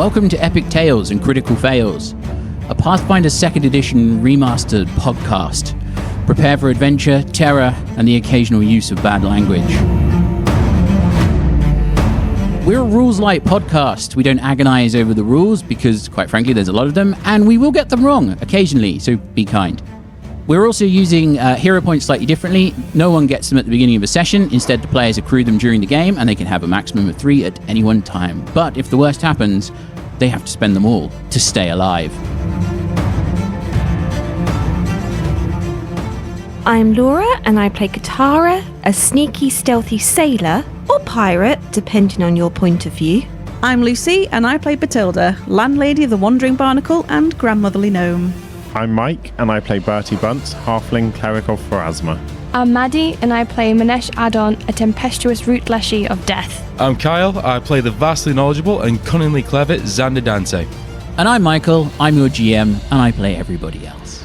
Welcome to Epic Tales and Critical Fails, a Pathfinder 2nd Edition Remastered podcast. Prepare for adventure, terror, and the occasional use of bad language. We're a rules-light podcast. We don't agonize over the rules because, quite frankly, there's a lot of them, and we will get them wrong occasionally, so be kind. We're also using hero points slightly differently. No one gets them at the beginning of a session. Instead, the players accrue them during the game, and they can have a maximum of 3 at any one time. But if the worst happens, they have to spend them all to stay alive. I'm Laura, and I play Katarra, a sneaky, stealthy sailor, or pirate, depending on your point of view. I'm Lucy, and I play Bethilde, landlady of the Wandering Barnacle and grandmotherly gnome. I'm Mike, and I play Bertie Bunce, halfling cleric of Pharasma. I'm Maddy, and I play Minesh Adon, a tempestuous root leshy of death. I'm Kyle, I play the vastly knowledgeable and cunningly clever Xander Dante. And I'm Michael, I'm your GM, and I play everybody else.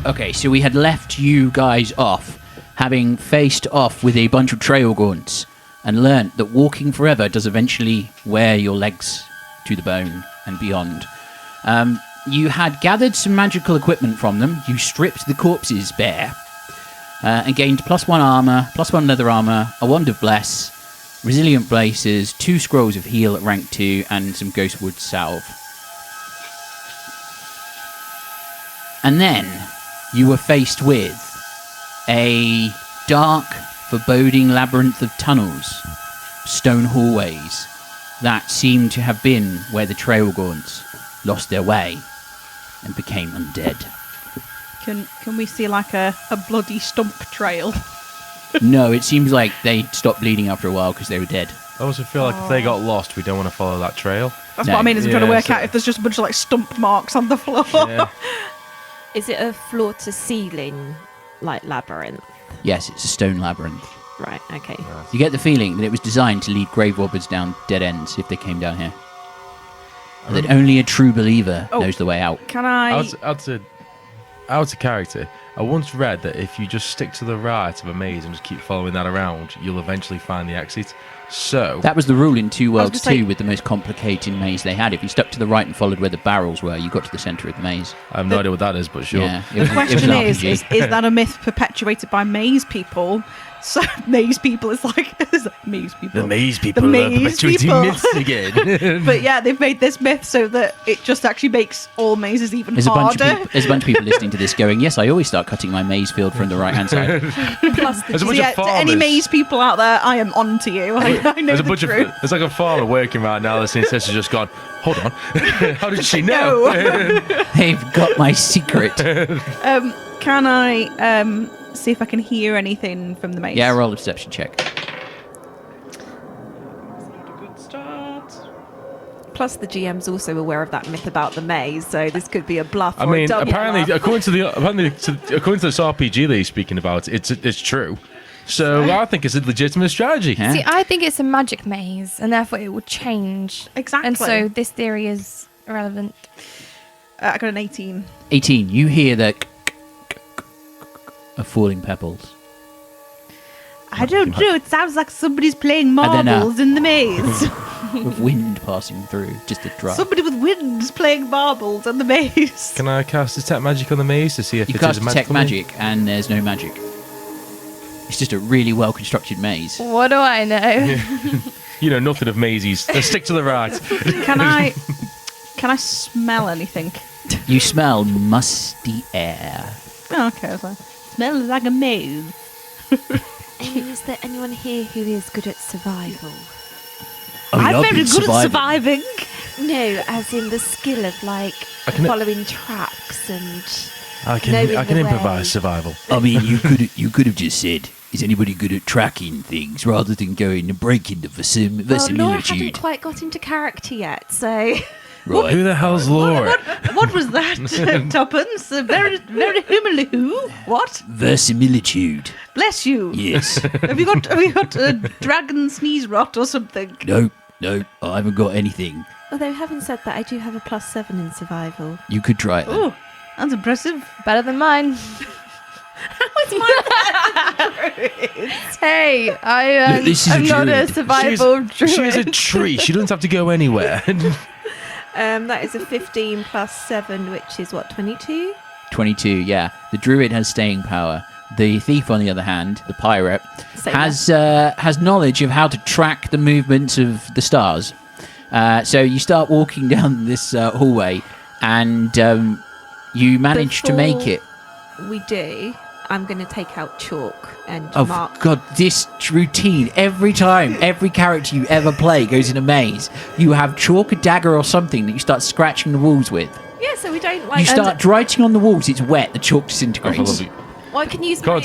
Okay, so we had left you guys off, having faced off with a bunch of trail gaunts, and learnt that walking forever does eventually wear your legs to the bone and beyond. You had gathered some magical equipment from them, you stripped the corpses bare, and gained +1 armour, +1 leather armour, a wand of bless, resilient braces, 2 scrolls of heal at rank 2, and some ghostwood salve. And then you were faced with a dark, foreboding labyrinth of tunnels, stone hallways, that seemed to have been where the trail gaunts lost their way and became undead. Can we see like a bloody stump trail? No, it seems like they stopped bleeding after a while because they were dead. I also feel like if they got lost, we don't want to follow that trail. That's No. what I mean, is I'm trying to Yeah, work so- out if there's just a bunch of like stump marks on the floor. Yeah. Is it a floor-to-ceiling, like, labyrinth? Yes, it's a stone labyrinth. Right, okay. You get the feeling that it was designed to lead grave robbers down dead ends if they came down here. That only a true believer knows the way out. Can I... Out of character, I once read that if you just stick to the right of a maze and just keep following that around, you'll eventually find the exit. So That was the rule in Two Worlds gonna say- 2 with the most complicated maze they had. If you stuck to the right and followed where the barrels were, you got to the centre of the maze. I have no idea what that is, but sure. Yeah, The question an is RPG. that a myth perpetuated by maze people? So maze people is like maze people. The maze people The are maze perpetuating people. myths again. But yeah, they've made this myth so that it just actually makes all mazes even There's a bunch harder. of people listening to this going, yes, I always start cutting my maze field from the right-hand side. Plus, There's a So bunch yeah, of to farmers. any maze people out there, I am on to you. I know There's a the bunch truth. of. There's like a farmer working right now listening to this has just gone, hold on. How did she know? They've got my secret. Can I see if I can hear anything from the maze? Yeah, roll a perception check. Good start. plus the GM's also aware of that myth about the maze, so this could be a bluff I or a mean, double apparently, bluff. according to this RPG that he's speaking about, it's true. So I think it's a legitimate strategy. Yeah. See, I think it's a magic maze, and therefore it will change. Exactly. And so this theory is irrelevant. I got an 18. 18, you hear the of falling pebbles. I don't know. It sounds like somebody's playing then, marbles in the maze. With wind passing through, just a drop. Somebody with winds playing marbles in the maze. Can I cast detect magic on the maze to see if You it is cast a detect magical maze? magic, and there's no magic. It's just a really well-constructed maze. What do I know? You know nothing of mazes. Let's stick to the right. Can I smell anything? You smell musty air. Oh, okay. So smells like a maze. Is there anyone here who is good at survival? I'm very good at surviving. No, as in the skill of, like, I can- following tracks and... I can Knowing the improvise way. survival. I mean, you could have just said, is anybody good at tracking things, rather than going and breaking the Well, Laura verisimilitude. hadn't quite got into character yet, so... Right. Who the hell's Laura? What was that, Tuppence? Very, very who? What? Verisimilitude. Bless you. Yes. Have you got a dragon sneeze rot or something? No, I haven't got anything. Although, having said that, I do have a +7 in survival. You could try it then. Oh, that's impressive. Better than mine. Hey, I'm This is a not a druid. survival druid. She's a tree. She doesn't have to go anywhere. That is a 15 plus 7, which is what, 22? 22, yeah. The druid has staying power. The thief, on the other hand, the pirate, has knowledge of how to track the movements of the stars. So you start walking down this hallway, and you manage to make it. We do. I'm going to take out chalk and Oh, mark. God, this routine, every time, every character you ever play goes in a maze, you have chalk, a dagger or something that you start scratching the walls with. Yeah, so we don't like. You start writing on the walls, it's wet, the chalk disintegrates. Well, I can use God,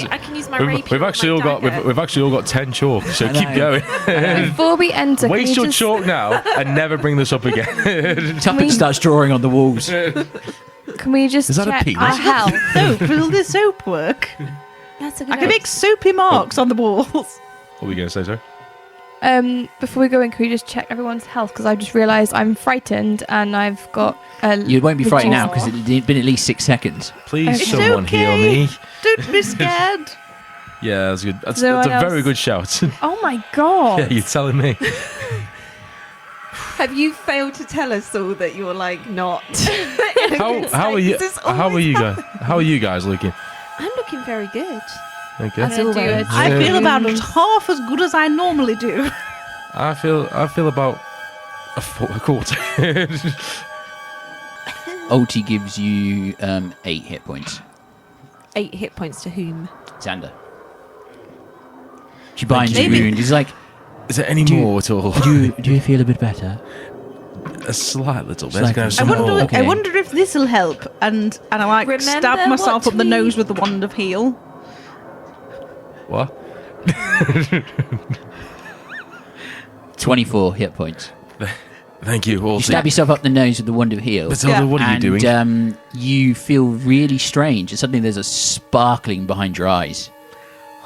my rapier. We've actually all got we've actually all got 10 chalk, so I keep know. going. Before we enter, Waste can your we just, chalk now and never bring this up again. Tuppence starts drawing on the walls. can we just Is that a check penis? our health? Soap. Will the soap work? That's a good I can idea. make soapy marks on the walls. What were you going to say, sir? Before we go in, can we just check everyone's health? Because I just realised I'm frightened and I've got a You won't be frightened now reduced- because it's been at least 6 seconds. Please, It's someone heal me. Don't be scared. Yeah, that's good. That's No a one very else? good shout. Oh my god! Yeah, you're telling me. Have you failed to tell us all that you're like not? How are you? How are you guys looking? I'm looking very good. Okay. As always. I feel about half as good as I normally do. I feel about a quarter. Ulti gives you 8 hit points. 8 hit points to whom? Xander. She binds your Maybe- wound. He's like, Is there any Do you- more at all? do you feel a bit better? A slight little bit. Slight Can I have little some bit. more? okay. I wonder if this will help. And I like Remember stab myself what up the we- nose with the wand of heal. What? 24 hit points. Thank you, all. You stab yourself up the nose with the wand of heal. Bethilde, what are you doing? And you feel really strange. And suddenly there's a sparkling behind your eyes.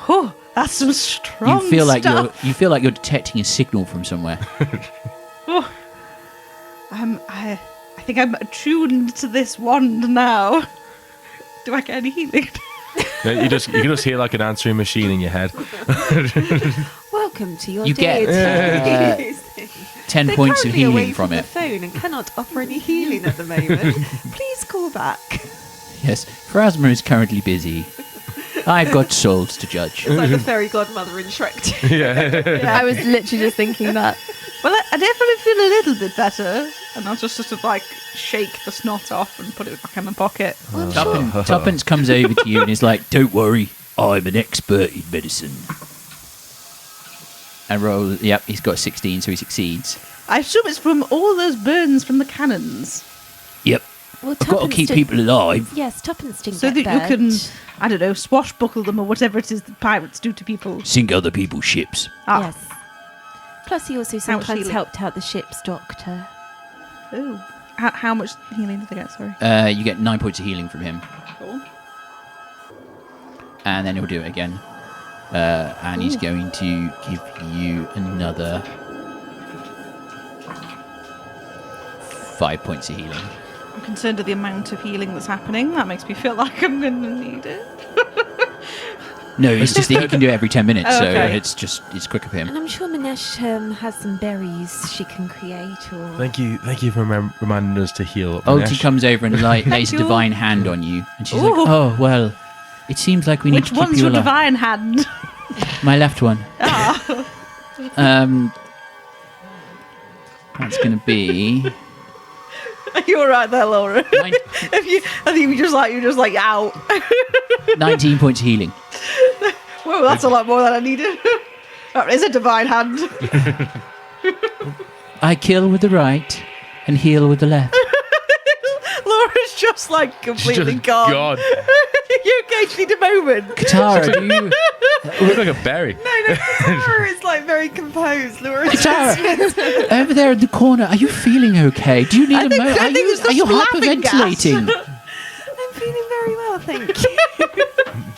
Oh, that's some strong You feel like stuff. you're detecting a signal from somewhere. Oh, I think I'm attuned to this wand now. Do I get any healing? No, you can just hear like an answering machine in your head. Welcome to your You get, deity. 10 They're points of currently away healing from the it. phone and cannot offer any healing at the moment. Please call back. Yes, Phrasma is currently busy. I've got souls to judge. It's like the fairy godmother in Shrek 2. Yeah. I was literally just thinking that. Well, I definitely feel a little bit better. And I'll just sort of like shake the snot off and put it back in my pocket. Tuppence comes over to you and is like, "Don't worry, I'm an expert in medicine." And roll. Yep, he's got 16, so he succeeds. I assume it's from all those burns from the cannons. Yep, Well, I've got to Tuppence keep did- people alive. Yes, Tuppence didn't So get that you can, burnt. I don't know, swashbuckle them or whatever it is that pirates do to people. Sink other people's ships. Ah, Yes. Plus, he also much sometimes healing? helped out the ship's doctor. oh. How much healing did I get? Sorry. You get 9 points of healing from him, Cool. and then he'll do it again. And he's going to give you another 5 points of healing. I'm concerned at the amount of healing that's happening. That makes me feel like I'm going to need it. No, it's just that he can do it every 10 minutes, Oh, so okay. it's quicker for him. And I'm sure Minesh has some berries she can create. Or Thank you for reminding us to heal up. Ulti Minesh. comes over and lays a you. divine hand on you, and she's Ooh. like, "Oh well, it seems like we need Which to keep one's you your alive." divine hand? My left one. Ah. That's going to be Are you alright there, Laura? nine- I think you're just like out. 19 points of healing. Whoa, that's a lot more than I needed. That is a divine hand. I kill with the right and heal with the left. Laura's just like completely Just gone. gone. You okay? Need a moment. Katarra, do you? You look like a berry. Laura is like very composed. Laura is Katarra, over there in the corner, are you feeling okay? Do you need a moment? I think it's Are you just laughing gas. hyperventilating? I'm feeling very well, thank you.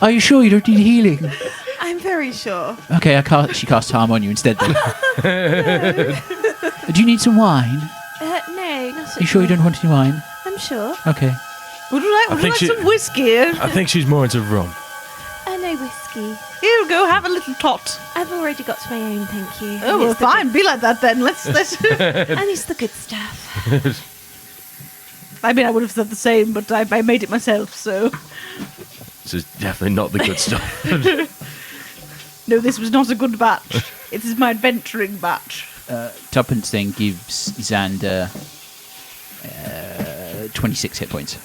Are you sure you don't need healing? I'm very sure. Okay, she casts harm on you instead then. Do you need some wine? No, not You sure you don't want any wine? I'm sure. Okay. Would you like think she- some whiskey? I think she's more into rum. no whiskey. Here we go, have a little tot. I've already got my own, thank you. Oh, well, fine, be like that then. Let's. And it's the good stuff. I mean, I would have said the same, but I made it myself, so. This is definitely not the good stuff. No, this was not a good batch. It is my adventuring batch. Tuppence then gives Xander 26 hit points.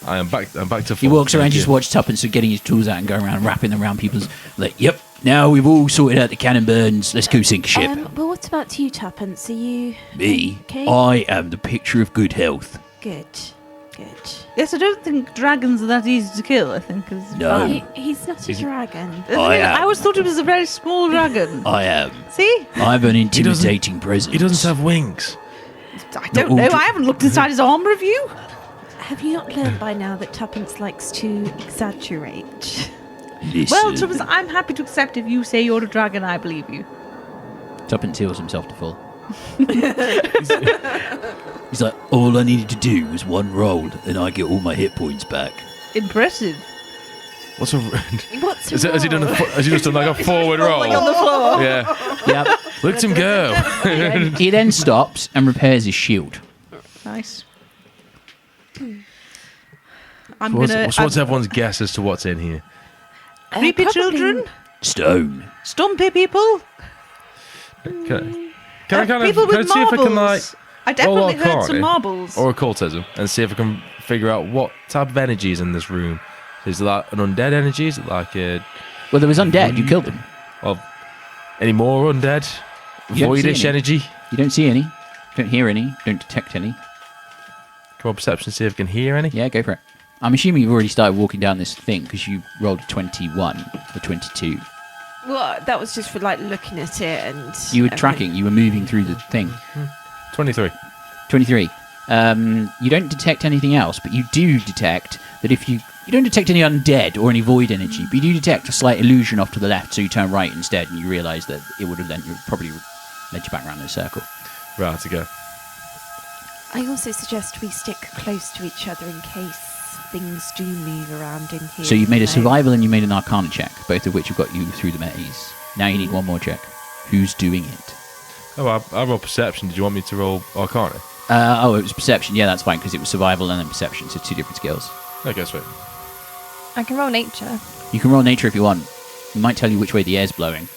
I'm back to full. He walks around, Thank just you. watch Tuppence getting his tools out and going around wrapping them around people's. Like, yep, now we've all sorted out the cannon burns. Let's go sink a ship. But what about you, Tuppence? Are you Me, okay? I am the picture of good health. Good. Yes, I don't think dragons are that easy to kill, I think. No. He's not a dragon. I always thought it was a very small dragon. I am. See? I'm an intimidating presence. He doesn't have wings. I don't know. I haven't looked inside his armor review. Have you not learned by now that Tuppence likes to exaggerate? Listen. Well, Tuppence, I'm happy to accept if you say you're a dragon, I believe you. Tuppence heals himself to full. He's like, all I needed to do was one roll, and I get all my hit points back. Impressive. What's a? What's Has he done just done like a forward roll? Falling on the floor. Yeah. Yep. Look at him go. He then stops and repairs his shield. Nice. What's everyone's guess as to what's in here? Creepy children, Stone. stumpy people, Can I kind of people with see if I can marbles. I roll definitely heard some Arcana marbles. or occultism and see if I can figure out what type of energy is in this room? Is it like an undead energy? Is it like a Well, there was undead. You killed them. well, any more undead? You don't see Voidish any. energy? You don't see any. Don't hear any. Don't detect any. Come on, perception, see if I can hear any. Yeah, go for it. I'm assuming you've already started walking down this thing because you rolled a 21 or 22. Well, that was just for like looking at it and. You were tracking. You were moving through the thing. 23. 23. You don't detect anything else, but you do detect that if you don't detect any undead or any void energy, but you do detect a slight illusion off to the left, so you turn right instead, and you realise that it would have probably led you back around in a circle. Right, to go. I also suggest we stick close to each other in case things do move around in here. So you've made a you know. survival and you made an arcana check, both of which have got you through the maze. Now you need one more check. Who's doing it? Oh, I rolled perception. Did you want me to roll Arcana? It was perception. Yeah, that's fine, because it was survival and then perception, so two different skills. Okay, sweet. I can roll nature. You can roll nature if you want. It might tell you which way the air's blowing,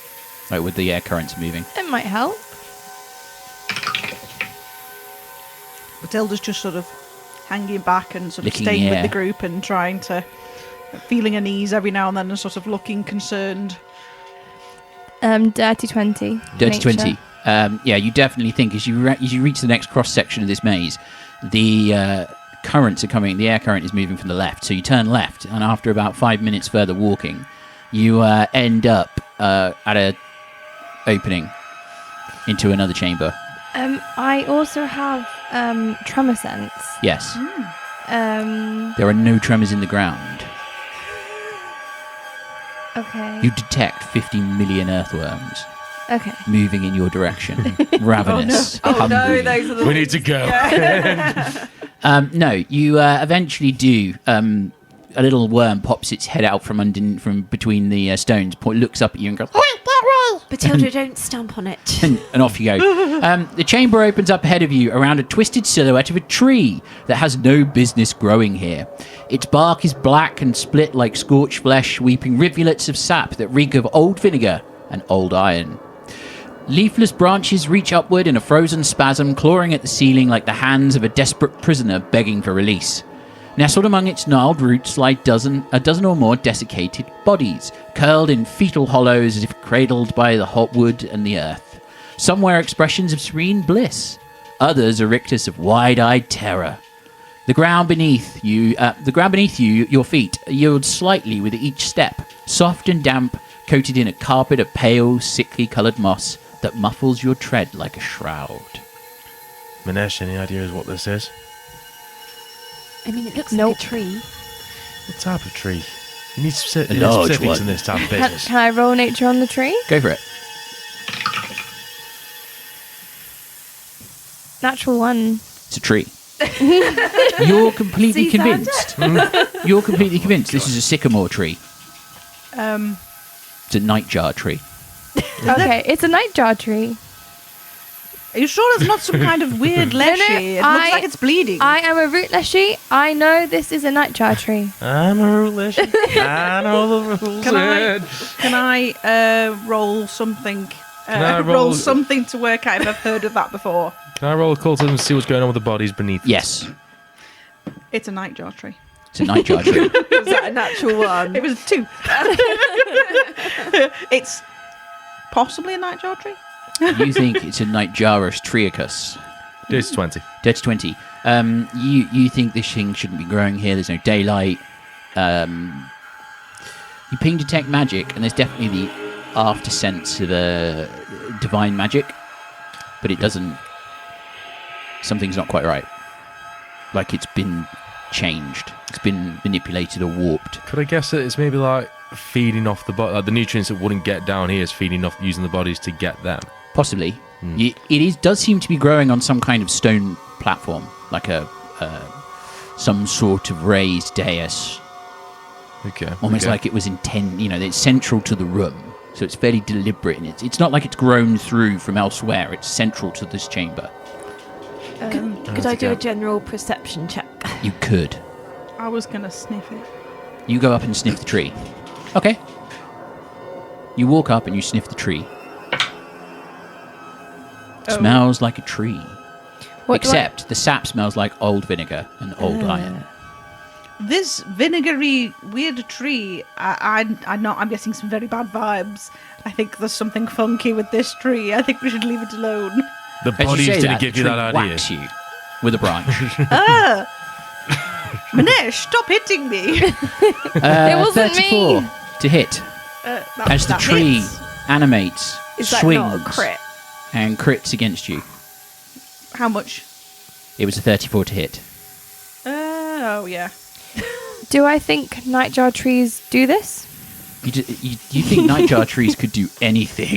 like with the air currents moving. It might help. Bethilde's just sort of hanging back and sort of Licking staying the with air. the group and trying to, feeling unease every now and then and sort of looking concerned. Dirty 20. Dirty nature. 20. Yeah, you definitely think as you reach the next cross section of this maze, the currents are coming. The air current is moving from the left, so you turn left, and after about 5 minutes further walking, you end up at a opening into another chamber. I also have tremor sense. Yes, Um, there are no tremors in the ground. okay. You detect 50 million earthworms Okay. moving in your direction, ravenous, hungry. those are the We need to go. No, you eventually do. A little worm pops its head out from between the stones, looks up at you and goes, Bethilde, don't stamp on it. and off you go. The chamber opens up ahead of you around a twisted silhouette of a tree that has no business growing here. Its bark is black and split like scorched flesh, weeping rivulets of sap that reek of old vinegar and old iron. Leafless branches reach upward in a frozen spasm, clawing at the ceiling like the hands of a desperate prisoner begging for release. Nestled among its gnarled roots lie a dozen or more desiccated bodies, curled in fetal hollows as if cradled by the hot wood and the earth. Some wear expressions of serene bliss, others are rictus of wide-eyed terror. The ground beneath you, your feet, yields slightly with each step, soft and damp, coated in a carpet of pale, sickly-coloured moss that muffles your tread like a shroud. Minesh, any ideas what this is? I mean, it looks Nope. like a tree. What type of tree? You need A large specifics one. in this type of Can, business. can I roll nature on the tree? Go for it. Natural 1. It's a tree. You're completely See, Xander? convinced. You're completely convinced this is a sycamore tree. It's a nightjar tree. Okay, it's a nightjar tree. Are you sure there's not some kind of weird leshy? It looks like it's bleeding. I am a root leshy. I know this is a nightjar tree. I'm a rule. I know the rules. Can I roll something? Can I roll roll- something to work out if I've heard of that before? Can I roll occultism to see what's going on with the bodies beneath? Yes, It's a nightjar tree. it's a nightjar tree. Was that a natural one? It was 2. It's possibly a nightjar tree. You think it's a nightjarus triacus. It's 20. Dirty 20. You think this thing shouldn't be growing here. There's no daylight. You ping detect magic, and there's definitely the after sense of a divine magic, but it doesn't. Something's not quite right. Like it's been changed. It's been manipulated or warped. Could I guess that it's maybe like feeding off the body, like the nutrients that wouldn't get down here is feeding off using the bodies to get them? Possibly. It does seem to be growing on some kind of stone platform, like some sort of raised dais. Okay. Almost like it was it's central to the room. So it's fairly deliberate. And it's not like it's grown through from elsewhere. It's central to this chamber. Could I do a general perception check? You could. I was going to sniff it. You go up and sniff the tree. Okay. You walk up and you sniff the tree. Smells like a tree. Except the sap smells like old vinegar and old iron. This vinegary weird tree, I'm getting some very bad vibes. I think there's something funky with this tree. I think we should leave it alone. The As you bodies say didn't that, give the you tree that idea. whacks you with a branch. Minesh, stop hitting me. It wasn't 34 me. to hit. As the that tree hits. animates, Is that swings, not a crit? and crits against you. How much? It was a 34 to hit. Oh, yeah. Do I think nightjar trees do this? You think nightjar trees could do anything.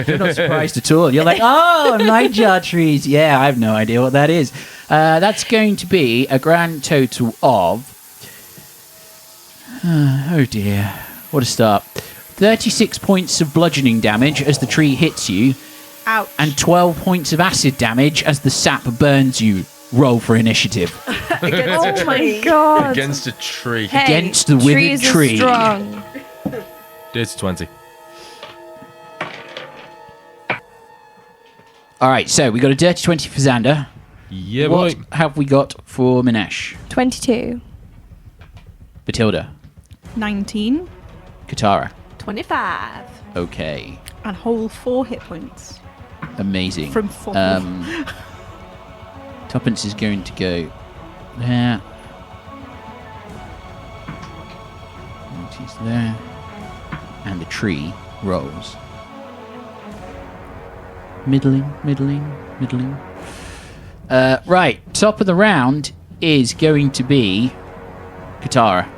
You're not surprised at all. You're like, oh, nightjar trees. Yeah, I have no idea what that is. That's going to be a grand total of... oh dear. What a start. 36 points of bludgeoning damage as the tree hits you, Ouch. and 12 points of acid damage as the sap burns you. Roll for initiative. Against Oh my god. Against a tree. Hey, Against the withered trees are tree. strong. It's 20. All right, so we got a dirty 20 for Xander. Yeah, What boy. have we got for Minesh? 22. Bethilde? 19 Katarra? 25. Okay, and whole 4 hit points amazing. from 4. Tuppence is going to go there. And she's there. And the tree rolls. Middling. Right, top of the round is going to be Katarra.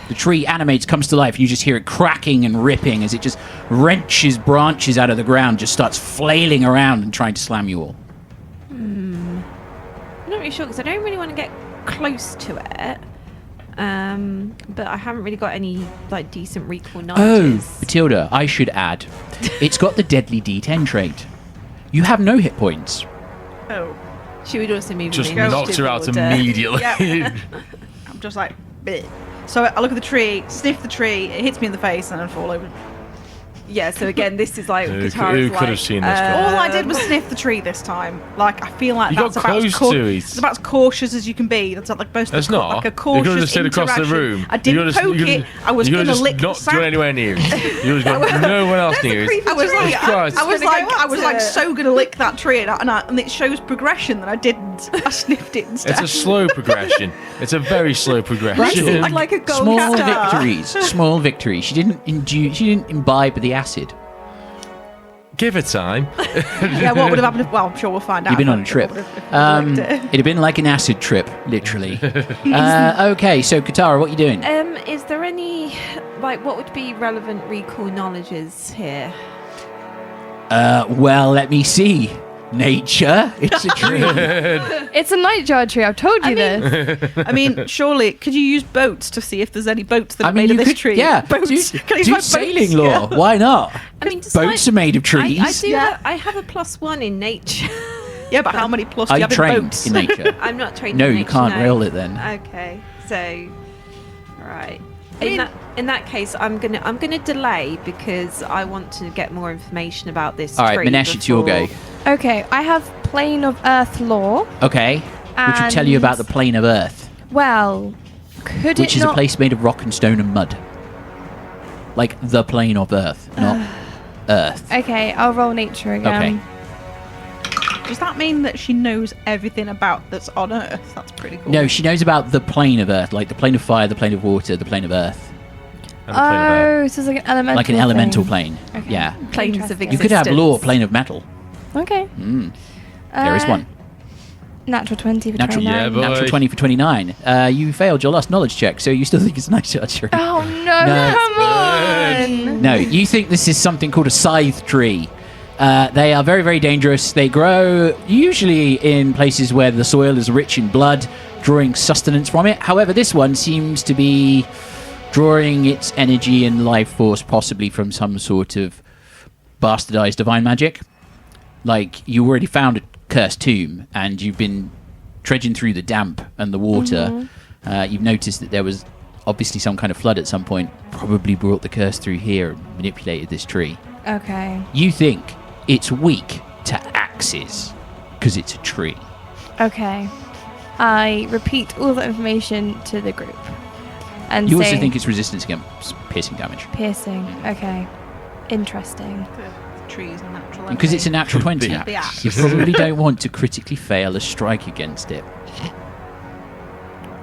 The tree animates, comes to life, and you just hear it cracking and ripping as it just wrenches branches out of the ground, just starts flailing around and trying to slam you all. I'm not really sure because I don't really want to get close to it. But I haven't really got any like decent recall Oh, knowledge. Bethilde, I should add, it's got the deadly D10 trait. You have no hit points. Oh. She would also move Just in the knocked her out initiative order. immediately. Yeah. I'm just like, bleh. So I look at the tree, sniff the tree, it hits me in the face, and I fall over. Yeah, so again, this is like Who Katara's could have seen this coming? All I did was sniff the tree this time. Like, I feel like You that's got about as close to it. it's about as cautious as you can be. That's like most That's of the, not. like a You cautious could have just stayed across the interaction. room. I didn't poke it. I was going to lick the not sap. go anywhere near it. You was got no one else near it. I was like, Christ. I was like so gonna lick that tree, and it shows progression that I didn't. I sniffed it instead. It's a slow progression. It's a very slow progression. like a gold Small star. victories. Small victories. She didn't imbibe the acid. Give it time. Yeah, what would have happened? Well, I'm sure we'll find out. You've been on a trip. If I licked it. It'd have been like an acid trip, literally. Okay, so Katarra, what are you doing? Is there any what would be relevant recall knowledges here? Well, let me see. nature. It's a tree. It's a nightjar tree. I've told you this. I mean, surely, could you use boats to see if there's any boats that are made you of this could, tree? Yeah, Boats. do, Can I use do my sailing boats? law. Yeah. Why not? I mean, Boats are made of trees. I do. Yeah. I have a +1 in nature. Yeah, but how many plus do Are you you have in trained boats? in nature? I'm not trained. No, in you nature, can't no. roll it then. Okay, so right. I mean- In that case, I'm gonna delay because I want to get more information about this. All right, tree Minesh, it's your go. before- Okay, I have plane of Earth law. Okay, which will tell you about the plane of Earth, Well, could which it is not? a place made of rock and stone and mud. Like the plane of Earth, not Earth. Okay, I'll roll nature again. Does that mean that she knows everything about that's on Earth? That's pretty cool. No, she knows about the plane of Earth, like the plane of fire, the plane of water, the plane of Earth, And the plane of air. Oh, so it's like an elemental. like an elemental thing. plane. Okay. Yeah, Planes of Interesting. you could have law existence. plane of metal. Okay. There is one. Natural 20 for Natural, 29. Yeah, but- natural 20 for 29. You failed your last knowledge check, so you still think it's a nice archery. Oh no! No. Come on! No, you think this is something called a scythe tree. They are very, very dangerous. They grow usually in places where the soil is rich in blood, drawing sustenance from it. However, this one seems to be drawing its energy and life force possibly from some sort of bastardized divine magic. Like, you already found a cursed tomb, and you've been trudging through the damp and the water. You've noticed that there was obviously some kind of flood at some point, probably brought the curse through here and manipulated this tree. Okay. You think it's weak to axes because it's a tree. Okay. I repeat all the information to the group. And You say also think it's resistance against piercing damage piercing. Okay. Interesting. The trees are natural. because it's a natural 20. The The axe. You probably don't want to critically fail a strike against it.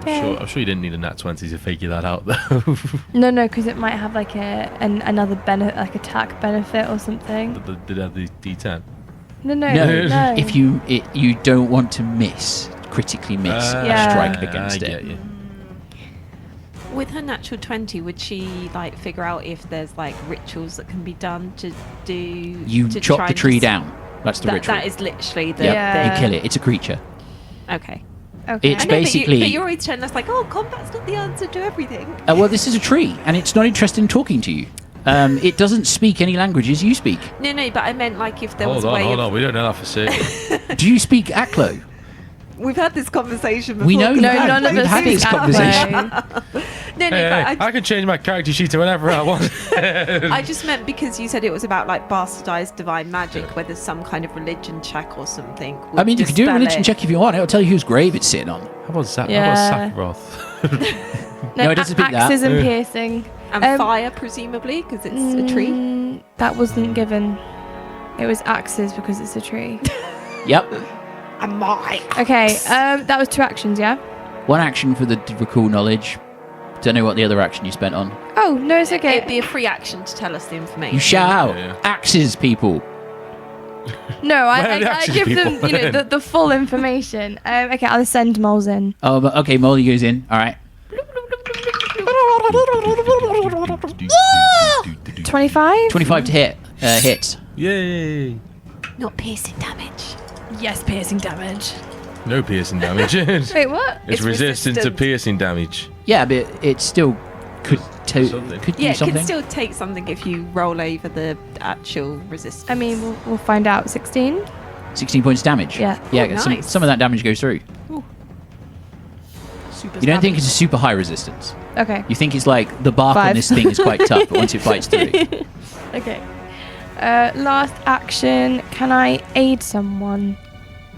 I'm sure you didn't need a nat 20 to figure that out, though. No, because it might have like another benefit, like attack benefit or something. Did it have the D10? No. No, if you don't want to critically miss a Yeah. strike against I it. get you. With her natural 20, would she like figure out if there's like rituals that can be done to do? You to chop try the and tree just- down. That's the ritual. That is literally the. Yep. Yeah. You kill it. It's a creature. Okay. Okay. It's I know, basically- But you're always telling us like, oh, combat's not the answer to everything. Well, this is a tree, and it's not interested in talking to you. It doesn't speak any languages you speak. No, but I meant like if there was Hold a way on. of. We don't know that for certain. Do you speak Aklo? We've had this conversation before. We know you no, have. none of We've us had speak this conversation. Aklo. No, Hey, but I can change my character sheet to whenever I want. I just meant because you said it was about like bastardized divine magic, whether some kind of religion check or something. I would mean, you could do a dispel religion it. check if you want. It'll tell you whose grave it's sitting on. How about Yeah. Sackroth? No, it doesn't speak that. Axes and piercing. And fire, presumably, because it's a tree. That wasn't given. It was axes because it's a tree. Yep. Okay, that was 2 actions, yeah? One action for the recall knowledge. Don't know what the other action you spent on. Oh, no, it's okay. It'd be a free action to tell us the information. You shout out, Yeah. axes, people. No, Where are I the axes give them, people? the full information. Okay, I'll send moles in. Oh, but okay, Molly goes in. All right. 25? 25 to hit. Hits. Yay! Not piercing damage. Yes, piercing damage. No piercing damage. Wait, what? It's resistant to resistant. piercing damage. Yeah, but it still could Something. could do Yeah, it something. can still take something if you roll over the actual resistance. I mean, we'll find out. 16? 16 points damage. Yeah. Yeah, Oh, some, nice. some of that damage goes through. You don't think it's a super high resistance. Okay. You think it's like the bark on 5. this thing is quite tough, but once it bites through. Okay. Last action. Can I aid someone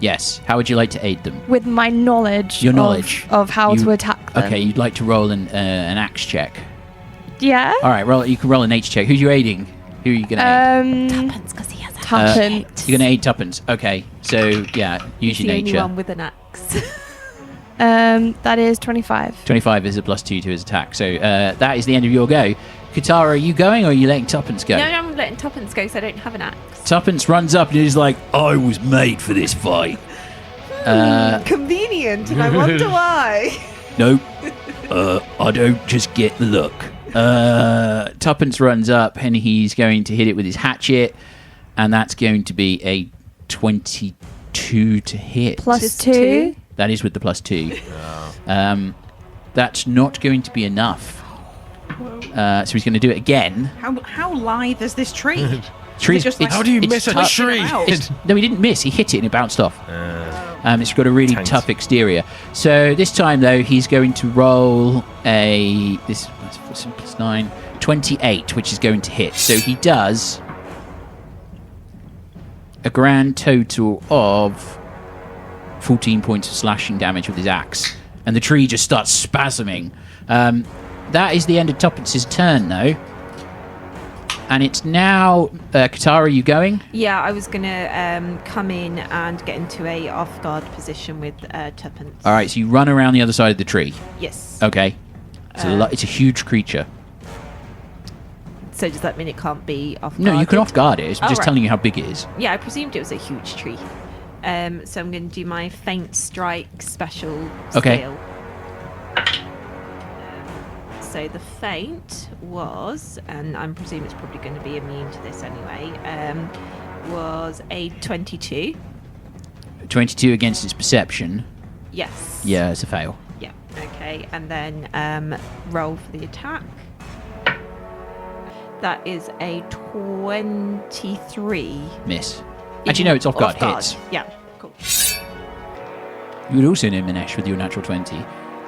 Yes. How would you like to aid them? with my knowledge? Your knowledge. of how You- to attack them. Okay, you'd like to roll an axe check. Yeah. All right, roll. You can roll an H check. Who are you aiding? Who are you going to aid? Tuppence, because he has a Tuppence. You're going to aid Tuppence. Okay, so yeah, use He's your the only nature. one with an axe. That is 25. 25 is a +2 to his attack. So that is the end of your go. Katarra, are you going or are you letting Tuppence go? No, I'm letting Tuppence go, so I don't have an axe. Tuppence runs up and is like, I was made for this fight. Convenient, and I wonder why. Nope. I don't just get the look. Tuppence runs up and he's going to hit it with his hatchet, and that's going to be a 22 to hit. Plus Just 2. two? That is with the plus 2. That's not going to be enough. So he's going to do it again. How lithe is this tree? Trees, just like- How do you it's miss a tough. tree? No, he didn't miss. He hit it and it bounced off. It's got a really Tanked. tough exterior. So this time, though, he's going to roll this plus 9, 28, which is going to hit. So he does a grand total of 14 points of slashing damage with his axe. And the tree just starts spasming. That is the end of Tuppence's turn, though. And it's now Katarra, you going? Yeah, I was gonna come in and get into a off guard position with Tuppence. All right, so you run around the other side of the tree. Yes. Okay. It's a huge creature. So does that mean it can't be off guard? No, you can off guard it. It's Oh, just right. telling you how big it is. Yeah, I presumed it was a huge tree. So I'm going to do my faint strike special Okay. skill. So the feint was, and I'm presuming it's probably going to be immune to this anyway, was a 22. 22 against its perception. Yes. Yeah, it's a fail. Yeah. Okay. And then roll for the attack. That is a 23. Miss. Actually, no, it's off guard. Hits. Yeah. Cool. You would also know, Minesh, with your natural 20,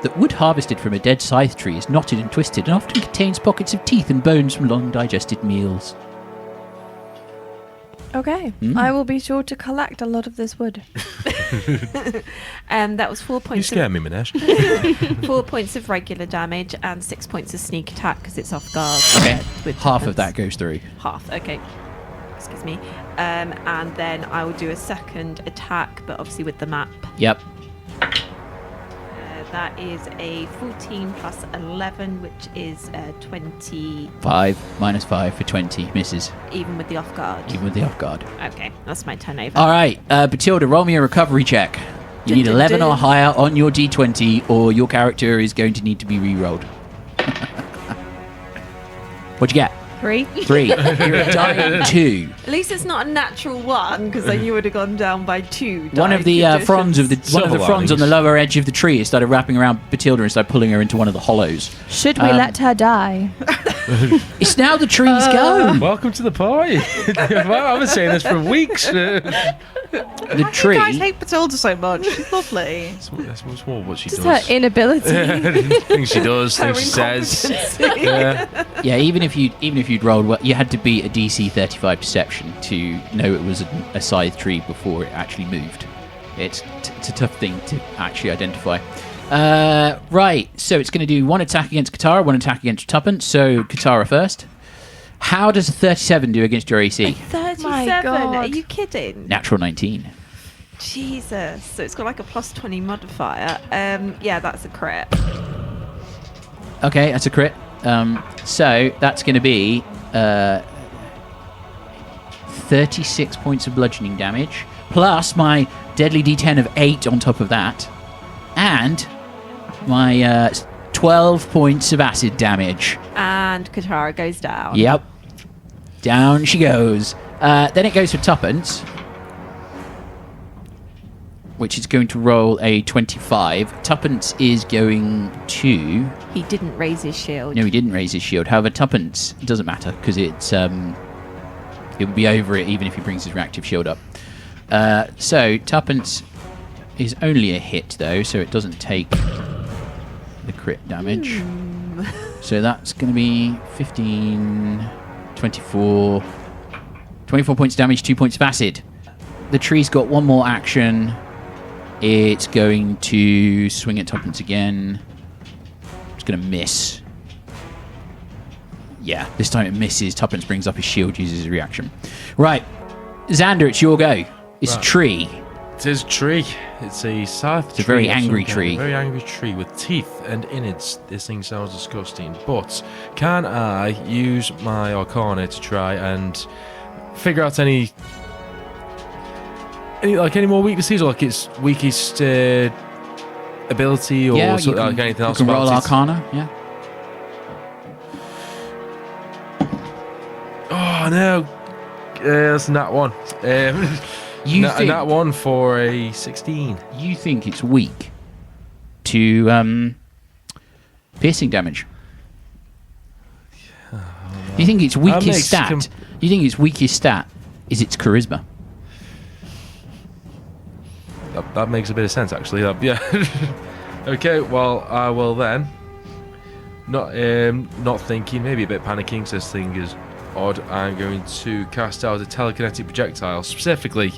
that wood harvested from a dead scythe tree is knotted and twisted and often contains pockets of teeth and bones from long digested meals. Okay. Mm. I will be sure to collect a lot of this wood. That was 4 You points. scare me, Minesh. 4 points of regular damage and 6 points of sneak attack because it's off guard. Okay. With Half of Tuppence. that goes through. Half. Okay. Excuse me. And then I will do a second attack, but obviously with the map. Yep. That is a 14 plus 11, which is 20, 5 minus 5 for 20. Misses. even with the off guard. Even with the off guard. Okay, that's my turn over. All right. Bethilde, roll me a recovery check. You need 11 or higher on your d20 or your character is going to need to be re-rolled. What'd you get? 3. 3. You're at dying 2. At least it's not a natural one, because then you would have gone down by 2. One of the fronds of the Silver fronds on the linings. lower edge of the tree started wrapping around Bethilde and started pulling her into one of the hollows. Should we let her die? It's now the tree's go. Welcome to the party. Wow, I've been saying this for weeks. The You guys tree. hate Bethilde so much. She's lovely. That's more what she Just does. her inability. Things she does, things she says. Yeah. Yeah, even if you'd rolled well, you had to beat a DC 35 perception to know it was a scythe tree before it actually moved. It's a tough thing to actually identify. Right, so it's going to do one attack against Katarra, one attack against Tuppence. So Katarra first. How does a 37 do against your AC? 37? My God. Are you kidding? Natural 19. Jesus. So it's got like a plus 20 modifier. Yeah, that's a crit. Okay, that's a crit. So that's going to be 36 points of bludgeoning damage, plus my deadly D10 of 8 on top of that, and my 12 points of acid damage. And Katarra goes down. Yep. Down she goes. Then it goes for Tuppence, which is going to roll a 25. Tuppence is going to... He didn't raise his shield. No, he didn't raise his shield. However, Tuppence, it doesn't matter, because it's it would be over it even if he brings his reactive shield up. So, Tuppence is only a hit, though, so it doesn't take the crit damage. So that's going to be 15, 24 points of damage, 2 points of acid. The tree's got one more action. It's going to swing at Tuppence again. It's going to miss. Yeah, this time it misses. Tuppence brings up his shield, uses his reaction. Right, Xander, it's your go. It's a Right. tree. It is a tree. It's a scythe It's a very tree of some angry kind. tree. A very angry tree with teeth and innards. This thing sounds disgusting. But can I use my Arcana to try and figure out any more weaknesses, or like its weakest ability, or Yeah, sort of like anything else you can about roll it? Arcana, yeah. Oh no, that's not one. think that one for a 16. you think it's weak to piercing damage. You think its That weakest makes stat? You think its weakest stat is its charisma? That makes a bit of sense, actually. Yeah. Okay, well, I will then. Not thinking, maybe a bit panicking, because this thing is odd. I'm going to cast out a telekinetic projectile, specifically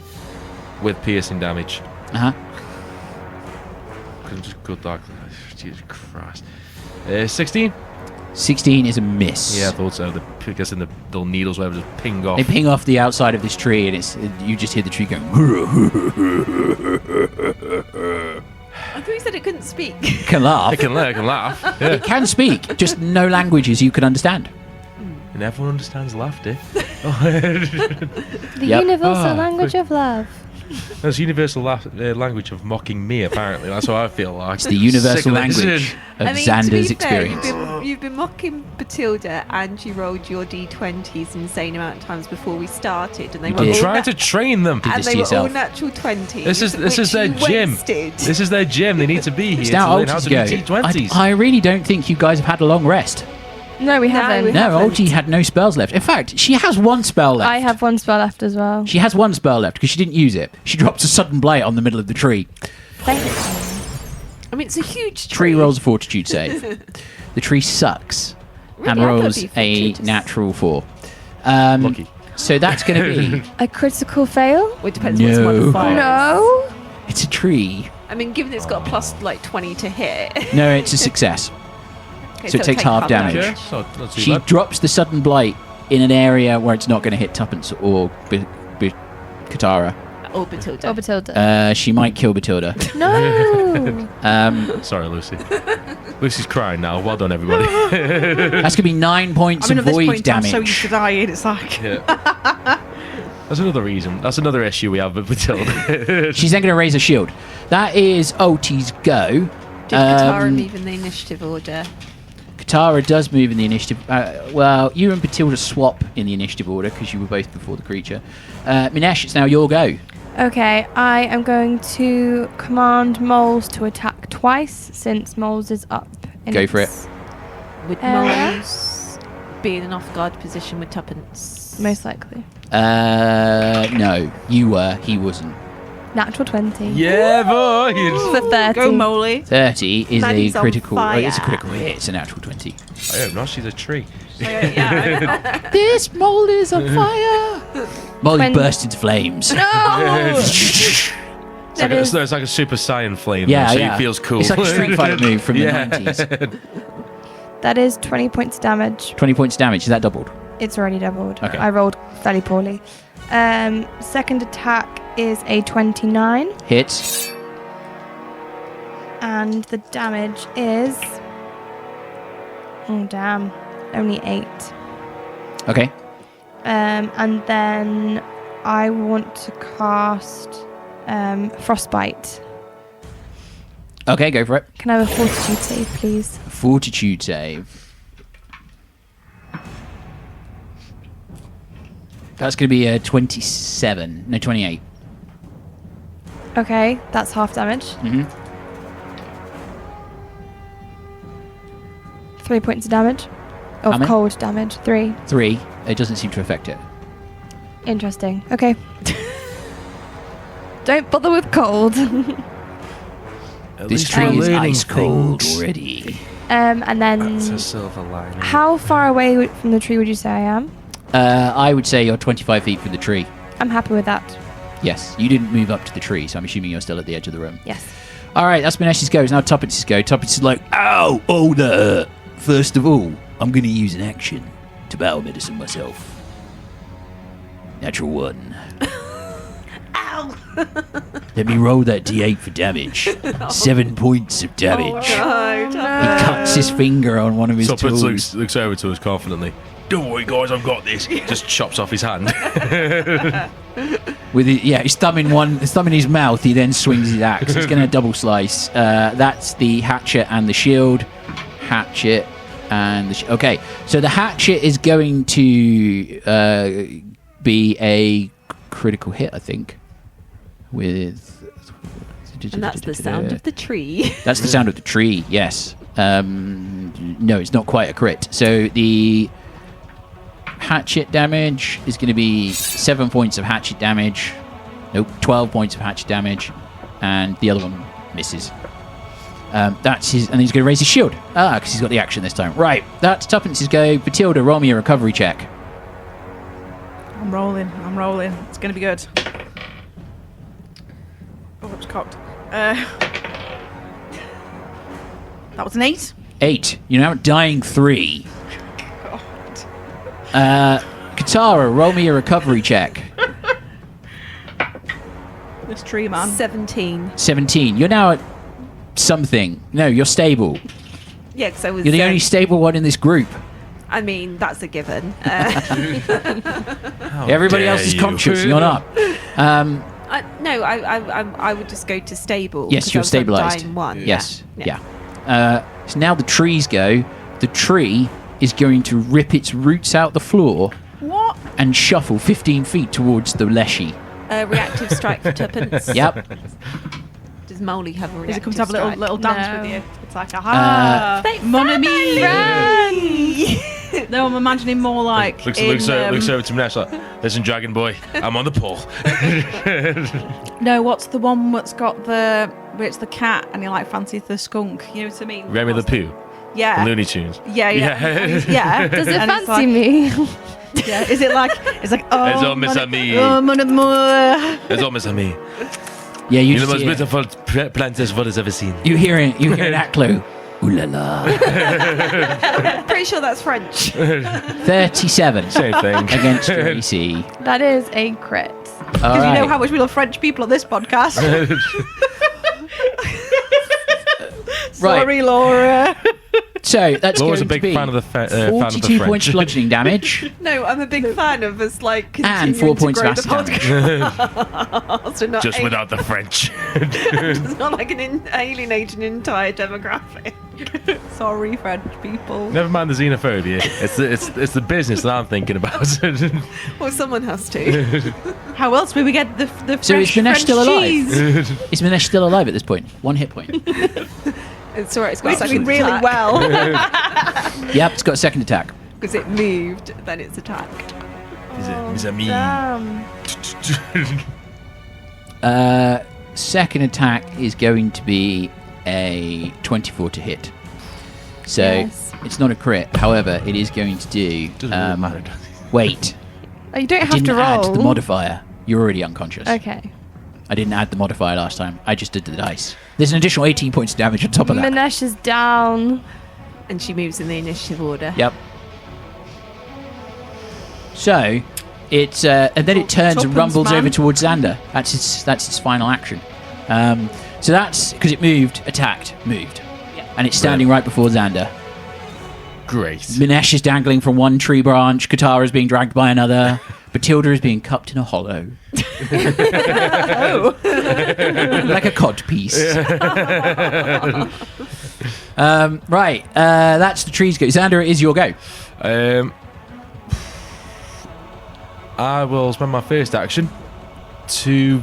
with piercing damage. Uh huh. Just good luck. Jesus Christ. 16? 16 is a miss. Yeah, I thought so. I guess in the little needles, whatever, just ping off. They ping off the outside of this tree, and you just hear the tree going. I thought you said it couldn't speak. Can laugh. I can laugh. Yeah. It can speak, just no languages you can understand. And everyone understands laughter. The Yep. universal language of love. That's universal language of mocking me, apparently. That's what I feel like. It's the universal Sick of this. language of I mean, Xander's to be fair, experience. you've been mocking Bethilde, and you rolled your d20s an insane amount of times before we started, and they were did. I'm all trying to train them. Did and this they to were all yourself. natural 20s. This is which their you gym. wasted. This is their gym. They need to be here It's to now learn how Ulti's to go. do T20s. I really don't think you guys have had a long rest. No, we haven't. we No, haven't. Ulti had no spells left. In fact, she has one spell left. I have one spell left as well. She has one spell left because she didn't use it. She drops a sudden blight on the middle of the tree. Thanks. I mean, it's a huge Tree tree. rolls a fortitude save. The tree sucks and Really? I thought rolls it'd be a fortuitous. natural 4. Lucky. So that's going to be... A critical fail? Well, it depends No. what's modifier. No. It's a tree. I mean, given it's got a plus like 20 to hit. No, it's a success. Okay, So it takes half damage. Okay, so not too She bad. drops the sudden blight in an area where it's not going to hit Tuppence or Katarra. Or Bethilde. Or Bethilde. She might kill Bethilde. No. Sorry, Lucy. Lucy's crying now. Well done, everybody. That's going to be 9 points I mean, of at this void point, I'm damage. so used to dying. It's like Yeah. That's another reason. That's another issue we have with Bethilde. She's then going to raise a shield. That is Ulti's go. Did Katarra move in the initiative order? Katarra does move in the initiative. Well, you and Bethilde swap in the initiative order because you were both before the creature. Minesh, it's now your go. Okay, I am going to command Moles to attack twice since Moles is up. In Go for its Would area. Moles be in an off guard position with Tuppence? Most likely. No, you were. He wasn't. Natural 20. Yeah, boys. For 30. go Molly. 30 is Maddie's a on critical. fire. It's a critical hit. It's a natural 20. I don't know. She's a tree. Yeah. This mold is on fire. Molly 20. burst into flames. It's like, That is- it's like a Super Saiyan flame. Yeah, so yeah. it feels cool. It's like a Street Fighter move from Yeah. the 90s. That is 20 points damage. 20 points damage. Is that doubled? It's already doubled. Okay. I rolled fairly poorly. Second attack is a 29. Hits. And the damage is... Oh, damn. Only 8. Okay. And then I want to cast Frostbite. Okay, go for it. Can I have a Fortitude save, please? Fortitude save. That's going to be a 27. No, 28. Okay, that's half damage. hmm 3 points of damage. How Of many? cold damage. 3. 3. It doesn't seem to affect it. Interesting. Okay. Don't bother with cold. At This least tree we're is learning ice cold things. already. And then... That's a silver lining. How far away from the tree would you say I am? I would say you're 25 feet from the tree. I'm happy with that. Yes, you didn't move up to the tree, so I'm assuming you're still at the edge of the room. Yes. All right, that's Minesh's go. It's now Tuppence's go. Tuppence is like, ow, oh, that hurt. First of all, I'm going to use an action to battle medicine myself. Natural 1. Ow! Let me roll that d8 for damage. 7 points of damage. No, He cuts his finger on one of his Tuppence tools. looks over to us confidently. Don't worry, guys, I've got this. Just chops off his hand. With his thumb in his mouth, he then swings his axe. It's going to double slice. That's the hatchet and the shield. Hatchet and the okay. So the hatchet is going to be a critical hit, I think. with. And that's the sound of the tree. That's the sound of the tree. Yes. No, it's not quite a crit. So the hatchet damage is going to be 7 points of hatchet damage. Nope, 12 points of hatchet damage, and the other one misses. That's his, and he's going to raise his shield. Because he's got the action this time. Right, that's Tuppence's go. Bethilde, roll me a recovery check. I'm rolling. It's going to be good. Oh, it's cocked. That was an 8. 8. You're now dying 3. God. Katarra, roll me a recovery check. This tree, man. 17. 17. You're now at something. No, you're stable. Yeah, because I was. You're the only stable one in this group. I mean, that's a given. Everybody else is conscious. You're not. No, I would just go to stable. Yes, you're stabilized. Dying 1. Yes. Yeah. So now the trees go. The tree is going to rip its roots out the floor. What? And shuffle 15 feet towards the Leshy. Reactive strike for Tuppence. Yep. Does Molly have a reactive Does it come to have a little dance with you? It's like, mon ami. No, I'm imagining more like. Looks over to Minesh like, listen, Dragon Boy, I'm on the pole. No, what's the one that's got where it's the cat and he like fancies the skunk? You know what I mean? Remy the Pooh. Yeah. Looney Tunes. Yeah. Does it And it's fancy me? Yeah. Is it like? It's like. Oh, It's all Miss Ami. Oh, mon amour. It's all Miss Ami. Yeah, You're the most beautiful plant this world has ever seen. You hear that clue. Ooh la la. Pretty sure that's French. 37. Same thing. Against your AC. That is a crit. Because you know how much we love French people on this podcast. Sorry, Laura. So that's Laura's going a big to be fan of the 42 points French. bludgeoning damage No, I'm a big fan of us like and continuing 4 points to of grow the acid damage. podcast. So not Just without the French. It's not like alienating an entire demographic. Sorry, French people. Never mind the xenophobia. It's the business that I'm thinking about. Well, someone has to. How else will we get the So is fresh Minesh French still alive? cheese? Is Minesh still alive at this point? 1 hit point. It's alright, it's got We're a second doing really attack. well. Yep, it's got a second attack. Because it moved, then it's attacked. Miss Ami. Second attack is going to be a 24 to hit. So Yes. it's not a crit. However, it is going to do. Doesn't really matter, does it? Wait, Oh, you don't I have to didn't roll. add the modifier. You're already unconscious. Okay. I didn't add the modifier last time. I just did the dice. There's an additional 18 points of damage on top of that. Minesh is down. And she moves in the initiative order. Yep. So it's and then it turns and Tuppence, rumbles man. over towards Xander. That's its final action. So that's because it moved, attacked, moved, and it's standing right before Xander. Great. Minesh is dangling from one tree branch. Katarra is being dragged by another. Bethilde is being cupped in a hollow. Like a cod piece. Right. That's the trees go. Xander, it is your go. I will spend my first action to.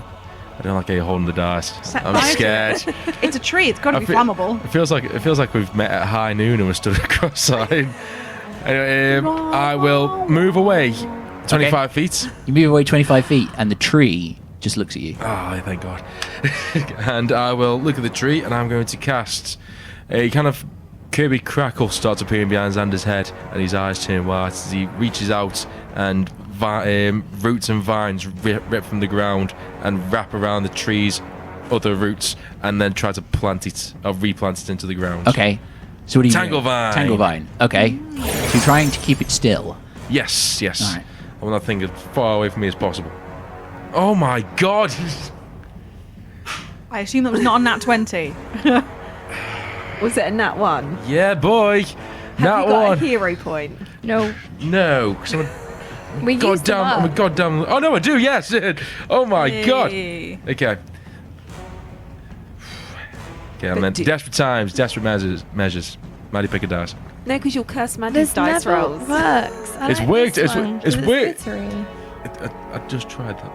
I don't like how you're holding the dice. Set I'm fire to scared. It's a tree. It's got to I be feel- flammable. It feels like we've met at high noon and we're stood cross-eyed. Anyway, I will move away 25 feet. You move away 25 feet, and the tree just looks at you. Oh, thank God. And I will look at the tree, and I'm going to cast a kind of Kirby crackle starts appearing behind Xander's head, and his eyes turn white as he reaches out, and roots and vines rip from the ground and wrap around the tree's other roots, and then try to plant it or replant it into the ground. Okay. So what do you Tangle do? vine. Tangle vine. Okay. So you're trying to keep it still. Yes. All right. I want that thing as far away from me as possible. Oh my God! I assume that was not a nat 20. Was it a nat 1? Yeah, boy. Have Nat you got one. a hero point? No. No, because I'm We used them I'm a up. goddamn. Oh no, I do. Yes. Oh my God. Yay. Okay. Okay, I'm But in do- desperate times, desperate measures. Maddy, pick a dice. No, because you'll curse Maddy's This dice never rolls. works. I It's like worked, this it's wo- one, it's 'cause worked. glittery. I just tried that.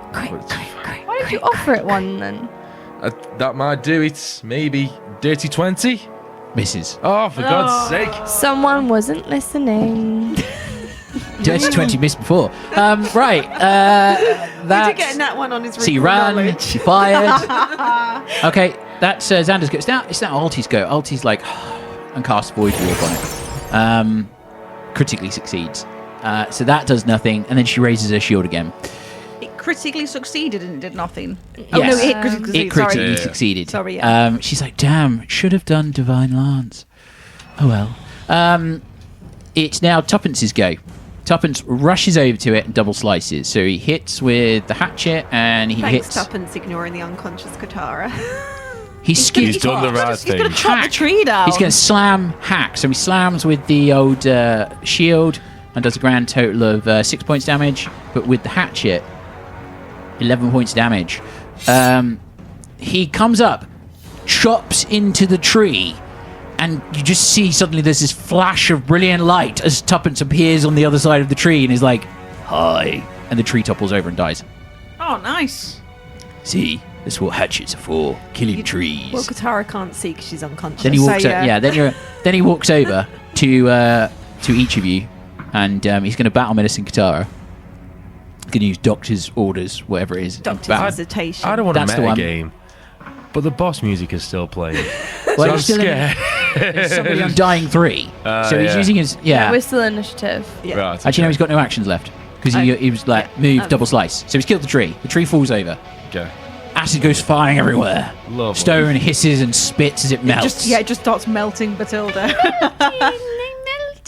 Why did you offer it one then? That might do it. Maybe dirty 20. Misses. Oh, for God's sake! Someone wasn't listening. Dirty 20 missed before. Right. We're That's... getting that one on his So you recall ran, knowledge. you fired. Okay, that's Xander's go. It's now Alti's go. Alti's like, and cast Void Warp on it. Critically succeeds. So that does nothing, and then she raises her shield again. It critically succeeded and it did nothing. Yes. Oh no, it critically It succeeded. critically Sorry. succeeded. Sorry, yeah. She's like, damn, should have done Divine Lance. Oh well. It's now Tuppence's go. Tuppence rushes over to it and double slices. So he hits with the hatchet and he Thanks, hits. Tuppence, ignoring the unconscious Katara. He's He's done the right He's going to thing. chop the tree down. He's going to slam hack. So he slams with the old shield and does a grand total of 6 points damage. But with the hatchet, 11 points damage. He comes up, chops into the tree, and you just see suddenly there's this flash of brilliant light as Tuppence appears on the other side of the tree and is like, hi. And the tree topples over and dies. Oh, nice. See, that's what hatchets are for, killing trees. Well, Katara can't see because she's unconscious. Then he walks. So, yeah. Then he walks over to each of you, and he's going to battle medicine Katarra. He's going to use doctor's orders, whatever it is. Doctor's Battle. visitation. I don't want That's a the meta one. game, but the boss music is still playing. Well, so I'm he's still in- scared. There's somebody on dying 3, so he's yeah. using his We're still initiative. Yeah. Right, Actually, no, he's got no actions left because he was like move, double slice. So he's killed the tree. The tree falls over. Okay. Acid goes flying everywhere. Lovely. Stone hisses and spits as it melts. It just starts melting Bethilde.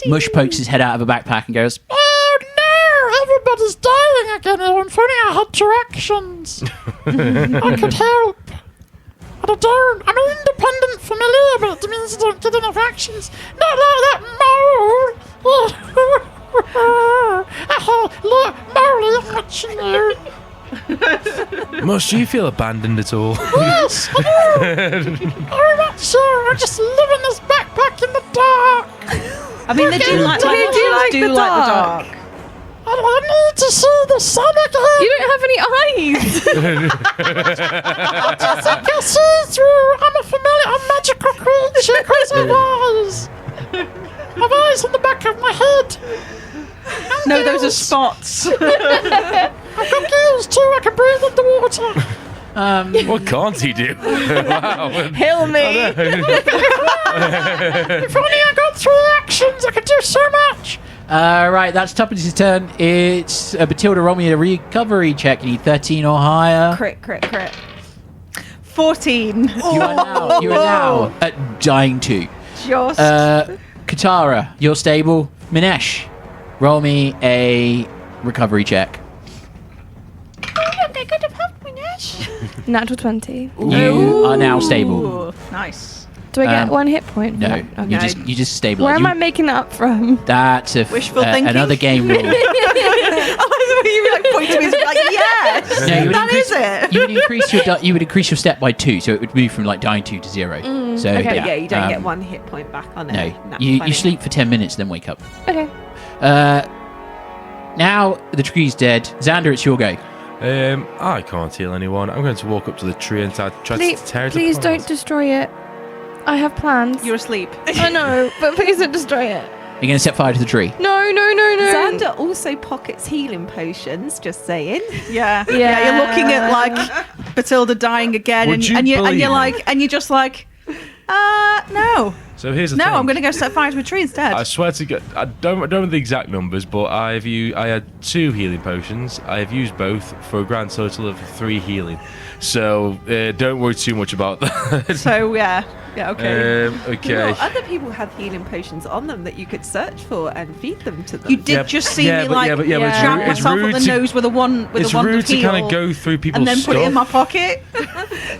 Mush pokes his head out of a backpack and goes, "Oh no! Everybody's dying again. If only I had directions. I could help. But I don't. I'm an independent familiar, but it means I don't get enough actions. Not like that mole. Look, Molly, I'm watching you. Must you feel abandoned at all? Yes, I do. Very much so. I just live in this backpack in the dark. I mean, they do like They do like the dark. I need to see the sun again. You don't have any eyes. I can see through. I'm a familiar, a magical creature because I have eyes. I have eyes on the back of my head. No, those are spots. I've got gills too. I can breathe underwater. What can't he do? Wow. Heal me. If only I got 3 actions, I could do so much. Right, that's Tuppence's turn. It's Bethilde. Roll me a recovery check. You need 13 or higher. Crit. 14. You are now at dying 2. Just. Katarra, you're stable. Minesh, roll me a recovery check. They could have helped Minesh. Natural 20. You are now stable. Ooh, nice. Do I get Um, 1 hit point? No, Okay. you just stabilize. Where am I making that up from? That's Wishful thinking? another game rule. I like the way you like point to me and be like, yes, No, you would that increase, is it. you would increase your step by 2, so it would move from like dying 2 to 0. So Okay, yeah, you don't get 1 hit point back on it. No, That's you funny. sleep for 10 minutes, then wake up. Okay. Now the tree's dead. Xander, it's your go. I can't heal anyone. I'm going to walk up to the tree and try Please, to tear it please apart. don't destroy it. I have plans. You're asleep. I know, but please don't destroy it. You're going to set fire to the tree. No. Xander also pockets healing potions, just saying. Yeah. Yeah. You're looking at like Bethilde dying again, Would you and you're believe like, and you're just like, no, So here's the no, thing. I'm going to go set fire to a tree instead. I swear to God, I don't know the exact numbers, but I had 2 healing potions. I have used both for a grand total of 3 healing. So don't worry too much about that. So yeah, okay. Okay. Well, other people have healing potions on them that you could search for and feed them to them. You did just see me like trap it's myself rude up the to- nose with a wand It's of rude to heal, kind of go through people's and then stuff. put it in my pocket.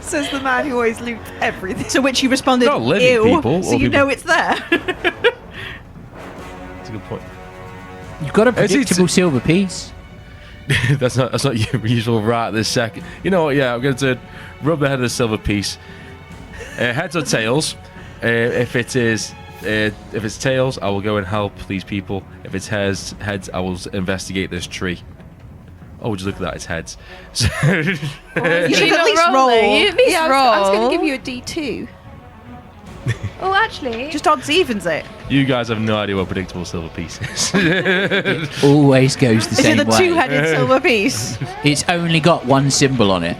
Says the man who always loots everything. To which you responded, Not living "Ew," people, so or you people- know it's there. That's a good point. You've got a Is it- predictable silver piece. that's not your usual right this second. You know what? Yeah, I'm going to rub the head of the silver piece. Heads or tails? If it's tails, I will go and help these people. If it's heads, I will investigate this tree. Oh, just look at that, it's heads. So You should You're at least not roll. rolling. You at least Yeah, roll. I was going to give you a D2. Oh, actually. Just odds evens it. you guys have no idea what predictable silver piece is. Always goes the Is it same the way. two-headed silver piece? It's only got one symbol on it,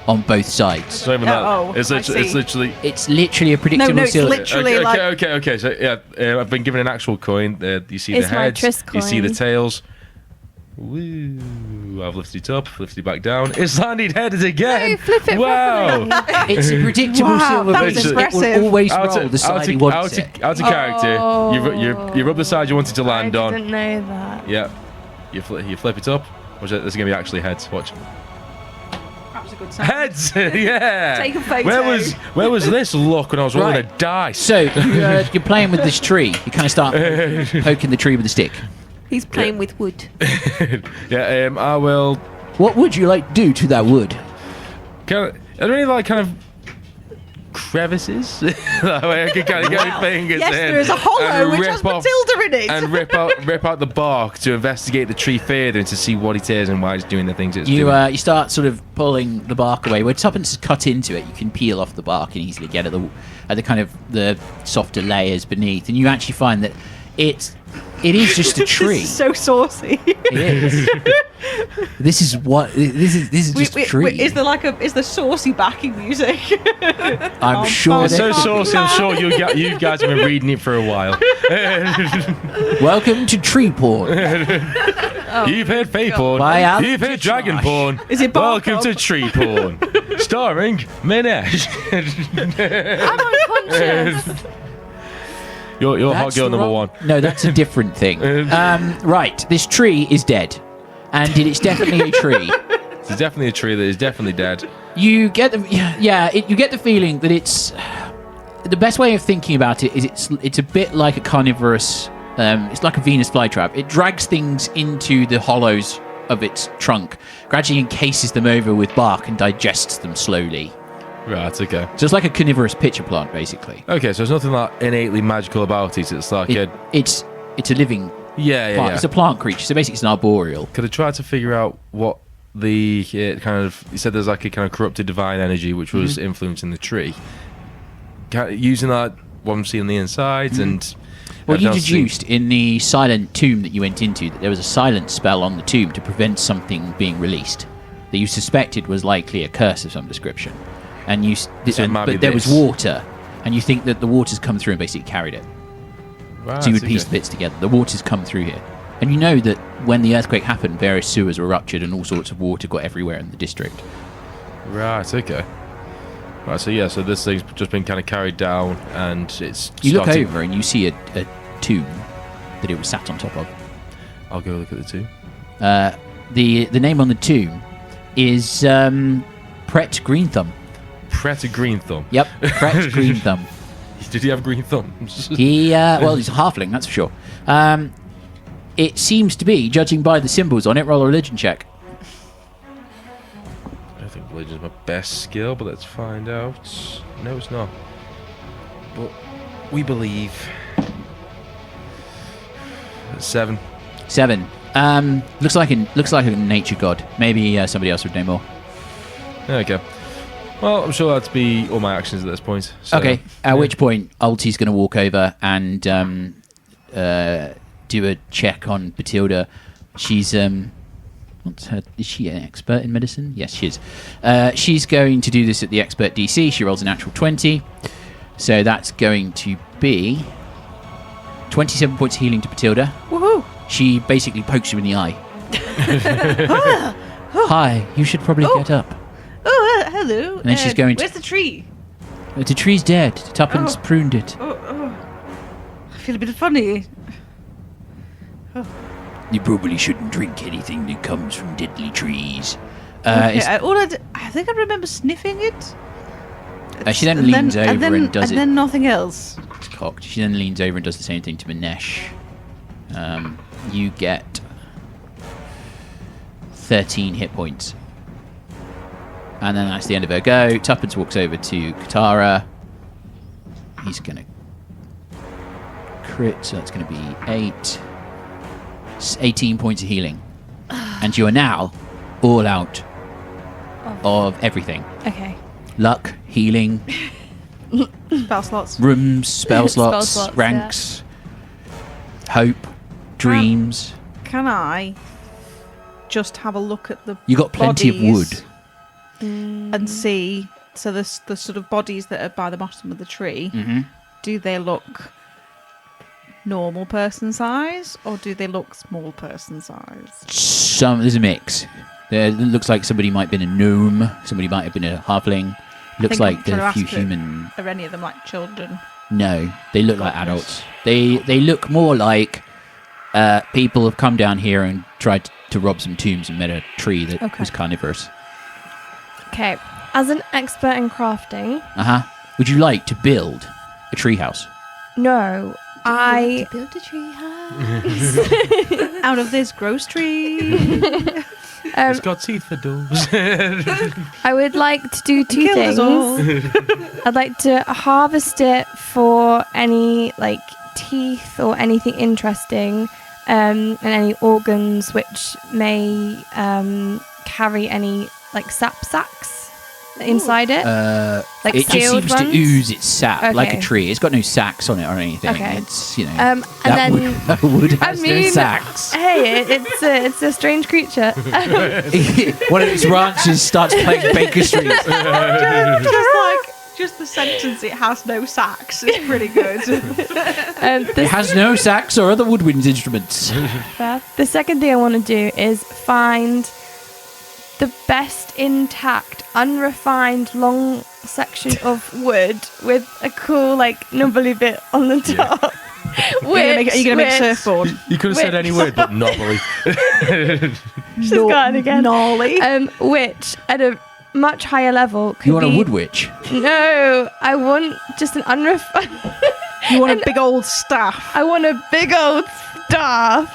on both sides. It's not even that. Oh, It's I literally. It's literally a predictable No, it's silver. literally like... Okay. So yeah, I've been given an actual coin. You see It's the my heads, tryst you see the coin. tails. Woo! I've lifted it up, lifted it back down. It's landed headed again. No, flip it Wow! properly. It's a predictable Wow, silver that was piece. It impressive. will always Out roll of- the side he wants it. out of character. You rub the side you wanted to land I on. didn't know that. Yeah. You flip it up. Watch it. This is gonna be actually heads. Watch. That was a good sound. Heads. Yeah. Take a photo. Where was this look when I was rolling Right. a dice? So you're playing with this tree. You kind of start poking the tree with a stick. He's playing with wood. Yeah. I will. What would you like to do to that wood? Are there any like kind of crevices that way I can kind of get my fingers Yes, in there is a hollow and which rip has off- Bethilde in it. and rip out the bark to investigate the tree further and to see what it is and why it's doing the things it's You doing. you start sort of pulling the bark away. Where tuppence is cut into it, you can peel off the bark and easily get at the kind of the softer layers beneath, and you actually find that it is just a tree. This is so saucy. It is. This is just a tree. Is there saucy backing music? I'm sure. It's so there- saucy. I'm sure you guys have been reading it for a while. Welcome to tree porn. You've heard fey porn. By Alan You've heard dragon Josh. porn. Is it bark Welcome to up? tree porn, starring Minesh. I'm unconscious. You're hot That's girl the number wrong- one. No, that's a different thing. Right, this tree is dead, and it's definitely a tree. It's definitely a tree that is definitely dead. You get the you get the feeling that it's the best way of thinking about it is it's a bit like a carnivorous. It's like a Venus flytrap. It drags things into the hollows of its trunk, gradually encases them over with bark, and digests them slowly. Right. Okay. So it's like a carnivorous pitcher plant, basically. Okay. So there's nothing like innately magical about it. It's like It's a living yeah. plant. It's a plant creature, so basically it's an arboreal. Could I try to figure out what the kind of... You said there's like a kind of corrupted divine energy which was influencing the tree. Using that, what I'm seeing on the inside and... Well, you everything else deduced in the silent tomb that you went into that there was a silent spell on the tomb to prevent something being released that you suspected was likely a curse of some description. And it might be but there was this. water, and you think that the water's come through and basically carried it. Right, So you would okay. piece the bits together. The water's come through here. And you know that when the earthquake happened, various sewers were ruptured and all sorts of water got everywhere in the district. Right, okay. Right, so yeah, so this thing's just been kind of carried down and it's You look starting- over and you see a tomb that it was sat on top of. I'll go look at the two. The name on the tomb is Pret Greenthumb. Pret Green Thumb. Yep, Pret Greenthumb. Did he have green thumbs? He's a halfling, that's for sure. It seems to be, judging by the symbols on it, roll a religion check. I don't think religion's my best skill, but let's find out. No, it's not. But we believe. 7. 7. Looks like a nature god. Maybe somebody else would know more. Okay. Well, I'm sure that'd be all my actions at this point. So, Okay. At yeah. which point, Ulti's going to walk over and do a check on Bethilde. She's what's her? Is she an expert in medicine? Yes, she is. She's going to do this at the expert DC. She rolls a natural 20, so that's going to be 27 points of healing to Bethilde. Woohoo! She basically pokes you in the eye. Hi, you should probably get up. Oh, hello. And then she's going to- Where's the tree? The tree's dead. Tuppence pruned it. I feel a bit funny. You probably shouldn't drink anything that comes from deadly trees. Okay, I think I remember sniffing it. She then And leans over and does and it. then nothing else. It's cocked. She then leans over and does the same thing to Minesh. You get 13 hit points. And then that's the end of her go. Tuppence walks over to Katarra. He's going to crit, so that's going to be 18 points of healing. And you are now all out of everything. Okay. Luck, healing, Spell slots. rooms, spell slots, slots, ranks, hope, dreams. Can I just have a look at the You got plenty of bodies wood. and see? So the sort of bodies that are by the bottom of the tree. Mm-hmm. Do they look normal person size or do they look small person size? There's a mix. There it looks like somebody might have been a gnome. Somebody might have been a halfling. Looks think like I'm there are a trying to few ask it. human. Are any of them like children? No, they look like adults. They look more like people have come down here and tried to rob some tombs and met a tree that Okay. was carnivorous. Okay. As an expert in crafting, Would you like to build a treehouse? no, I build a tree house. Out of this gross tree. It's got teeth for doors. I would like to do two Kill us all. things. I'd like to harvest it for any like teeth or anything interesting, and any organs which may carry any like sap sacs inside it. Like it just sealed seems to ones? ooze its sap like a Okay. tree. It's got no sacks on it or anything. Okay. It's, you know, And that then wood I has no mean, sacks. hey, it's a strange creature. One of its branches starts playing Baker Street. just the sentence, it has no sacks, is pretty good. It The has no sacks or other woodwind instruments. The second thing I want to do is find the best intact, unrefined, long section of wood with a cool, like, nubbly bit on the top. Are you going to make a surfboard? You could have said any word, but knobbly. She's got it again. Gnarly. Which, at a much higher level, could You want be... a wood witch? No, I want just an unrefined... You want a big old staff. I want a big old staff.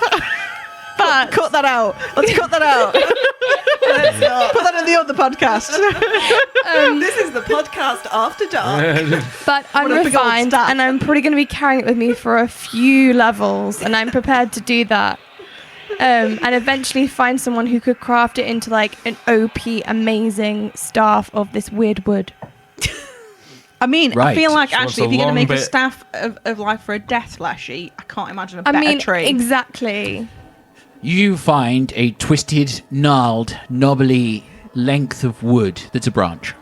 But Cut that out. Let's cut that out. Put that in the other podcast. This is the podcast after dark. but a big old unrefined, staff. and I'm probably going to be carrying it with me for a few levels, and I'm prepared to do that. And eventually find someone who could craft it into like an OP amazing staff of this weird wood. I mean, I Right. feel like She wants actually, a if you're going to long make a bit. staff of life for a death lashy, I can't imagine a I better mean, tree. exactly. You find a twisted, gnarled, knobbly length of wood that's a branch.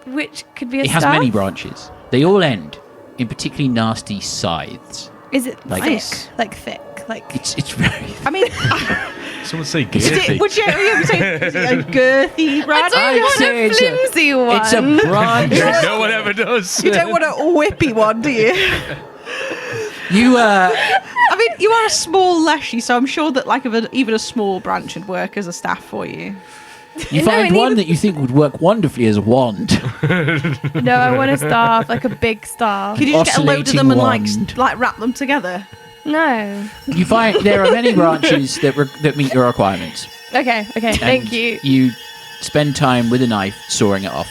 Which could be a It has staff. many branches. They all end in particularly nasty scythes. Is it Like thick? this. Like thick? Like It's very. I mean, Someone say is it, girthy. would you say is it a girthy I branch? don't I'd want say a it's a- flimsy one. It's a branch. No one ever does. You don't want a whippy one, do you? You I mean, you are a small leshy, so I'm sure that like even a small branch would work as a staff for you. you No, find it one needs- that you think would work wonderfully as a wand. No, I want a staff, like a big staff. Could you just get a load of them and Oscillating like wrap them together? No. You find there are many branches that meet your requirements. Okay. Thank And you. You spend time with a knife sawing it off.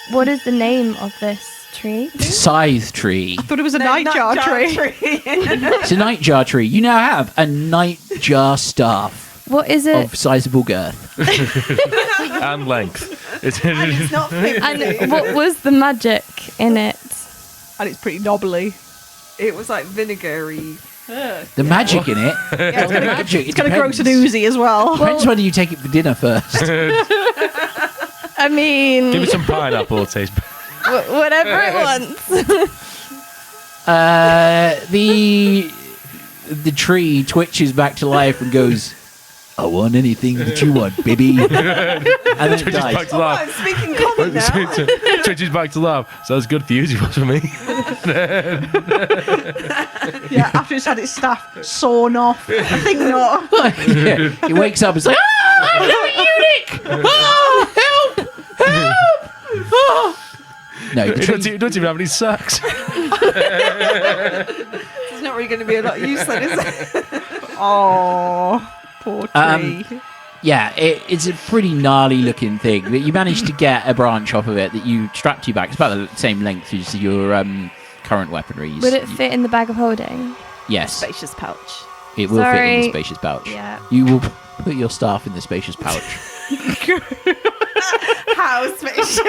What is the name of this tree? Scythe tree. I thought it was a nightjar tree. It's a nightjar tree. You now have a nightjar staff What is it? of sizable girth. And length. It's not flimsy. And what was the magic in it? And it's pretty knobbly. It was like vinegary. The magic in it. Yeah, the magic. it's going to grow to oozy as well. Depends whether you take it for dinner first. I mean, Give it some pineapple taste. whatever it wants. The tree twitches back to life and goes, I want anything that you want, baby. And then it Twitches back dies. to I'm laugh. speaking common now. Twitches back to laugh. So that's good for you as it was for me. Yeah, after it's had its staff sawn off. I think not. Yeah. It wakes up and it's like, I'm a eunuch! Oh, help! Help! Oh. No, the It tree, don't even have any sacks. It's not really going to be a lot of use then, is it? Oh, poor tree. yeah, it's a pretty gnarly looking thing. But you managed to get a branch off of it that you strapped to your back. It's about the same length as your current weaponry. Would it fit in the bag of holding? Yes, Spacious pouch. it will fit in the Sorry. spacious pouch. Yeah. You will Put your staff in the spacious pouch. How spacious.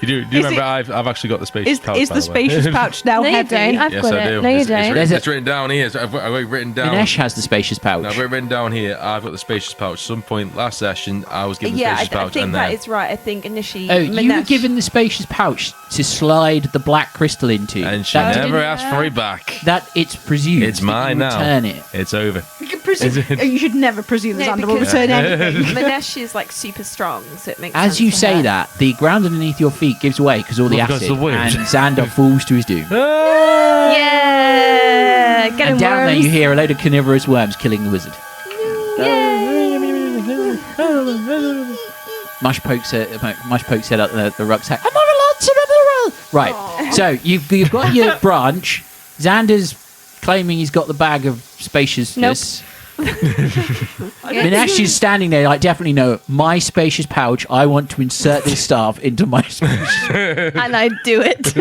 You do remember I've actually got the spacious pouch, Is by the the way. spacious pouch now No, you heavy? don't. I've Yes, got I it. do. No, you It's don't. There's it's written down here. I've got it written down. Minesh has the spacious pouch. No, I've got it written down here. I've got the spacious pouch. Some point last session, I was given the Yeah, spacious I pouch, think and that then is right. I think initially. Oh, you were Minesh- given the spacious pouch to slide the black crystal into. and she That never didn't- asked for it back. That it's presumed. It's that you mine now. Return it. It's over. You can presume. You should never presume that No, Xander will because- return anything. Minesh is like super strong, so it makes As sense you for say her. that, the ground underneath your feet gives way because all the Well, because acid, of the wind. and Xander falls to his doom. Yeah! Get him, And down there worms. you hear a load of carnivorous worms killing the wizard. Mush pokes it up the rucksack. I'm not allowed to run around. Right. So you've got your branch. Xander's claiming he's got the bag of spaciousness. Minesh is standing there like, definitely no, my spacious pouch. I want to insert this staff into my spacious. And I do it.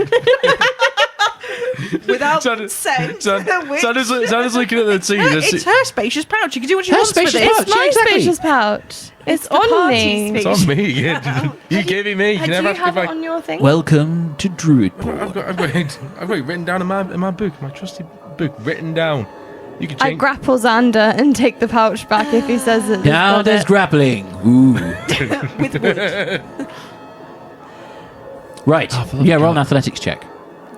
Without Xander- sense. Sandra's looking at the team. It's her spacious pouch. She can do what she Her wants with spacious it. pouch. It's my exactly. spacious pouch. It's the on party me. space. It's on me. You gave it me. You Do never you have to have give it back. on your thing? Welcome to Druidport. I've got it written down in my book, my trusty book, written down. You can I change. grapple Xander and take the pouch back if he says it. Now there's grappling. Ooh. With wood. Right. Yeah, roll an athletics check.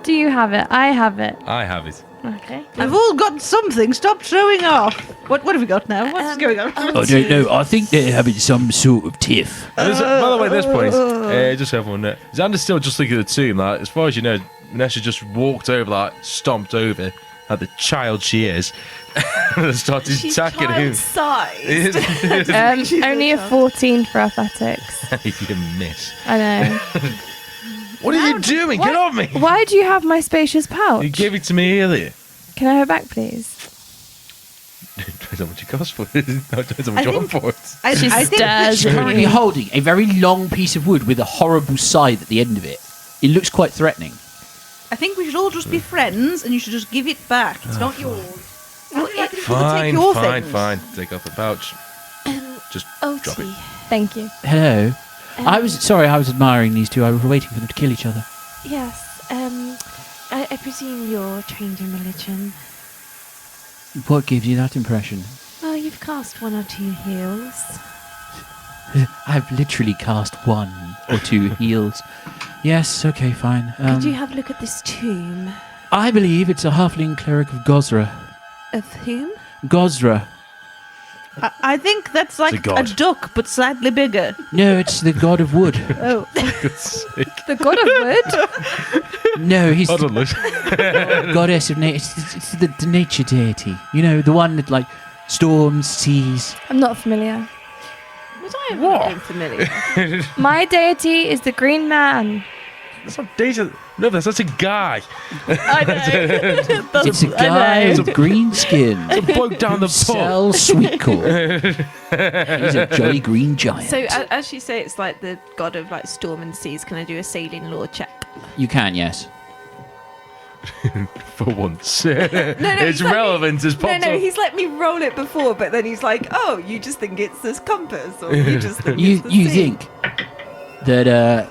Do you have it? I have it. I have it. Okay. We've all got something. Stop showing off. What have we got now? What's going on? I don't know. I think they're having some sort of tiff. By the way, at this point, just so everyone knows, Xander's still just looking at the tomb. Like, as far as you know, Minesh just walked over, like, stomped over, like the child she is, and started She's attacking him. child-sized. Only a 14 for athletics. You didn't miss. I know. What are you doing? Get off me! Why do you have my spacious pouch? You gave it to me earlier. Can I have it back, please? Depends how much it costs for it. No, it depends how much you want for it. I She think stares She's at currently you. holding a very long piece of wood with a horrible scythe at the end of it. It looks quite threatening. I think we should all just be friends, and you should just give it back. It's not yours. Well, take Fine, your fine, things. fine. Take off the pouch. Just drop it. Thank you. Hello. I was admiring these two. I was waiting for them to kill each other. Yes. I presume you're trained in religion. What gives you that impression? Well, you've cast one or two heals. I've literally cast 1 or 2 heals. Yes, okay, fine. Could you have a look at this tomb? I believe it's a halfling cleric of Gozra. Of whom? Gozra. I think that's like a god. a duck, but slightly bigger. No, it's the god of wood. Oh, God's sake. The god of wood? No, he's Hold the on, Liz. goddess of nature. It's the nature deity. You know, the one that, like, storms, seas. I'm not familiar. Would I have not been familiar? My deity is the green man. That's not Deja. No, that's a guy. I know. It's a guy with green skin. It's a bloke down the pub. Sells sweet corn. He's a jolly green giant. So, as you say, it's like the god of like storm and seas. Can I do a sailing lore check? You can, yes. For once. It's relevant as possible. No, he's let me roll it before, but then he's like, "Oh, you just think it's this compass, or you just think You it's the you sea." think that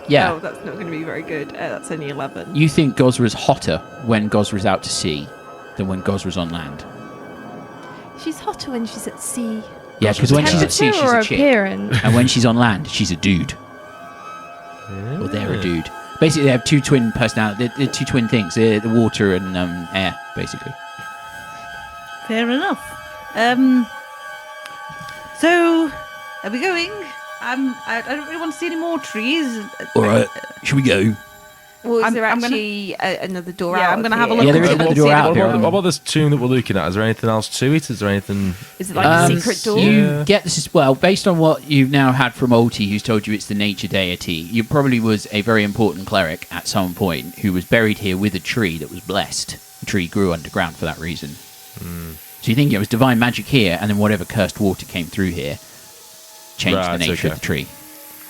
yeah. Oh, that's not going to be very good. That's only 11. You think Gozra's hotter when Gozra's out to sea than when Gozra's on land. She's hotter when she's at sea. Yeah, because when she's at sea, Temperature she's or a chick. appearance? And when she's on land, she's a dude. Or they're a dude. Basically, they have two twin personalities. They're two twin things. They're the water and air, basically. fair enough. So, are we going? I don't really want to see any more trees. All right, shall we go? Well, is I'm there gonna- actually another door Yeah, out? I'm gonna of have a here? look Yeah, there is at another it. door out here. What about this tomb that we're looking at? Is there anything else to it? Is there anything... Is it like a secret door? You get this as well, based on what you've now had from Alti, who's told you it's the nature deity. You probably was a very important cleric at some point who was buried here with a tree that was blessed. The tree grew underground for that reason. So you think it was divine magic here, and then whatever cursed water came through here changed Right, the nature okay. of the tree.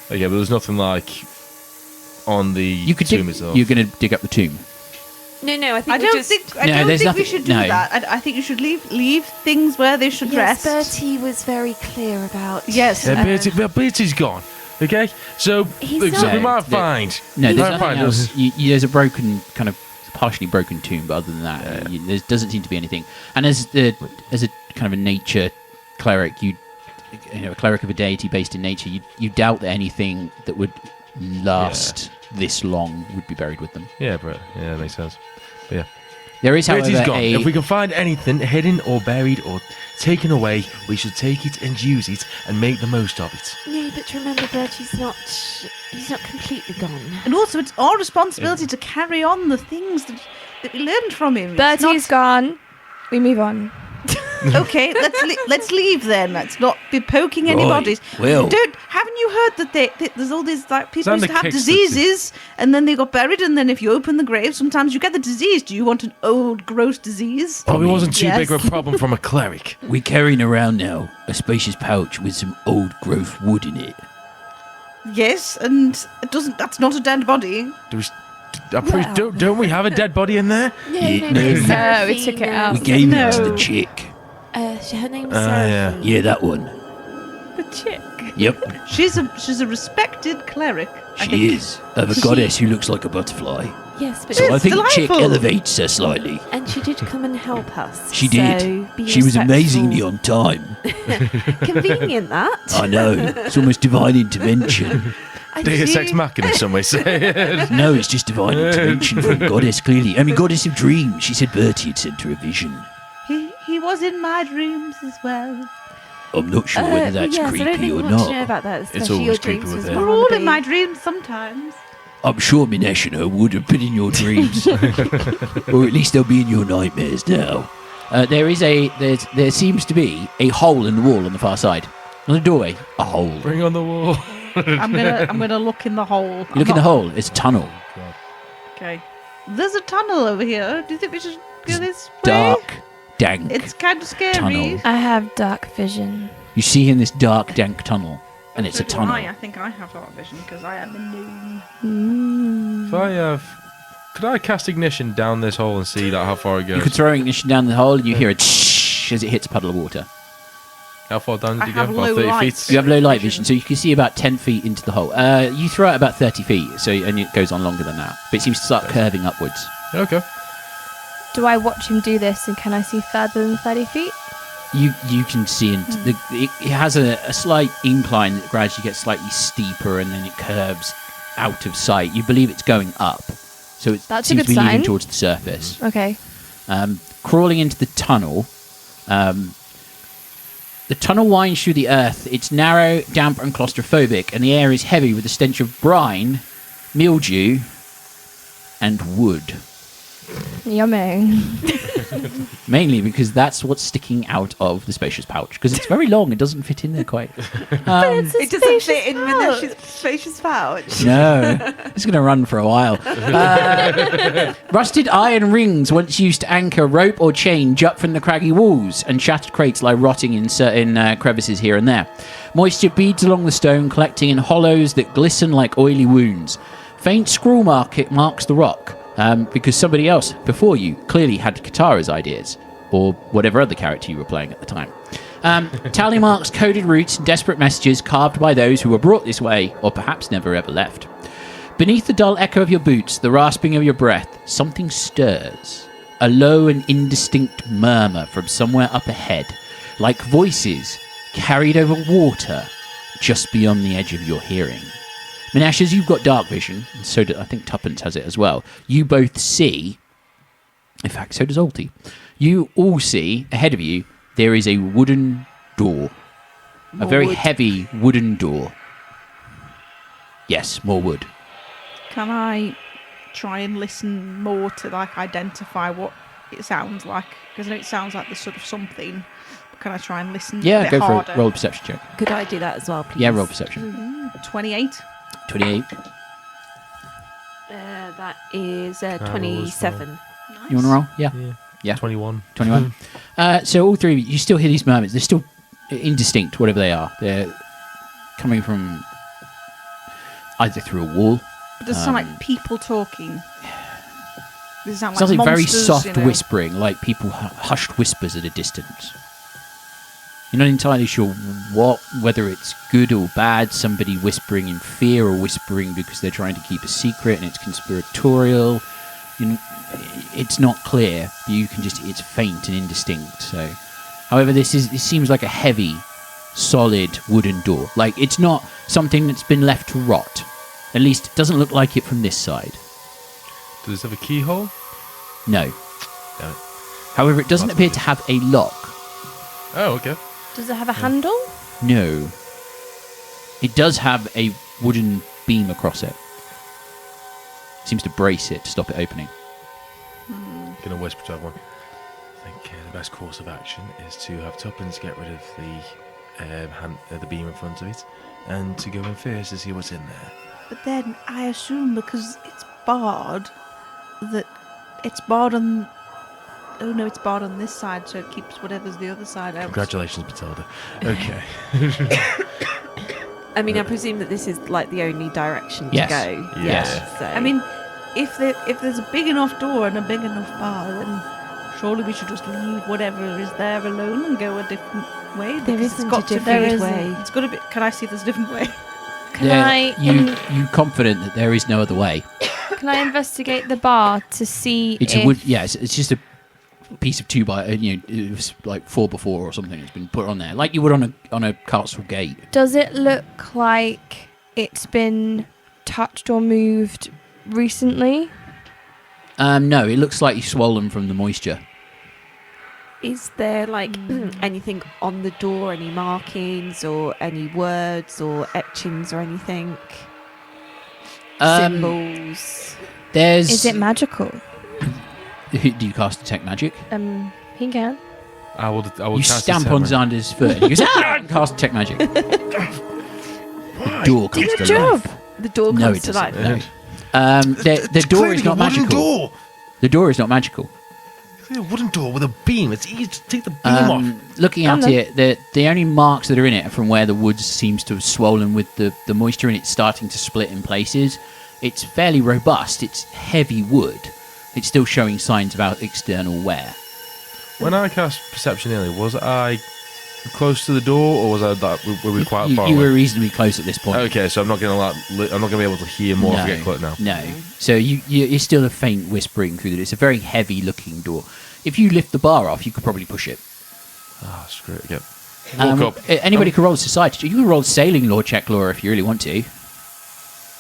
Okay, but there's nothing like on the You could tomb dig, itself. you're going to dig up the tomb. No, I think I we don't just... think I No, don't there's think we nothing- should do no. that. I think you should leave things where they should Yes, rest. Bertie was very clear about. Yes. Bertie's gone. Okay, so He's look, so not- we might No, find. No, we there's might nothing find else. us. There's a broken, kind of partially broken tomb, but other than that, there doesn't seem to be anything. And as a kind of a nature cleric, a cleric of a deity based in nature, you doubt that anything that would last this long would be buried with them. Yeah, Brett. Yeah, that makes sense. But yeah. There is, however, Bertie's gone. a... If we can find anything hidden or buried or taken away, we should take it and use it and make the most of it. No, but remember, Bertie's not. He's not completely gone. And also, it's our responsibility to carry on the things that we learned from him. It's Bertie's gone. We move on. Okay, let's leave then. Let's not be poking any Right, bodies. well. Haven't you heard that there's all these like people used Xander to have kicks the diseases and then they got buried, and then if you open the grave, sometimes you get the disease. Do you want an old gross disease? Probably wasn't too yes. big of a problem from a cleric. We're carrying around now a spacious pouch with some old growth wood in it. Yes, and it doesn't. That's not a dead body. Don't we have a dead body in there? Yeah, No, we took it out. We gave it to No. the chick. Her name's yeah. Seraphine. Yeah, that one. The chick. Yep, She's a respected cleric. I she think. is. Of a goddess who looks like a butterfly. Yes, but So I It's think chick delightful. elevates her slightly. and she did come and help us. She so did. be She was respectful. amazingly on time. Convenient that. I know. It's almost divine intervention. Deus Ex Machina, some may say. No, it's just divine intervention from goddess, clearly. I mean, goddess of dreams. She said Bertie had sent her a vision. He was in my dreams as well. I'm not sure whether that's yes, I don't creepy think or we want to know not. about that, It's especially your always creepy dreams with as her. well. We're all in Wannabe. my dreams sometimes. I'm sure Minesh and her would have been in your dreams. Or at least they'll be in your nightmares now. There seems to be a hole in the wall on the far side. On the doorway, a hole. Bring on the wall. I'm gonna look in the hole. Look in the hole. It's a tunnel. Okay. There's a tunnel over here. Do you think we should go this way? Dark, dank. It's kind of scary. Tunnel. I have dark vision. You see in this dark, dank tunnel, and it's a So do tunnel. I think I have dark vision because I am a gnome. If could I cast ignition down this hole and see how far it You goes? could throw ignition down the hole, and you hear it shh as it hits a puddle of water. How far down I did you have go? low About 30 light. feet. You have low light vision, so you can see about 10 feet into the hole. You throw it about 30 feet, and it goes on longer than that. But it seems to start curving upwards. Okay. Do I watch him do this and can I see further than 30 feet? You can see it has a slight incline that gradually gets slightly steeper, and then it curves out of sight. You believe it's going up, so it That's a seems good to be moving sign. towards the surface. Okay. Crawling into the tunnel. The tunnel winds through the earth. It's narrow, damp, and claustrophobic, and the air is heavy with the stench of brine, mildew, and wood. Yummy. Mainly because that's what's sticking out of the spacious pouch. Because it's very long, it doesn't fit in there quite. It doesn't fit in Minesh's spacious pouch. No, it's going to run for a while. Rusted iron rings, once used to anchor rope or chain, jut from the craggy walls, and shattered crates lie rotting in certain crevices here and there. Moisture beads along the stone, collecting in hollows that glisten like oily wounds. Faint scrawl marks the rock, because somebody else before you clearly had Katarra's ideas, or whatever other character you were playing at the time. Tally marks, coded routes, and desperate messages carved by those who were brought this way, or perhaps never ever left. Beneath the dull echo of your boots, the rasping of your breath, something stirs. A low and indistinct murmur from somewhere up ahead, like voices carried over water just beyond the edge of your hearing. Minesh, as you've got dark vision, and so I think Tuppence has it as well, you both see, in fact, so does Alti, you all see, ahead of you, there is a wooden door. A very heavy wooden door. Yes, more wood. Can I try and listen more to like identify what it sounds like? Because I know it sounds like there's sort of something. But can I try and listen? Yeah, a bit go for harder? it. Roll a perception check. Could I do that as well, please? Yeah, roll perception. 28. 28. That is roll as well. 27. Nice. You want to roll? Yeah. Yeah. 21. 21. So all three of you still hear these murmurs. They're still indistinct, whatever they are. They're coming from either through a wall. It does sound like people talking. They sound Sounds like very monsters, soft you know. whispering, like people hushed whispers at a distance. You're not entirely sure whether it's good or bad, somebody whispering in fear or whispering because they're trying to keep a secret and it's conspiratorial. It's not clear. It's faint and indistinct. So, however, this seems like a heavy, solid wooden door. Like, it's not something that's been left to rot. At least it doesn't look like it from this side. Does this have a keyhole? No. Damn it. However, it doesn't That's appear weird. to have a lock. Oh, okay. Does it have a handle? No. It does have a wooden beam across it. Seems to brace it to stop it opening. Gonna whisper to everyone. I think the best course of action is to have Tuppence get rid of the beam in front of it, and to go in first to see what's in there. But then I assume because it's barred, that it's barred on... Oh no, it's barred on this side, so it keeps whatever's the other side out. Congratulations, Bethilde. Okay. I mean, I presume that this is like the only direction Yes. to go. Yes. So. I mean, if there's a big enough door and a big enough bar, then surely we should just leave whatever is there alone and go a different way. There because isn't it's got a to different be, way. It's got to be. Can I see if there's a different way? You confident that there is no other way? Can I investigate the bar to see It's if... a wood. Yeah, it's just a piece of 2x. It was like 4x4 or something. It's been put on there, like you would on a castle gate. Does it look like it's been touched or moved recently? No, it looks slightly swollen from the moisture. Is there like anything on the door, any markings or any words or etchings or anything? Symbols. There's. Is it magical? Do you cast detect magic? He can. I will You cast stamp on Detect Xander's foot. And he goes, and cast detect magic. The door comes Good to job. life. The door No, comes it to doesn't. life. No. The door is not magical. Door. The door is not magical. It's a wooden door with a beam. It's easy to take the beam off. Looking at it, the only marks that are in it are from where the wood seems to have swollen with the moisture and it's starting to split in places. It's fairly robust. It's heavy wood. It's still showing signs about external wear. When I cast perception earlier, was I close to the door, or was I were we quite far You away? were reasonably close at this point. Okay, so I'm not gonna be able to hear more if I get close now. No. So you're still a faint whispering through it. It's a very heavy-looking door. If you lift the bar off, you could probably push it. Ah, screw it. Yep. Walk up. Anybody can roll a society. You can roll a sailing law check, Laura, if you really want to.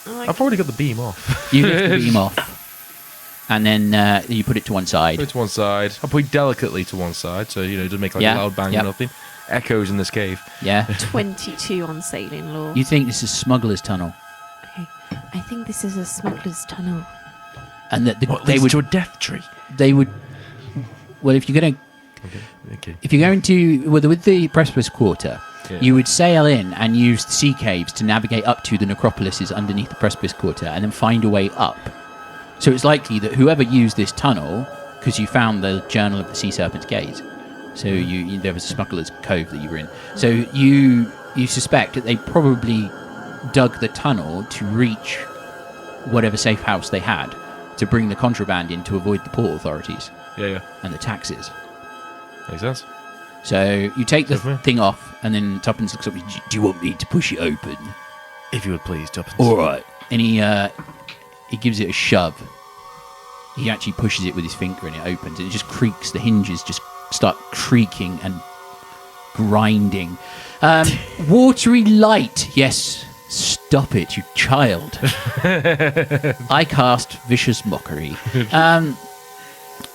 I've already got the beam off. You lift the beam off, and then you put it to one side. Put it to one side. I'll put it delicately to one side, so it doesn't make like Yeah, a loud bang yep. or nothing. Echoes in this cave. Yeah. 22 on sailing law. You think this is smuggler's tunnel, Okay. I think this is a smuggler's tunnel. and that What they leads would to a death tree? they would. Well, if you're going Okay. to with the Precipice Quarter, Yeah. you would sail in and use the sea caves to navigate up to the necropolises underneath the Precipice Quarter, and then find a way up. So it's likely that whoever used this tunnel, because you found the Journal of the Sea Serpent's Gaze, so there was a smuggler's cove that you were in. So you suspect that they probably dug the tunnel to reach whatever safe house they had to bring the contraband in to avoid the port authorities Yeah. and the taxes. Makes sense. So you take the Definitely. thing off, and then Tuppence looks up. Do you want me to push it open? If you would please, Tuppence. All right. And he gives it a shove. He actually pushes it with his finger, and it opens. And it just creaks. The hinges just start creaking and grinding. Watery light. Yes. Stop it, you child. I cast vicious mockery.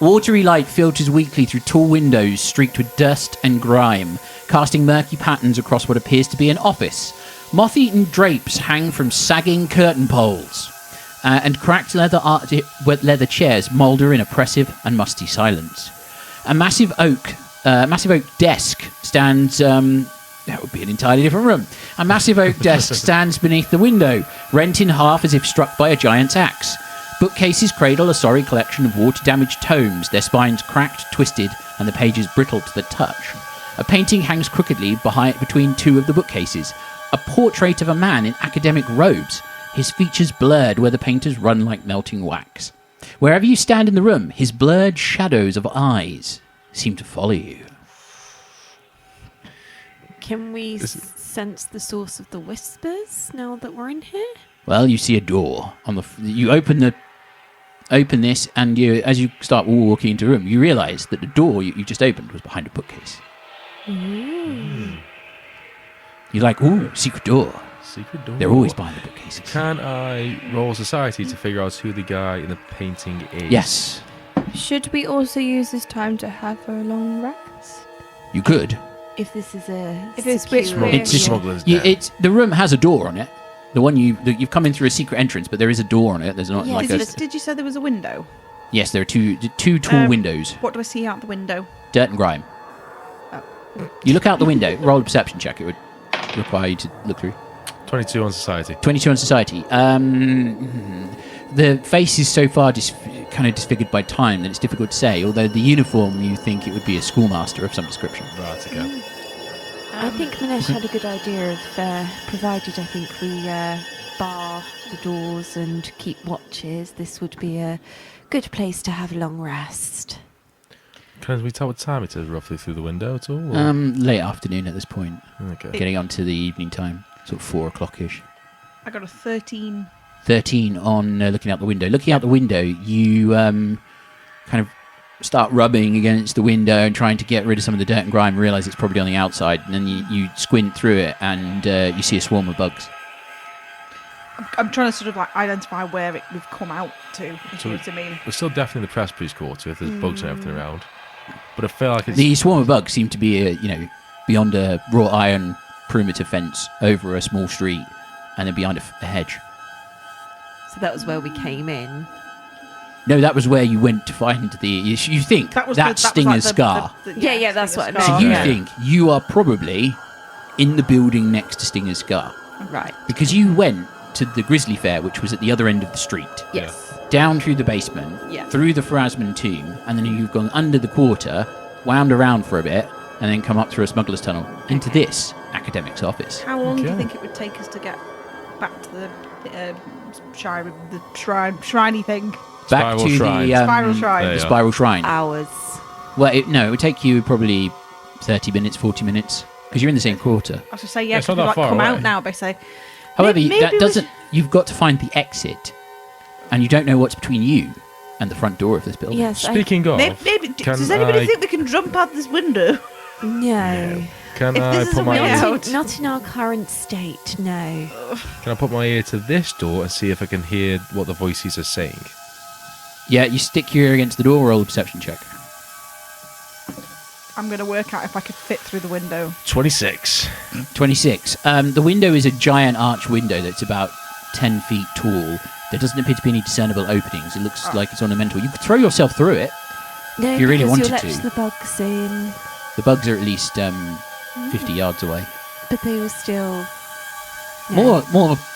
Watery light filters weakly through tall windows streaked with dust and grime, casting murky patterns across what appears to be an office. Moth-eaten drapes hang from sagging curtain poles, and cracked leather chairs moulder in oppressive and musty silence. A massive oak desk stands. That would be an entirely different room. A massive oak desk stands beneath the window, rent in half as if struck by a giant's axe. Bookcases cradle a sorry collection of water-damaged tomes, their spines cracked, twisted, and the pages brittle to the touch. A painting hangs crookedly between two of the bookcases. A portrait of a man in academic robes, his features blurred where the painters run like melting wax. Wherever you stand in the room, his blurred shadows of eyes seem to follow you. Can we sense the source of the whispers now that we're in here? Well, you see a door on the. You open this, and as you start walking into the room, you realise that the door you just opened was behind a bookcase. Ooh. You're like, ooh, secret door. Secret door. They're always behind the bookcases. Can I roll society to figure out who the guy in the painting is? Yes, Should we also use this time to have a long rest? you could. If this is a If it's secure which Smugglers, way- It's just- smugglers You, den. it's the room has a door on it. The one you've come in through a secret entrance, but there is a door on it. There's not Yeah, like did a. it- Did you say there was a window? Yes, there are two tall windows. What do I see out the window? Dirt and grime. Oh. You look out the window. Roll a perception check. It would require you to look through. 22 on society. 22 on society. The face is so far kind of disfigured by time that it's difficult to say. Although the uniform, you think it would be a schoolmaster of some description. Right, okay. I think Minesh had a good idea of, provided I think we bar the doors and keep watches, this would be a good place to have a long rest. Can we tell what time it is roughly through the window at all? or- Late afternoon at this point. okay. Getting on to the evening time. Sort of 4 o'clock-ish. I got a 13. 13 on looking out the window. Looking out the window, you kind of start rubbing against the window and trying to get rid of some of the dirt and grime, realise it's probably on the outside, and then you squint through it and you see a swarm of bugs. I'm trying to sort of like identify where we've come out to, if So you know what I mean. We're still definitely in the Presbytery's quarter if there's bugs and everything around. But I feel like it's... The swarm of bugs seem to be, beyond a wrought iron perimeter fence, over a small street, and then behind a hedge. So that was where we came in. No, that was where you went to find the... You think that's Stinger's scar. Yeah, that's what I meant. So Oh, you yeah. think you are probably in the building next to Stinger's scar. Right. Because you went to the Grizzly Fair, which was at the other end of the street, Yes. down through the basement, Yeah. through the Phrasman tomb, and then you've gone under the quarter, wound around for a bit, and then come up through a smuggler's tunnel into this academic's office. How long do you Okay. think it would take us to get back to the shrine-y thing? Back Spiral to shrine. the, Spiral shrine. There the you are. spiral shrine. Hours. Well, it would take you probably 30 minutes, 40 minutes, because you're in the same quarter. I should say, Yeah, yeah, it's could not we that like far come away. out now by say. However, Maybe that we doesn't... You've got to find the exit, and you don't know what's between you and the front door of this building. Yes. Speaking of, Maybe, can does anybody I- think we can jump out this window? No. can If I this is put a my way ear, out- Not in our current state, no. can I put my ear to this door and see if I can hear what the voices are saying? Yeah, you stick your ear against the door, roll a perception check. I'm going to work out if I could fit through the window. 26. 26. The window is a giant arch window that's about 10 feet tall. There doesn't appear to be any discernible openings. It looks like it's ornamental. You could throw yourself through it. No, You really because wanted you'll to. let the bugs in. The bugs are at least 50 yards away. But they were still... No,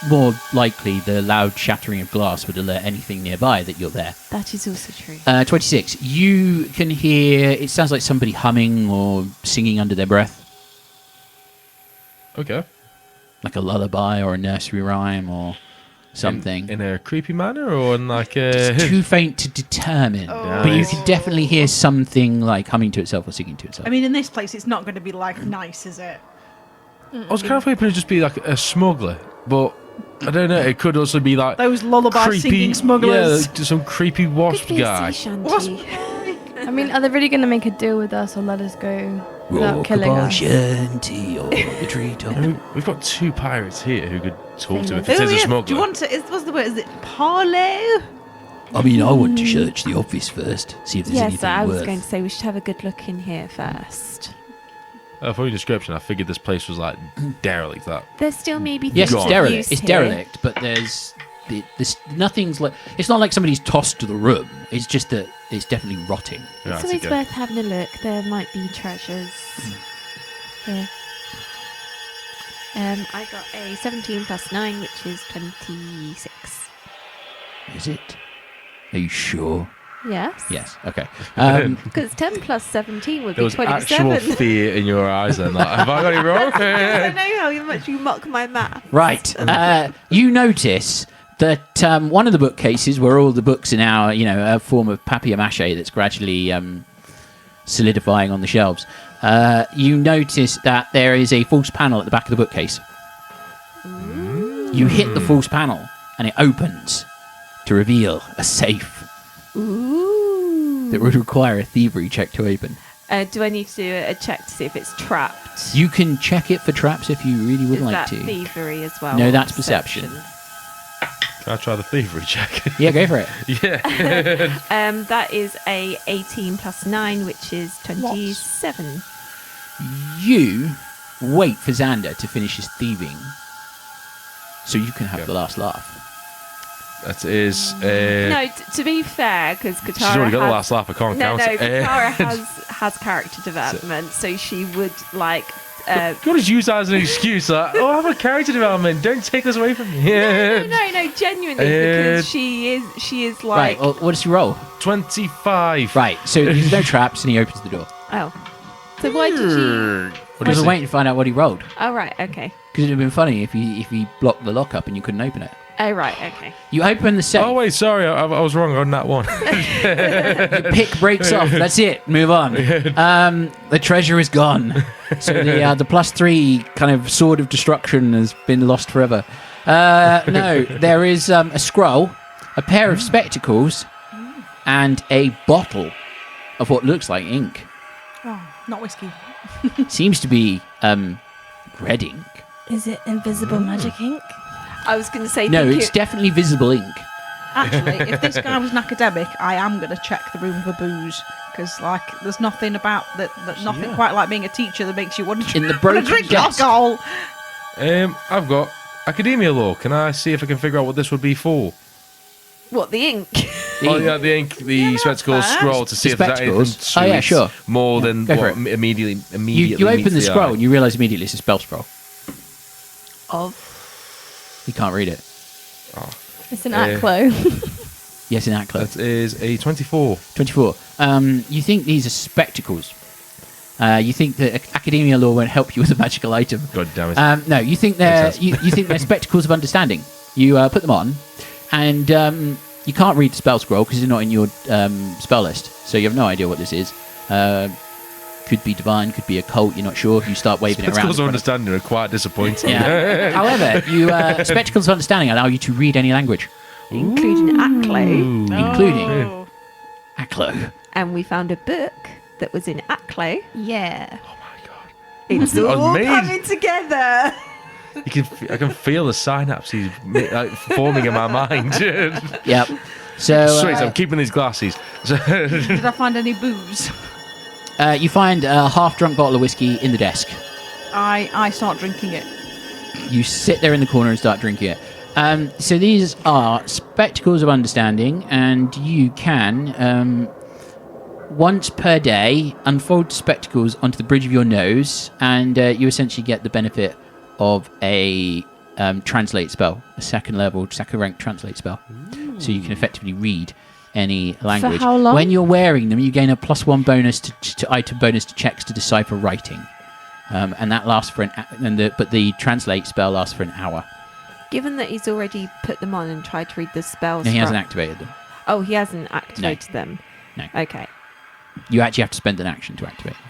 More likely, the loud shattering of glass would alert anything nearby that you're there. that is also true. 26. You can hear... It sounds like somebody humming or singing under their breath. Okay. Like a lullaby or a nursery rhyme or something. In a creepy manner or in like It's a... too faint to determine. But you can definitely hear something like humming to itself or singing to itself. I mean, in this place, it's not going to be like nice, is it? I was kind of hoping it'd just be like a smuggler, but I don't know. It could also be like Those lullaby creepy singing smugglers. Yeah, just some creepy wasp Could be a guy. sea shanty. Wasp- I mean, are they really going to make a deal with us or let us go without killing us? Shanty or the treetop. I mean, we've got two pirates here who could talk to if Oh, it is a yeah. smuggler. Do you want to? What's the word? Is it parley? I mean, I want to search the office first, see if there's Yes, anything I was worth. going to say we should have a good look in here first. For your description, I figured this place was like derelict. That There's still maybe Yes, things it's of derelict. use It's here. derelict, but there's nothing's like. It's not like somebody's tossed to the room. It's just that it's definitely rotting. right, It's always okay. worth having a look. There might be treasures here. I got a 17 plus 9, which is 26. Is it? Are you sure? Yes? Yes. Okay. Because 10 plus 17 would There be was 27. actual fear in your eyes then. Like, have I got it I wrong? know how much you mock my math. Right. You notice that one of the bookcases where all the books are now, a form of papier-mâché that's gradually solidifying on the shelves, you notice that there is a false panel at the back of the bookcase. You hit the false panel, and it opens to reveal a safe that would require a thievery check to open. Do I need to do a check to see if it's trapped? You can check it for traps if you really would Is like that to. thievery as well? No, or that's perception. Can I try the thievery check? Yeah, go for it. Yeah. That is a 18 plus 9, which is 27. You wait for Xander to finish his thieving so you can have the last laugh. That is. No, to be fair, because Katarra She's already got the last laugh. I can't No, count it. Katarra has character development, so she would like. You want to use that as an excuse, like, I have a character development. Don't take this away from me. No, genuinely, because she is like. Right, well, what does he roll? 25. Right, so there's no traps and he opens the door. Oh, so why did you? I was waiting to find out what he rolled. Oh right, okay. Because it would have been funny if he blocked the lock up and you couldn't open it. Oh right, okay. You open the safe. Oh wait, sorry, I was wrong on that one. Your pick breaks off. That's it. Move on. The treasure is gone. So the +3 kind of sword of destruction has been lost forever. No, there is a scroll, a pair of spectacles, and a bottle of what looks like ink. Oh, not whiskey. Seems to be red ink. Is it invisible magic ink? I was going to say. No, think it's definitely visible ink. Actually, if this guy was an academic, I am going to check the room for booze. Because, there's nothing about that. Nothing quite like being a teacher that makes you want to In the want to broken drink desk. alcohol. I've got academia law. Can I see if I can figure out what this would be for? What, the ink? Oh yeah, the ink, the spectacles fair. scroll to see The if there's anything spectacles? Oh, yeah, to sure. more than go for what it. immediately You open meets the scroll eye. and you realise immediately it's a spell scroll. Of. You can't read it. It's an Aklo. Yes, in Aklo. That is a 24. 24. You think these are spectacles. You think that academia law won't help you with a magical item. God damn it. No, you think they're Makes sense. you think they're spectacles of understanding. You put them on, and you can't read the spell scroll because it's not in your spell list, so you have no idea what this is. Could be divine, could be occult. You're not sure. You start waving it around. Spectacles of understanding are quite disappointing. Yeah. However, spectacles of understanding allow you to read any language, Including Aklo. including Oh. Aklo. And we found a book that was in Aklo. Yeah. It's Oh, all made. coming together. I can feel the synapses forming in my mind. Yep. So Sweet, I'm keeping these glasses. Did I find any booze? you find a half-drunk bottle of whiskey in the desk. I start drinking it. You sit there in the corner and start drinking it. So these are spectacles of understanding, and you can, once per day, unfold the spectacles onto the bridge of your nose, and you essentially get the benefit of a translate spell, a second rank translate spell. So you can effectively read any language. how long? When you're wearing them, you gain a +1 bonus to item bonus to checks to decipher writing. And that lasts for but the translate spell lasts for an hour. Given that he's already put them on and tried to read the spells. No, he hasn't activated them. Oh, he hasn't activated them. No. Okay. You actually have to spend an action to activate them.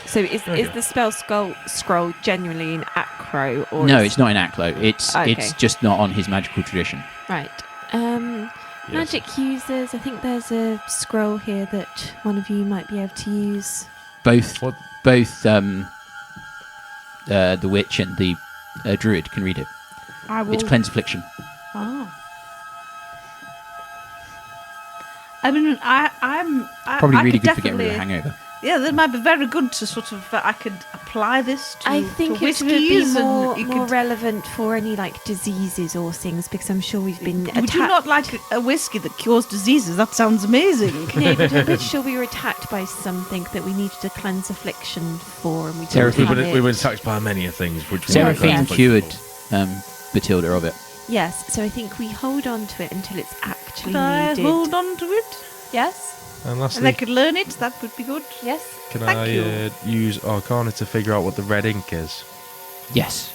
So is the spell scroll genuinely in Acro or No, is- it's not in Aklo. It's Okay. just not on his magical tradition. right? Magic users. I think there's a scroll here that one of you might be able to use. Both What? the witch and the druid can read it. I will. It's cleanse affliction. Oh. I mean, I'm Probably I really could good for getting rid of a definitely- hangover. Yeah, that might be very good to sort of. I could apply this to. I think to it would be whiskies more and you could, relevant for any like diseases or things because I'm sure we've been attacked. Would you not like a whiskey that cures diseases? That sounds amazing. No, but I'm pretty sure we were attacked by something that we needed to cleanse affliction for, and we Seraphine. didn't have we were it. attacked by many things. Which Seraphine yes. cured Bethilde of it. Yes, so I think we hold on to it until it's actually Could I needed. hold on to it? Yes, And And lastly, I could learn it. That would be good. yes. can thank I you. use Arcana to figure out what the red ink is? Yes.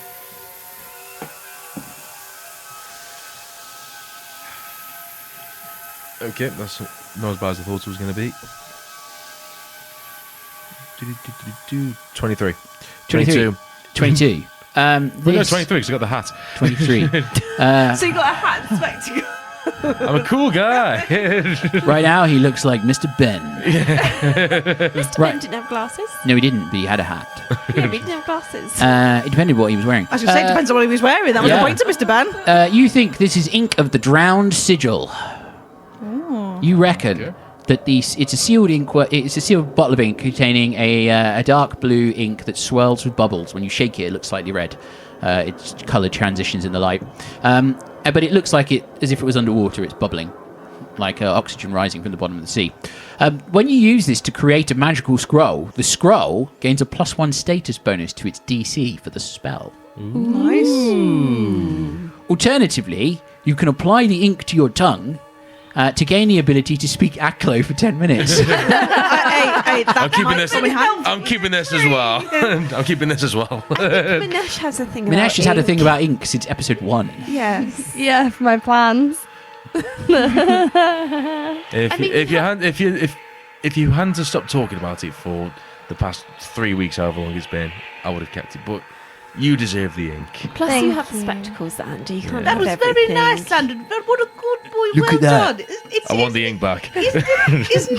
Okay, that's not as bad as I thought it was going to be. 23. 22. 22. Well, no, This- 23 because I got the hat. 23. So you got a hat and spectacles. I'm a cool guy. Right now, he looks like Mr. Ben. Mr. Right. Ben didn't have glasses. No, he didn't, but he had a hat. Yeah, but he didn't have glasses. It depended what he was wearing. I was going to say, it depends on what he was wearing. That was yeah. the point of Mr. Ben. You think this is ink of the drowned sigil. You reckon that it's a sealed ink. It's a sealed bottle of ink containing a dark blue ink that swirls with bubbles. When you shake it, it looks slightly red. Its colour transitions in the light. But it looks like as if it was underwater. It's bubbling, like oxygen rising from the bottom of the sea. When you use this to create a magical scroll, the scroll gains a +1 status bonus to its DC for the spell. Nice. Alternatively, you can apply the ink to your tongue to gain the ability to speak Aklo for 10 minutes. I'm keeping this. I'm keeping this as well. I'm keeping this as well. Minesh has a thing about Minesh has had a ink. thing about ink since episode 1. Yes. Yeah, for my plans. If you hadn't to stop talking about it for the past 3 weeks, however long it's been, I would have kept it. But you deserve the ink. Plus, Thank you have you. spectacles, Andy. You can't That have was very everything. nice, Xander. What a good boy. Look well at that. done. It's, I want the ink back. Isn't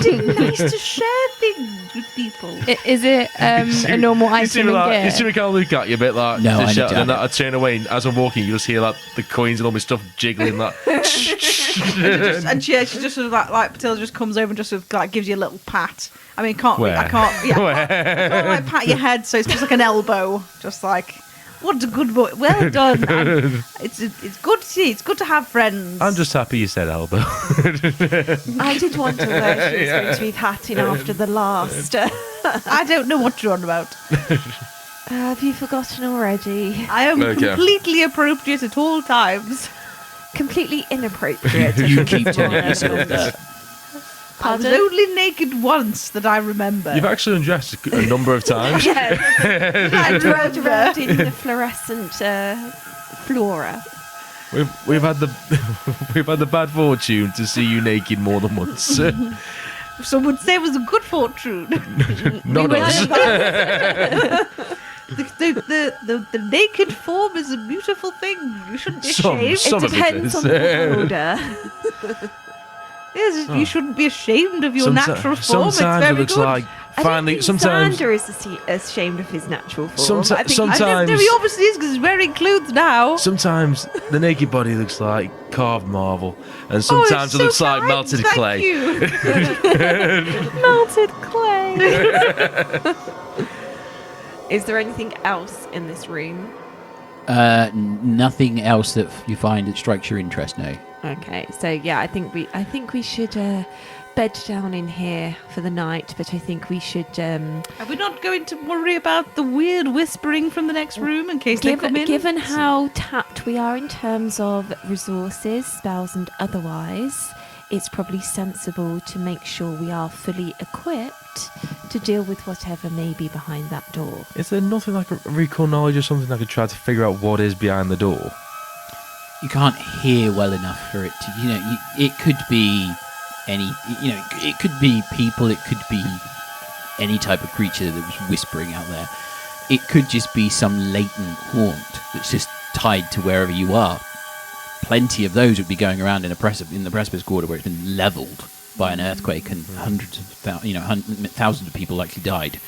it nice to share things with people? Is it a normal You see item me and like, you gear? see me kind of look at you a bit like, No, just I shout, need to and then have I turn away, and as I'm walking, you just hear like the coins and all my stuff jiggling. Like, And she just sort of like Bethilde just comes over and just sort of like gives you a little pat. I mean, Where? I can't Where? like pat your head, so it's just like an elbow, just like. What a good boy! Well done. And it's good to see. It's good to have friends. I'm just happy you said elbow. I did wonder where she was going to be patting after the last. I don't know what you're on about. Have you forgotten already? I am Okay. completely appropriate at all times. Completely inappropriate. You keep telling yourself that. I was Pardon? only naked once that I remember. You've actually undressed a number of times. Yes. I Rolled remember. around in the fluorescent flora. We've had the we've had the bad fortune to see you naked more than once. Some would say it was a good fortune. Not were us. The naked form is a beautiful thing. You shouldn't be Some ashamed. of it Depends is. on the beholder. Yes, you shouldn't be ashamed of your natural form. It's Sometimes very it looks good. like I finally. don't think Sometimes Xander is ashamed of his natural form. Someti- I think some- I don't know, sometimes- he obviously is because he's wearing clothes now. Sometimes the naked body looks like carved marble, and sometimes Oh, it looks it's so like kind, melted thank clay. You. Melted clay. Is there anything else in this room? Nothing else that you find that strikes your interest, no. Okay, so yeah, I think we should bed down in here for the night, but I think we should Are we not going to worry about the weird whispering from the next room in case they come in? given how tapped we are in terms of resources, spells and otherwise, it's probably sensible to make sure we are fully equipped to deal with whatever may be behind that door. Is there nothing like a recall knowledge or something I could try to figure out what is behind the door? You can't hear well enough for it to, it could be it could be people, it could be any type of creature that was whispering out there. It could just be some latent haunt that's just tied to wherever you are. Plenty of those would be going around in the precipice quarter where it's been leveled by an earthquake and hundreds of thousands of people likely died.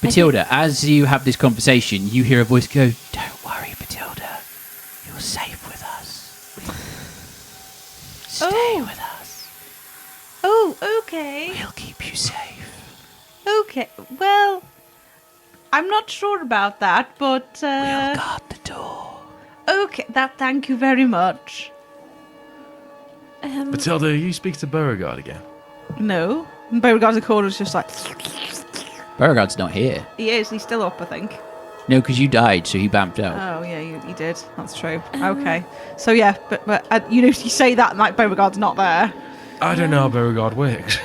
Bethilde, as you have this conversation, you hear a voice go, "Don't worry, Bethilde. You're safe with us. Stay with us. Oh, okay. We'll keep you safe." Okay. Well, I'm not sure about that, but We'll guard the door. okay. Thank you very much. Bethilde, you speak to Beauregard again. No. Beauregard's the corner is just like Beauregard's not here. he is. He's still up, I think. No, because you died, so he bamped out. Oh yeah, you did. That's true. Okay. So yeah, but you say that and like Beauregard's not there. I don't know how Beauregard works.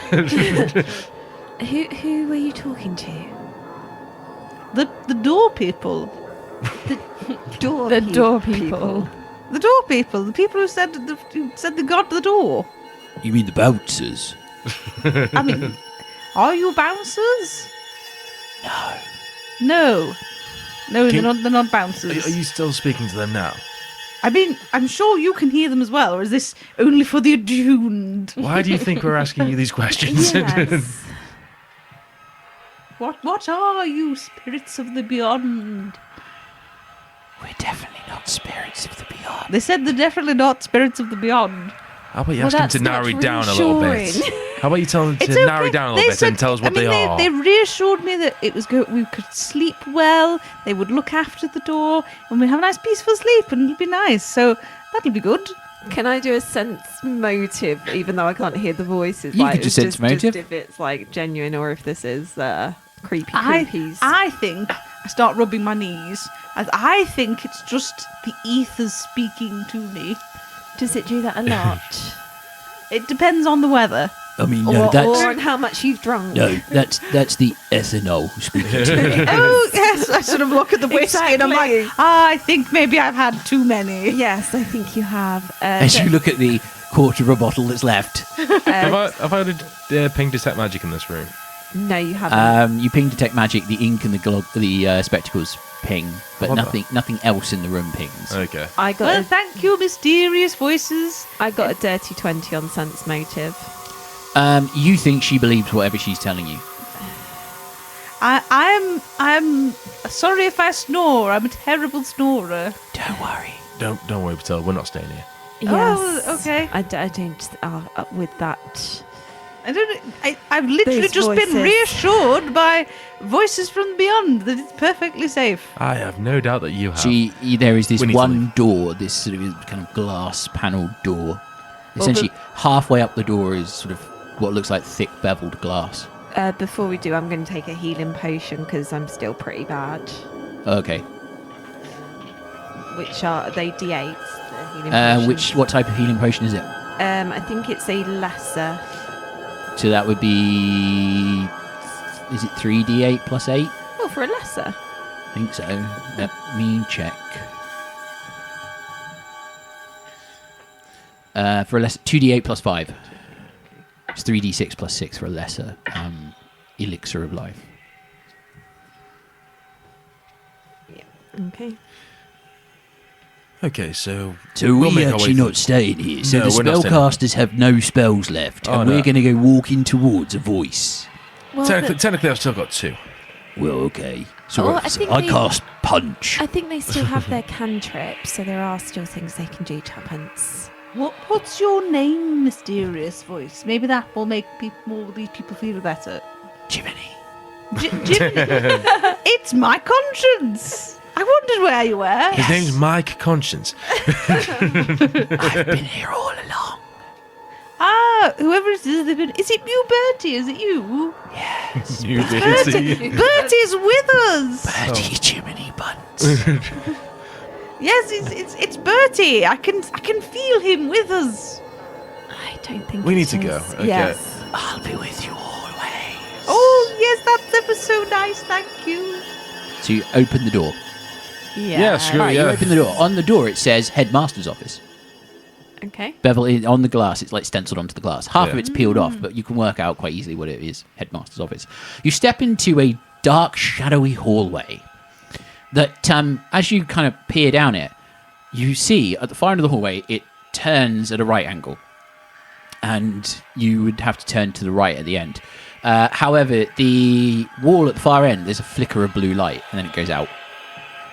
Who were you talking to? The door people. Door The door people. The door people. The people who said they got the door. You mean the bouncers? I mean, are you bouncers? No. No. No, Can- they're not bouncers. Are you still speaking to them now? I mean, I'm sure you can hear them as well, or is this only for the attuned? Why do you think we're asking you these questions? Yes. What are you, spirits of the beyond? We're definitely not spirits of the beyond. They said they're definitely not spirits of the beyond. How about you Well, ask them that's to narrow not it down a little bit? reassuring. How about you tell them to It's narrow okay. it down a They little bit said- and tell us what they are? They reassured me that it was good. We could sleep well. They would look after the door, and we have a nice, peaceful sleep, and it'll be nice. So that'll be good. Can I do a sense motive, even though I can't hear the voices? You like, could do sense motive. Just if it's like genuine or if this is creepy I think I start rubbing my knees. As I think it's just the ethers speaking to me. Does it do that a lot? It depends on the weather. I mean, or on how much you've drunk. that's the ethanol speaking to me. Oh yes, I sort of look at the whiskey and I'm like, Exactly. I think maybe I've had too many. Yes, I think you have. As you look at the quarter of a bottle that's left. Have I had ping detect magic in this room? No, you haven't. You ping detect magic, the ink and the spectacles ping, but What nothing else in the room pings. Okay. I got Well, thank you, mysterious voices. I got a dirty 20 on sense motive. You think she believes whatever she's telling you. I'm sorry if I snore. I'm a terrible snorer. Don't worry. Don't worry, Bethilde. We're not staying here. Yes. Oh, okay. I don't. With that. I don't. I've literally Those just been voices. reassured by voices from beyond that it's perfectly safe. I have no doubt that you have. There is this We need to one leave. door, this sort of kind of glass panelled door. Essentially, halfway up the door is sort of what looks like thick beveled glass. Before we do, I'm going to take a healing potion because I'm still pretty bad. Okay. Which are they D8s? The healing potions? What type of healing potion is it? I think it's a lesser. So that would be. Is it 3d8 plus 8? Oh, for a lesser. I think so. Let me check. For a lesser, 2d8 plus 5. It's 3d6 plus 6 for a lesser elixir of life. Okay. Okay, so So we'll we're make our actually way not staying here. So No, the we're not staying here. spellcasters have no spells left, Oh, and no. we're going to go walking towards a voice. Well, Technically, I've still got 2. Well, okay. So Oh, I think I they- cast punch. I think they still have their cantrips, so there are still things they can do, tuppence. What's your name, mysterious voice? Maybe that will make these people feel better. Jiminy. Jimmy, it's my conscience. I wondered where you were. His name's Mike Conscience. I've been here all along. Ah, whoever it is, is it you, Bertie? Is it you? Yes. You Bertie's with us. Bertie Jiminy Bunce. Yes, it's Bertie. I can feel him with us. I don't think We it need to go. is. Okay. Yes. I'll be with you always. Oh yes, that's ever so nice. Thank you. So you open the door. Yeah, screw Right, it, you yeah. open the door. On the door it says headmaster's office. Okay. Bevel on the glass, it's like stenciled onto the glass. Half of Yeah. it's peeled off, but you can work out quite easily what it is. Headmaster's office. You step into a dark, shadowy hallway that, as you kind of peer down it, you see at the far end of the hallway it turns at a right angle, and you would have to turn to the right at the end. However, the wall at the far end, there's a flicker of blue light, and then it goes out.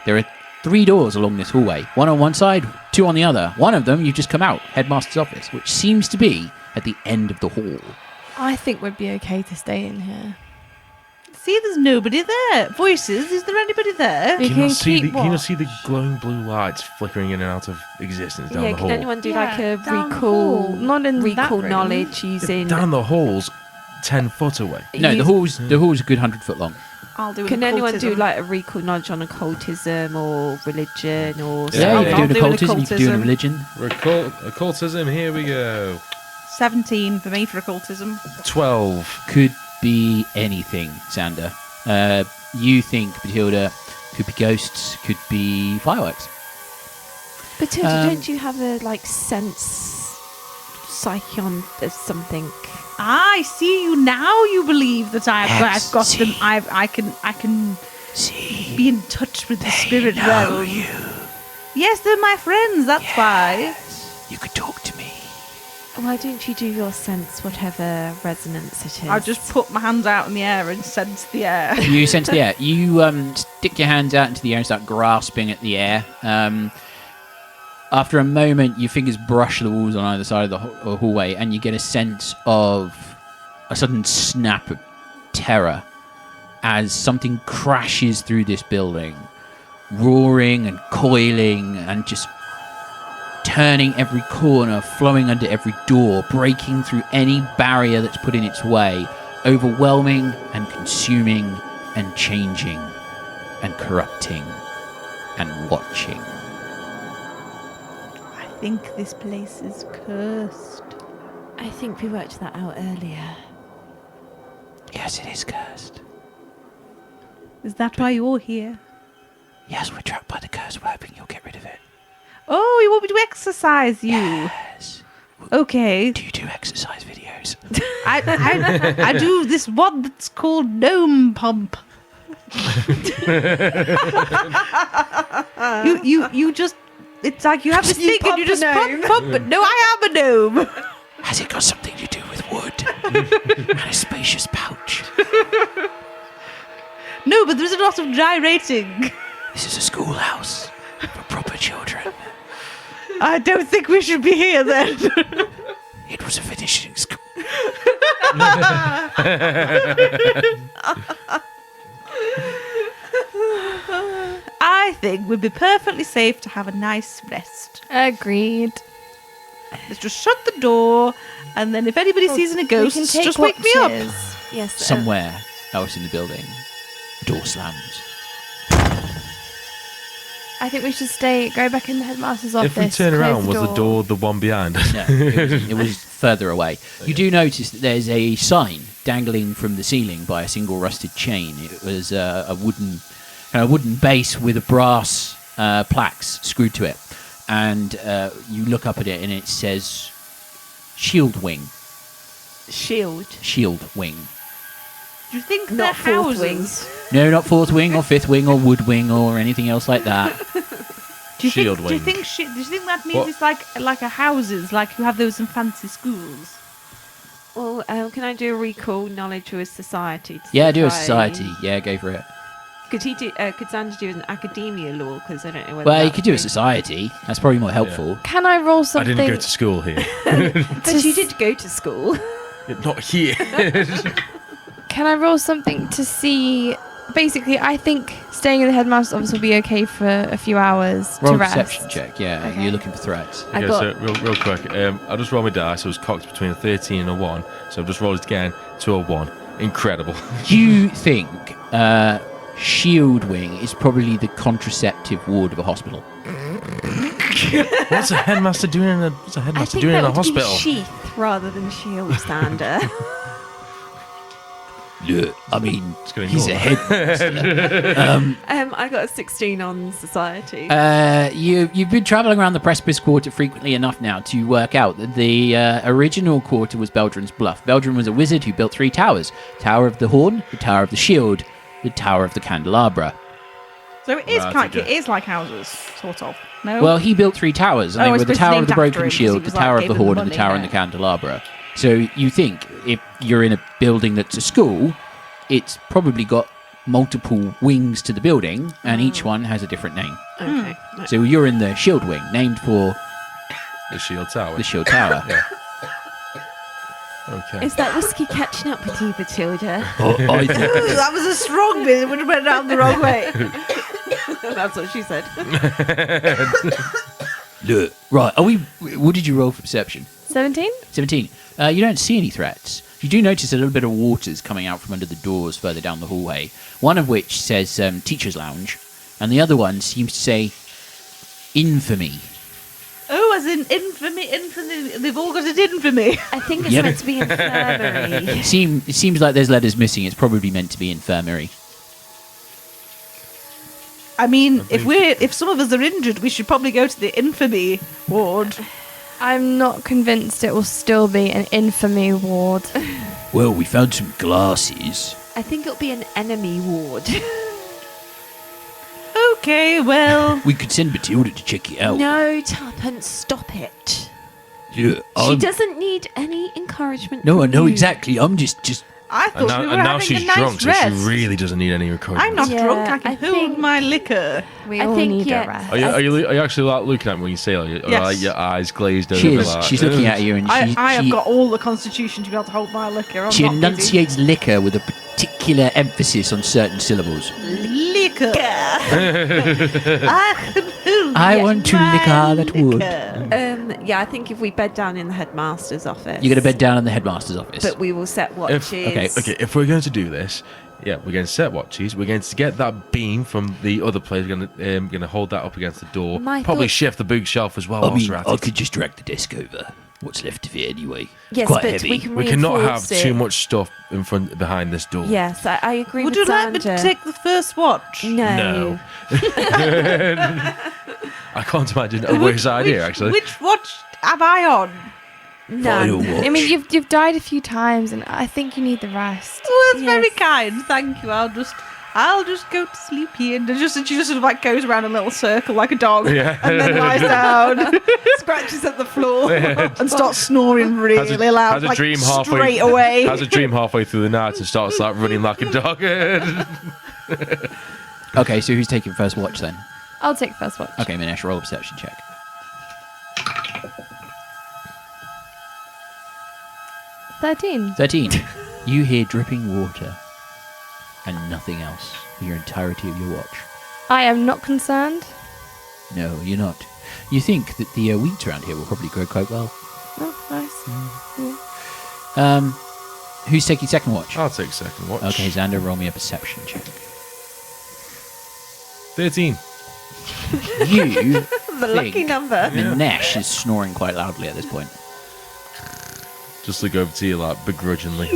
There are 3 doors along this hallway, one on one side, 2 on the other. One of them, you've just come out, headmaster's office, which seems to be at the end of the hall. I think we'd be okay to stay in here. See, there's nobody there. Voices. Is there anybody there? We Can can you, see keep can you what? see the glowing blue lights flickering in and out of existence down Yeah, the can hall? anyone do Yeah, like a down the recall hall, not in that recall room. knowledge using Down the hall's 10 foot away. No, the use- hall's a good 100 foot long. I'll do. Can anyone do like a recall knowledge on occultism or religion or Yeah, you I'll can do an do an occultism, you can do an occultism. religion. Occultism, here we go. 17 for me for occultism. 12. Could be anything, Xander. You think Bethilde could be ghosts, could be fireworks. But Tilda, Um, don't you have a sense Scion as something. I see you now. You believe that I've Yes, got see. them. I can See, be in touch with the they spirit know realm. you. Yes, they're my friends. That's why. You could talk to me. Why don't you do your sense, whatever resonance it is? I'll just put my hands out in the air and sense the air. You sense the air. You stick your hands out into the air and start grasping at the air. After a moment, your fingers brush the walls on either side of the hallway, and you get a sense of a sudden snap of terror as something crashes through this building, roaring and coiling and just turning every corner, flowing under every door, breaking through any barrier that's put in its way, overwhelming and consuming and changing and corrupting and watching. I think this place is cursed. I think we worked that out earlier. Yes, it is cursed. Is that why you're here? Yes, we're trapped by the curse. We're hoping you'll get rid of it. Oh, you want me to exercise you? Yes. Okay. Do you do exercise videos? I do this one that's called gnome pump. you just, it's like you have this thing and you just pump. But no, I am a gnome. Has it got something to do with wood and a spacious pouch? No, but there's a lot of gyrating. This is a schoolhouse for proper children. I don't think we should be here then. It was a finishing school. I think we'd be perfectly safe to have a nice rest. Agreed. Let's just shut the door, and then if anybody sees any We can ghosts, take just wake me up. watches. Yes. Somewhere else in the building, the door slams. I think we should go back in the headmaster's office. If we turn close around, was the door the one behind? No, it was further away. You do notice that there's a sign dangling from the ceiling by a single rusted chain. It was a wooden base with a brass plaques screwed to it, and you look up at it and it says "Shield Wing." Shield. Shield Wing. Do you think Not they're fourth houses? No, not fourth wing or fifth wing or wood wing or anything else like that. Do you Shield think? Do you wing. think? Do you think that means What? it's like a houses, like you have those in fancy schools? Well, can I do a recall knowledge of a society? to Yeah, do a try- society. Yeah, go for it. Could he do? Could Xander do an academia law? Because I don't know whether. Well, that you could do a would be- society. That's probably more helpful. Can I roll I something? didn't go to school here. But you did go to school. Not here. Can I roll something to see? Basically, I think staying in the headmaster's office will be okay for a few hours Roll to a rest. perception check. Yeah, Okay. you're looking for threats. I Okay, got- so real quick, I just rolled my dice. I was cocked between a 13 and a 1, so I've just rolled it again to a 1. Incredible. You think Shield Wing is probably the contraceptive ward of a hospital? What's a headmaster doing in a I think doing that in a would be hospital? sheath rather than shield, Xander. Look, I mean, It's gonna he's a ignore headmaster. I got a 16 on society. You've been travelling around the Precipice Quarter frequently enough now to work out that the original quarter was Beldrin's Bluff. Beldrin was a wizard who built 3 towers: Tower of the Horn, the Tower of the Shield, the Tower of the Candelabra. So it is Right, kind. okay. It is like houses, sort of. No. Well, he built 3 towers, and Oh, they I were the suppose Tower of named the after him Broken 'cause he Shield, the was, Tower like, of the gave him Horn, the and the money, Tower and yeah. the Candelabra. So you think if you're in a building that's a school, it's probably got multiple wings to the building, and each one has a different name. Okay. So you're in the Shield Wing, named for The shield tower. the Shield Tower. Yeah. Okay. Is that whiskey catching up with you, Bethilde? I think Ooh, that was a strong bit. It would have went down the wrong way. That's what she said. Look, right. What did you roll for perception? 17? 17. You don't see any threats. You do notice a little bit of water's coming out from under the doors further down the hallway. One of which says Teacher's Lounge, and the other one seems to say Infamy. Oh, as in infamy. They've all got it infamy. I think it's Yep. meant to be infirmary. It seems like there's letters missing. It's probably meant to be infirmary. I mean, if some of us are injured, we should probably go to the infamy ward. I'm not convinced it will still be an infamy ward. Well, we found some glasses. I think it'll be an enemy ward. Okay, well, We could send Bethilde to check it out. No, Tuppence, stop it. Yeah, She doesn't need any encouragement. No, I from know you. exactly. I'm just. I And thought we were now having she's a nice drunk, rest. so she really doesn't need any encouragement. I'm not Yeah, drunk. I can I hold think- my liquor. We I all think, need yeah, a rest. Are you actually like looking at me when you say like, Yes. like your eyes glazed over? She is. like, She's looking at you, and I have she, got all the constitution to be able to hold my liquor. I'm she not busy. enunciates liquor with a particular emphasis on certain syllables. Liquor. I want to liquor that wood. Yeah, I think if we bed down in the headmaster's office. You're going to bed down in the headmaster's office. But we will set watches. If we're going to do this, yeah, we're going to set watches. We're going to get that beam from the other place. We're going to hold that up against the door. My Probably thought- shift the bookshelf as well. I whilst mean, we're at I it. could just drag the desk over. What's left of it anyway? It's Yes, quite but heavy. we can We cannot have reinforce it. too much stuff behind this door. Yes, I agree Would with you like me to Xander. take the first watch? No. I can't imagine a worse idea, actually. Which watch have I on? Final None. watch. I mean, you've died a few times, and I think you need the rest. Oh, that's very Yes. kind. Thank you. I'll just go to sleep here. And she just sort of like goes around in a little circle like a dog, Yeah. and then lies down Scratches at the floor. and starts snoring really loud, has a like dream straight away. Has a dream halfway through the night and starts like running like a dog. Okay, so who's taking first watch then? I'll take first watch. Okay, Minesh, roll a perception check. 13. You hear dripping water and nothing else for your entirety of your watch. I am not concerned. No, you're not. You think that the wheat around here will probably grow quite well. Oh, nice. Who's taking second watch? I'll take second watch. Okay, Xander, roll me a perception check. 13. You The lucky think number. Minesh is snoring quite loudly at this point. Just look over to you like begrudgingly.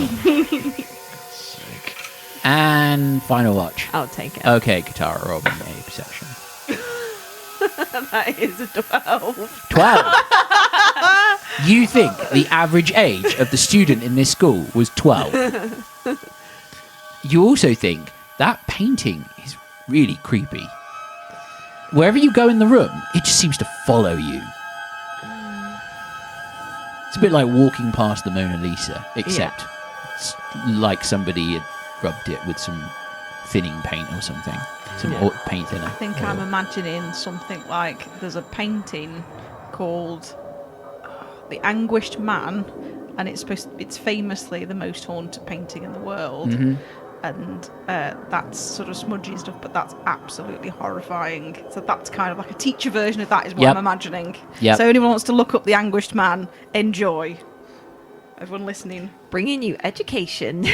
And final watch. I'll take it. Okay, Katarra, roll me a perception. That is a 12. 12. You think the average age of the student in this school was 12. You also think that painting is really creepy. Wherever you go in the room, it just seems to follow you. It's a bit like walking past the Mona Lisa, except it's like somebody had rubbed it with some thinning paint or something. Some paint thinner. I think I'm imagining something like there's a painting called The Anguished Man, and it's famously the most haunted painting in the world. Mm-hmm. And that's sort of smudgy stuff, but that's absolutely horrifying. So that's kind of like a teacher version of that is what Yep. I'm imagining. Yep. So anyone wants to look up The Anguished Man, enjoy. Everyone listening. Bringing you education.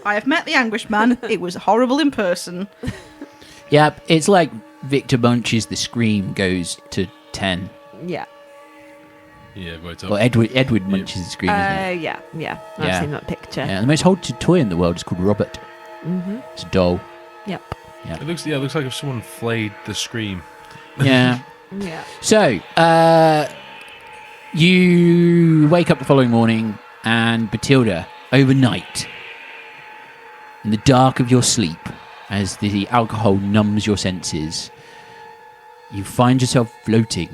I have met The Anguished Man. It was horrible in person. Yep, it's like Victor Bunch's The Scream goes to 10. Yeah. Yeah, right up. Or Edward Munch's The Scream, isn't it? Yeah. Yeah. I've seen that picture. Yeah, the most haunted toy in the world is called Robert. Mm-hmm. It's a doll. Yep. It looks like if someone flayed the Scream. Yeah. Yeah. So, you wake up the following morning, and Bethilde, overnight, in the dark of your sleep, as the alcohol numbs your senses, you find yourself floating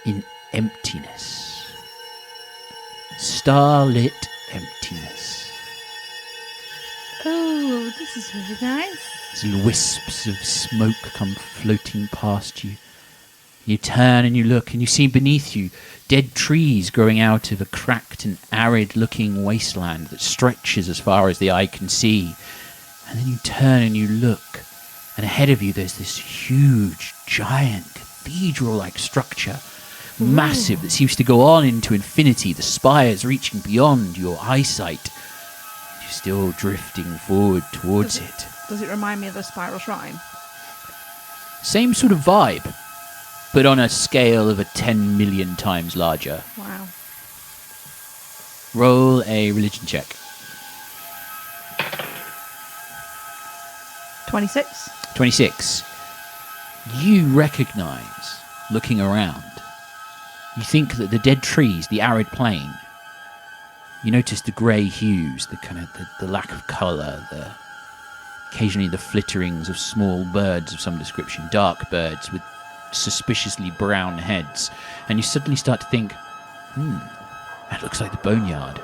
in emptiness. Starlit emptiness. Oh, this is really nice. As little wisps of smoke come floating past you. You turn and you look, and you see beneath you dead trees growing out of a cracked and arid-looking wasteland that stretches as far as the eye can see. And then you turn and you look, and ahead of you there's this huge, giant, cathedral-like structure, massive, that seems to go on into infinity, the spires reaching beyond your eyesight. You're still drifting forward towards it. Does it remind me of the Spiral Shrine? Same sort of vibe, but on a scale of 10 million times larger. Wow. Roll a religion check. 26. 26. You recognize, looking around, You think that the dead trees, the arid plain, you notice the grey hues, the kind of the lack of colour, occasionally the flitterings of small birds of some description, dark birds with suspiciously brown heads, and you suddenly start to think, that looks like the boneyard.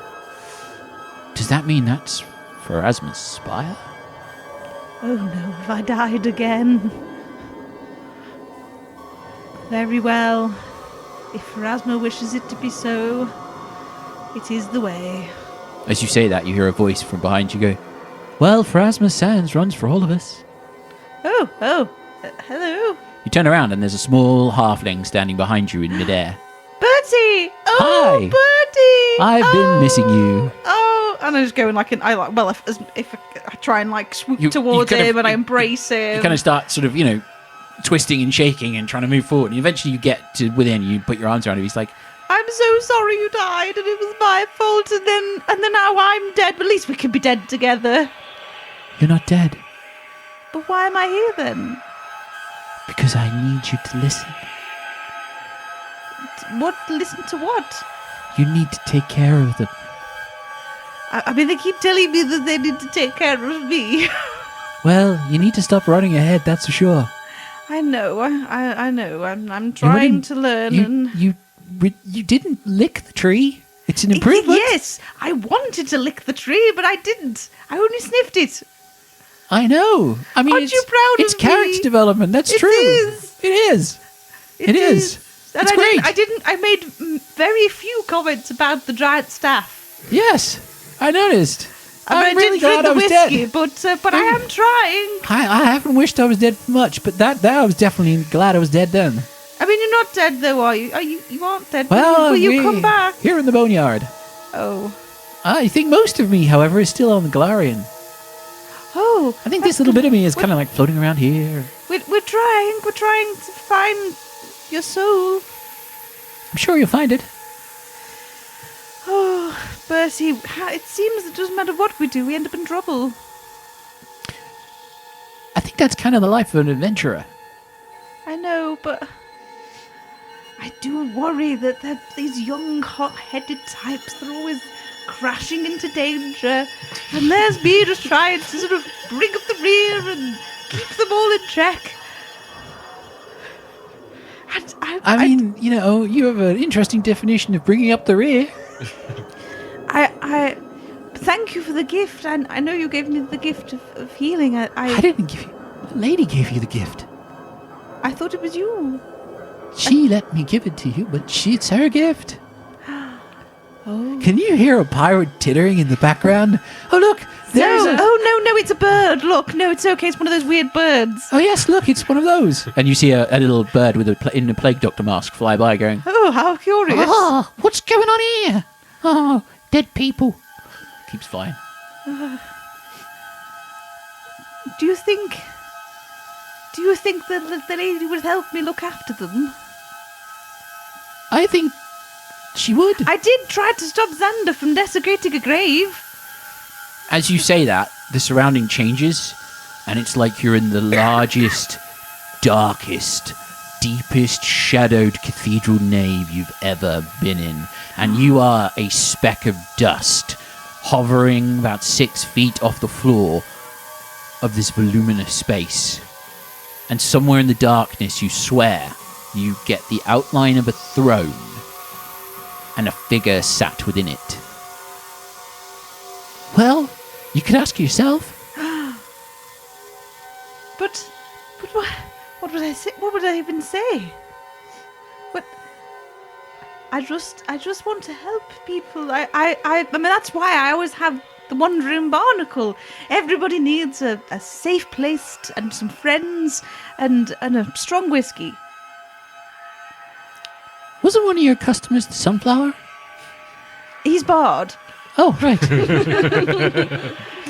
Does that mean that's Pharasma's spire? Oh no, have I died again? Very well. If Pharasma wishes it to be so, it is the way. As you say that, you hear a voice from behind you go, well, Pharasma's sands runs for all of us. Hello. You turn around and there's a small halfling standing behind you in midair. Bertie! Hi. Bertie! I've been missing you. Oh, and I just go and if I try and swoop You towards kind of- him and I embrace him. You kind of start sort of, twisting and shaking and trying to move forward. And eventually you get to within, you put your arms around him. He's like, I'm so sorry you died and it was my fault and then now I'm dead, but at least we can be dead together. you're not dead. But why am I here then? Because I need you to listen. What? Listen to what? You need to take care of them. I mean, they keep telling me that they need to take care of me. Well, you need to stop running ahead, that's for sure. I know. I know. I'm trying to learn. You didn't lick the tree. It's an improvement. Yes, I wanted to lick the tree, but I didn't. I only sniffed it. I know. I mean, Aren't you proud it's of character me? development. That's It true. is. It is. It is. And It's great. I made very few comments about the giant staff. Yes, I noticed. I I'm really did drink glad I the was whiskey, dead. but I am trying. I haven't wished I was dead for much, but that I was definitely glad I was dead then. I mean, you're not dead though, are you? You aren't dead. Well, will you come back? Here in the boneyard. Oh. I think most of me, however, is still on the Golarion. Oh. I think this little bit of me is kind of like floating around here. We're trying. We're trying to find your soul. I'm sure you'll find it. Oh, Bertie, it seems it doesn't matter what we do, we end up in trouble. I think that's kind of the life of an adventurer. I know, but I do worry that these young, hot-headed types, they're always crashing into danger. And there's me just trying to sort of bring up the rear and keep them all in check. And I mean, you have an interesting definition of bringing up the rear. I thank you for the gift. I know you gave me the gift of healing. I didn't give you. The lady gave you the gift. I thought it was you. She let me give it to you, but it's her gift. Oh. Can you hear a pirate tittering in the background? Oh, look! There's a... No, it's a bird. Look, no, it's okay. It's one of those weird birds. Oh, yes, look, it's one of those. And you see a little bird with in a plague doctor mask fly by going, Oh, how curious. oh, what's going on here? Oh, dead people. Keeps flying. Do you think that the lady would help me look after them? I think she would. I did try to stop Xander from desecrating a grave. As you say that, the surrounding changes, and it's like you're in the largest, darkest, deepest shadowed cathedral nave you've ever been in. And you are a speck of dust, hovering about 6 feet off the floor of this voluminous space. And somewhere in the darkness, you swear, you get the outline of a throne and a figure sat within it. Well, you could ask yourself. But what would I say? What would I even say? But I just want to help people. I mean, that's why I always have the Wandering Barnacle. Everybody needs a safe place and some friends and a strong whiskey. Wasn't one of your customers the Sunflower? He's barred. Oh, right.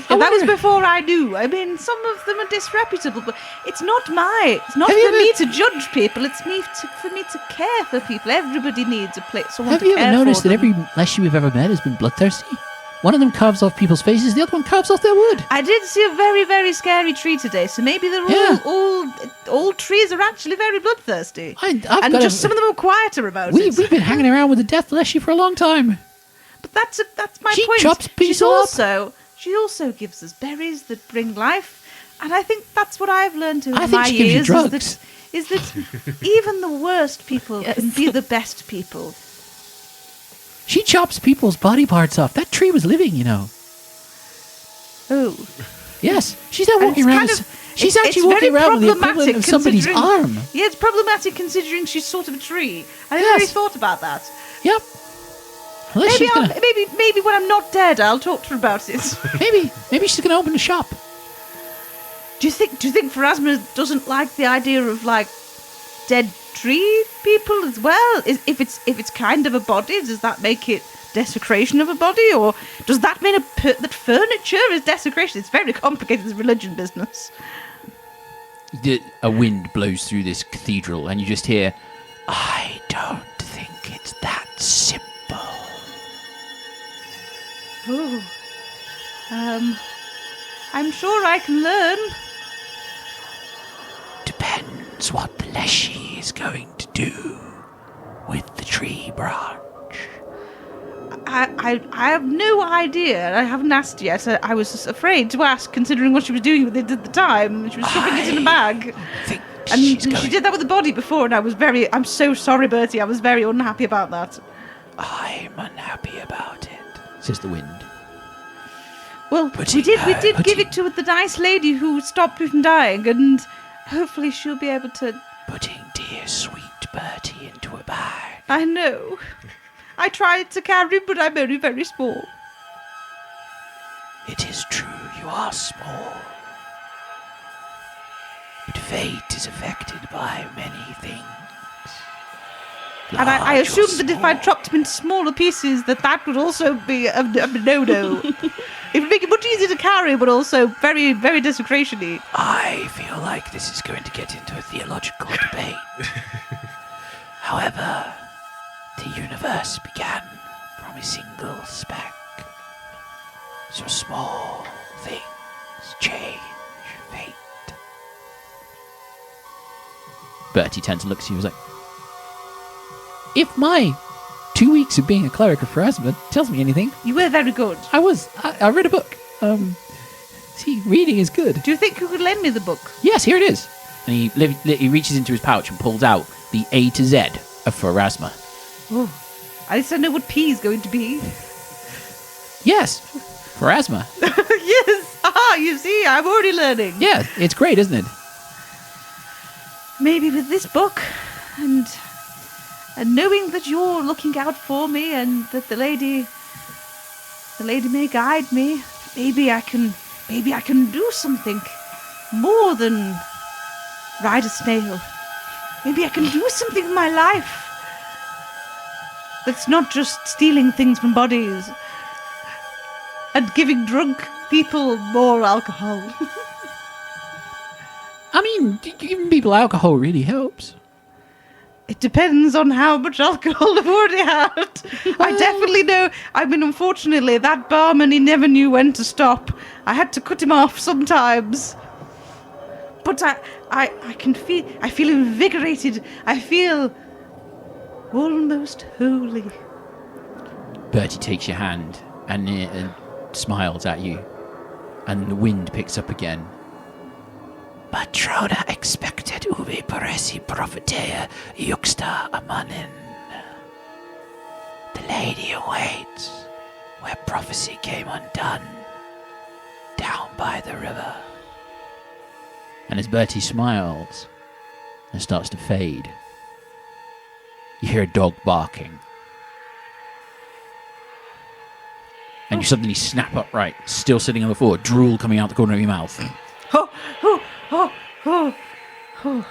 And that was before I knew. I mean, some of them are disreputable, but it's not for me to judge people. It's for me to care for people. Everybody needs a place. Someone Have to you care ever noticed for that them. every leshy we've ever met has been bloodthirsty? One of them carves off people's faces, the other one carves off their wood. I did see a very, very scary tree today, so maybe they're Yeah. all trees are actually very bloodthirsty. I've and got just some of them are quieter about We've it. been hanging around with the Death Leshy for a long time. But that's my She point. chops people up. She also gives us berries that bring life, and I think that's what I've learned over I think my she gives you years drugs. is that even the worst people can be the best people. She chops people's body parts off. That tree was living, you know. Oh. Yes, she's not And walking it's around. kind She's it's actually very walking around with the equivalent problematic of somebody's considering- arm. Yeah, it's problematic considering she's sort of a tree. I never Yes. really thought about that. Yep. Unless Maybe, she's gonna, maybe when I'm not dead, I'll talk to her about it. maybe she's gonna open a shop. Do you think Pharasma doesn't like the idea of like dead tree people as well? If it's kind of a body, does that make it desecration of a body, or does that mean that furniture is desecration? It's very complicated, this religion business. A wind blows through this cathedral, and you just hear, "I don't think it's that simple." Oh, I'm sure I can learn. Depends what the Leshy is going to do with the tree branch. I have no idea. I haven't asked yet. I was just afraid to ask, considering what she was doing with it at the time. She was shoving it in a bag. And she did that with the body before, and I'm so sorry, Bertie. I was very unhappy about that. I'm unhappy about it, says the wind. Well, we did give it to the nice lady who stopped me from dying, and hopefully she'll be able to... Putting dear sweet Bertie into a bag. I know. I tried to carry, but I'm only very small. It is true, you are small. But fate is affected by many things. And I Large or assumed that if I small. chopped them into smaller pieces, that would also be a no-no. It would make it much easier to carry, but also very, very desecration-y. I feel like this is going to get into a theological debate. However, the universe began from a single speck. So small things change fate. Bertie turns and looks at you and was like, if my 2 weeks of being a cleric of Pharasma tells me anything, You were very good. I read a book. See, reading is good. Do you think you could lend me the book? Yes, here it is. And he reaches into his pouch and pulls out the A to Z of Pharasma. Oh, at least I know what P is going to be. Yes, Pharasma. Yes. Aha, you see, I'm already learning. Yeah, it's great, isn't it? Maybe with this book and knowing that you're looking out for me and that the lady may guide me, maybe I can do something more than ride a snail. Maybe I can do something with my life that's not just stealing things from bodies and giving drunk people more alcohol. I mean, giving people alcohol really helps. It depends on how much alcohol I've already had. I definitely know. I mean, unfortunately, that barman, he never knew when to stop. I had to cut him off sometimes. But I feel invigorated. I feel almost holy. Bertie takes your hand and smiles at you, and the wind picks up again. Matrona expected ubi paresi prophetea juxta amanin. The lady awaits where prophecy came undone, down by the river. And as Bertie smiles and starts to fade, you hear a dog barking. And you suddenly snap upright, still sitting on the floor, drool coming out the corner of your mouth. Oh, oh, oh, oh, oh,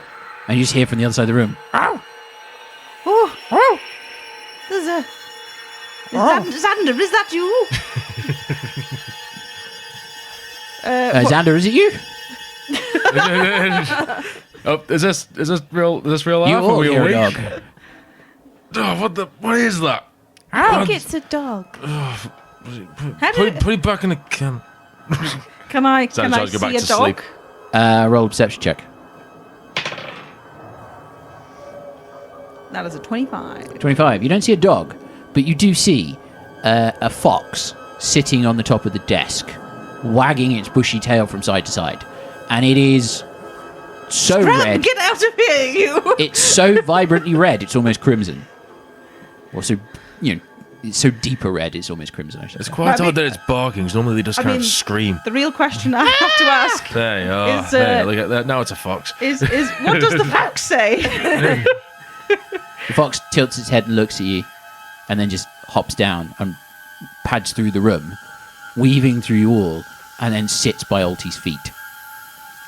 And you just hear from the other side of the room, oh, oh. There's a... Xander, is that you? Xander, is it you? Oh, is this real? Is this real life? You Are all we hear a awake? dog. Oh, what is that? I think it's a dog. Put it back in the can. Can I Xander's see go back a to dog? sleep. Roll a perception check. That is a 25. 25. You don't see a dog, but you do see a fox sitting on the top of the desk, wagging its bushy tail from side to side. And it is so red. Get out of here, you! It's so vibrantly red, it's almost crimson. Or so, it's so deeper red, it's almost crimson, I should It's say. quite odd that it's barking, 'cause normally they just kind of scream. The real question I have to ask There you are. Is, There, look at that. Now it's a fox. is what does the fox say? The fox tilts its head and looks at you, and then just hops down and pads through the room, weaving through you all, and then sits by Ulti's feet.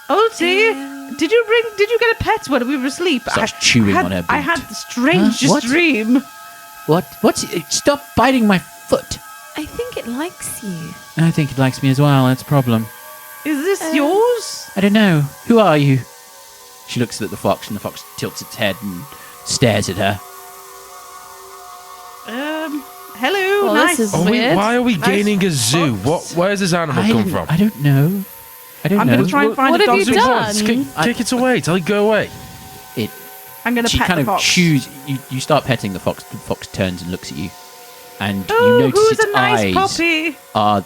Ulti, did you get a pet when we were asleep? Starts chewing on her boot. I had the strangest What? dream. What's it? Stop biting my foot. I think it likes you. I think it likes me as well, that's a problem. Is this yours? I don't know. Who are you? She looks at the fox, and the fox tilts its head and stares at her. Hello, Well, nice. this is weird. Why are we Nice gaining a zoo? fox. Where's this animal come from? I don't know. I'm going to try and find What a have dog. you to- done? Kick it away. Tell it go away. I'm going to She pet kind the of fox. chews. You start petting the fox. The fox turns and looks at you, and you Oh, notice who's its a nice eyes puppy? are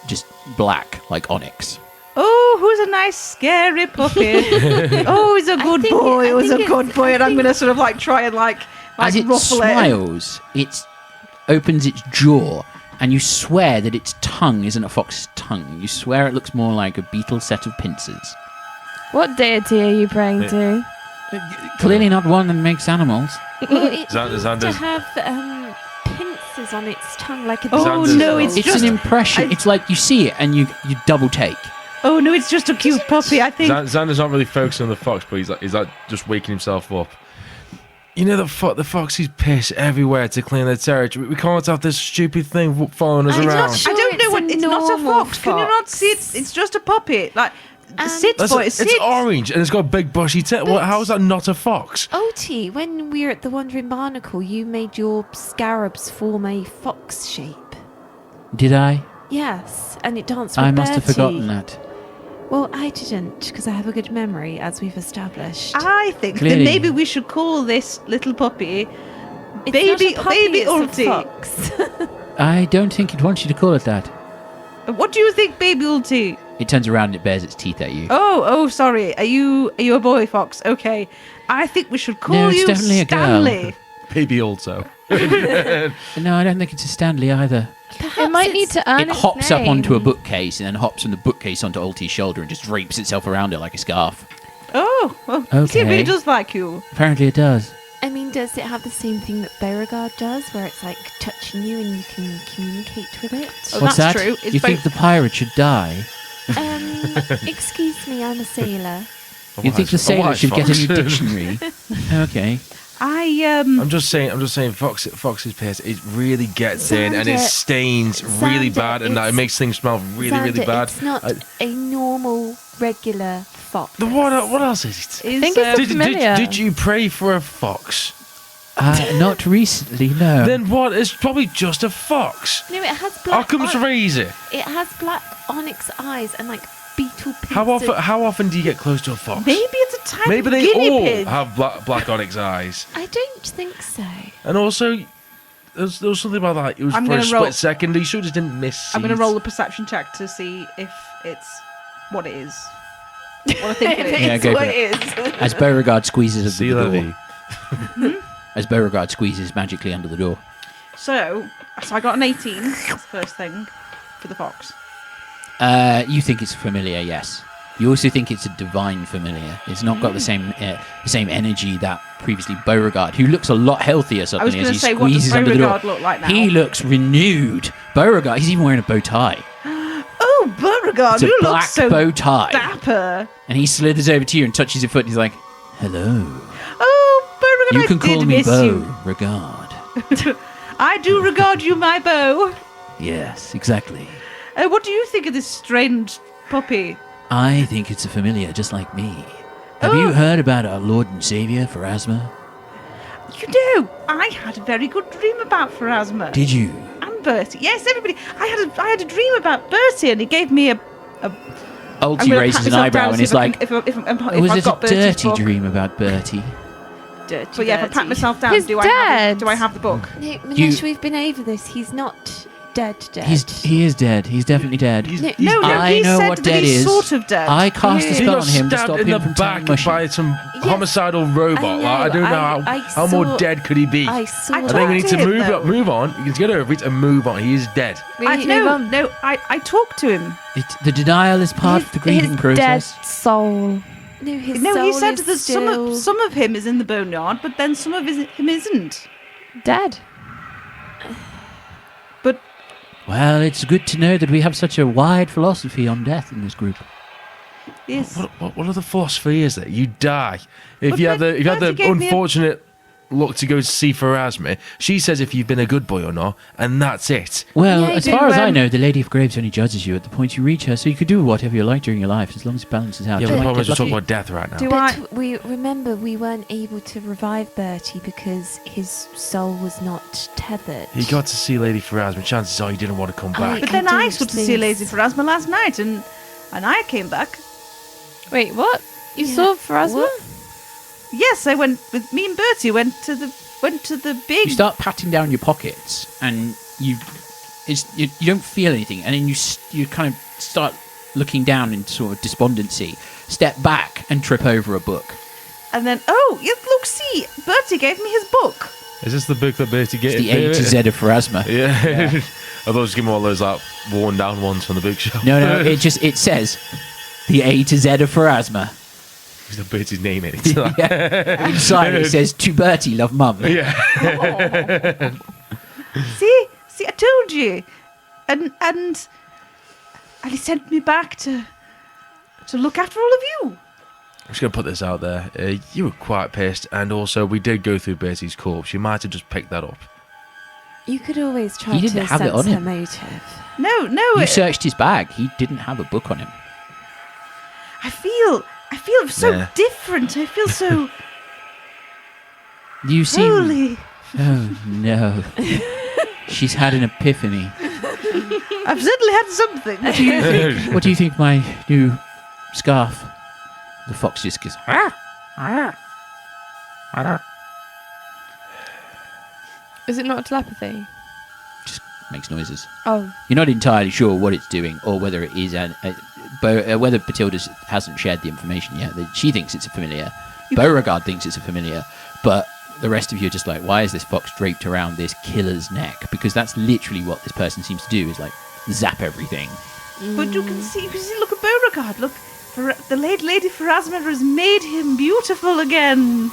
just black, like onyx. Oh, who's a nice scary puppy? Oh, he's a good think boy. it- He I was a think good it's- boy, I and I'm think- going to sort of like try and like As it ruffle it. smiles, it opens its jaw, and you swear that its tongue isn't a fox's tongue. You swear it looks more like a beetle's set of pincers. What deity are you praying to? Clearly not one that makes animals. Well, it Xander- needs to Xander's- have pincers on its tongue, like a Oh, Xander's- no, it's It's just an impression. I- It's like you see it and you double take. Oh no, it's just a cute puppy. I think. Xander's not really focusing on the fox, but he's like just waking himself up. You know the foxes piss everywhere to clean their territory. We can't have this stupid thing following us I'm not around. sure I don't it's know what. a It's not a normal fox. Can you not see? It's just a puppy. Like sit, That's boy. it's Sit. orange and it's got a big bushy tail. But- How is that not a fox? Oti, when we were at the Wandering Barnacle, you made your scarabs form a fox shape. Did I? Yes, and it danced with I must have Bertie. forgotten that. Well, I didn't, because I have a good memory, as we've established. I think Clearly. that maybe we should call this little puppy It's baby not a puppy, baby it's a Ulti. fox. I don't think it wants you to call it that. What do you think, baby Ulti? It turns around and it bares its teeth at you. Oh, sorry. Are you a boy fox? Okay. I think we should call No, it's you definitely a girl. Stanley. Baby also. No, I don't think it's a Stanley either. Perhaps It might need it's- to earn It its hops up onto a name. bookcase and then hops from the bookcase onto Ulti's shoulder and just drapes itself around it like a scarf. Oh, well, see, it Okay. really does like you. Apparently it does. I mean, does it have the same thing that Beauregard does, where it's like touching you and you can communicate with it? Oh, What's that's that? true. It's You think the pirate should die? Excuse me, I'm a sailor. You think the sailor should get a new dictionary? Okay. I'm I'm just saying, Fox's piss. It really gets in and it Xander- stains really Xander, bad, and that it it's- makes things smell really, really Xander, bad. It's not a normal, regular fox. What else is it? Is, think it's familiar. Did you pray for a fox? Not recently, no. Then what? It's probably just a fox. No, it has black. Occam's razor. It has black onyx eyes and like beetle pincers. How often do you get close to a fox? maybe it's a type Maybe of they guinea all pig. have black onyx eyes. I don't think so. And also, there was something about that. It was I'm for a gonna split roll- second. You sure just didn't miss. I'm going to seeds? roll a perception check to see if it's what it is. What I think it is. Yeah, go for it. is. As Beauregard squeezes under See the that? door. As Beauregard squeezes magically under the door. So I got an 18. That's the first thing for the fox. You think it's familiar, yes. You also think it's a divine familiar. It's not got the same energy that previously Beauregard, who looks a lot healthier I was suddenly going as to he say, what does squeezes under the door. Beauregard look like now? He looks renewed. Beauregard, he's even wearing a bow tie. Oh, Beauregard, It's a you look black so bow tie. dapper. And he slithers over to you and touches your foot and he's like, hello. Oh, Beauregard, You can I did call me miss you. Beauregard. I do regard you, my beau. Yes, exactly. What do you think of this strange puppy? I think it's a familiar, just like me. Have you heard about our Lord and Saviour, Pharasma? You know, I had a very good dream about Pharasma. Did you? And Bertie. Yes, everybody. I had a dream about Bertie, and he gave me a. Ulti raises an eyebrow and is like, if was I've it got a Bertie's dirty book. dream about Bertie? Dirty But yeah, if I pat Bertie. myself down, He's do dead. I have the book? No, Minesh, we've been over this. He's not dead. He is dead. He's definitely dead. No, I he know said what that dead he's is. sort of dead. I cast a He spell got on him to stabbed stop in him the from turning back mushy. by some homicidal robot. I know, I don't know I how more saw- dead could he be. I saw I I think we need to Talk to him, move though. move on. You can get over it and move on. He is dead. I talked to him. The denial is part of the grieving his process. dead soul. No, his No, he soul said is that still... some of him is in the boneyard, but then some of him isn't. Dead. But Well, it's good to know that we have such a wide philosophy on death in this group. yes, What other philosophy is there? You die. If But you have the Bertie gave me a- unfortunate luck to go see Pharasma, she says if you've been a good boy or not, and that's it. Well, Yeah, as you far do, as I know, the Lady of Graves only judges you at the point you reach her, so you could do whatever you like during your life, as long as it balances out. Yeah, You but the might problem is get we're talking lucky. about death right now. Do But we remember we weren't able to revive Bertie because his soul was not tethered. He got to see Lady Pharasma. Chances are he didn't want to come back. but then I don't got to see think Lazy so. Pharasma last night, and I came back. Wait, what? You Yeah, saw Pharasma? what? Yes, I went with me and Bertie went to the big. You start patting down your pockets, and you don't feel anything, and then you kind of start looking down in sort of despondency, step back, and trip over a book. And then, look, see, Bertie gave me his book. Is this the book that Bertie It's gave? the A to Z of Pharasma. Yeah. I thought I was giving all those like worn down ones from the bookshelf. No, it says the A to Z of Pharasma. Is the Bertie's name in it? Yeah. Inside it says, "To Bertie, love mum." Yeah. See, I told you, and he sent me back to look after all of you. I'm just going to put this out there. You were quite pissed, and also we did go through Bertie's corpse. You might have just picked that up. You could always try He to didn't have it on sense her him. motive. No, You searched his bag. He didn't have a book on him. I feel so Nah. different. I feel so You seem. holy. Oh no. She's had an epiphany. I've certainly had something. What do you think my new scarf? The fox just goes. Is it not telepathy? Just makes noises. Oh, You're not entirely sure what it's doing, or whether it is whether Bethilde hasn't shared the information yet. She thinks it's a familiar. Beauregard thinks it's a familiar, but the rest of you are just like, why is this fox draped around this killer's neck? Because that's literally what this person seems to do, is like zap everything. But you can see, look at Beauregard. Look, the late Lady Pharasma has made him beautiful again.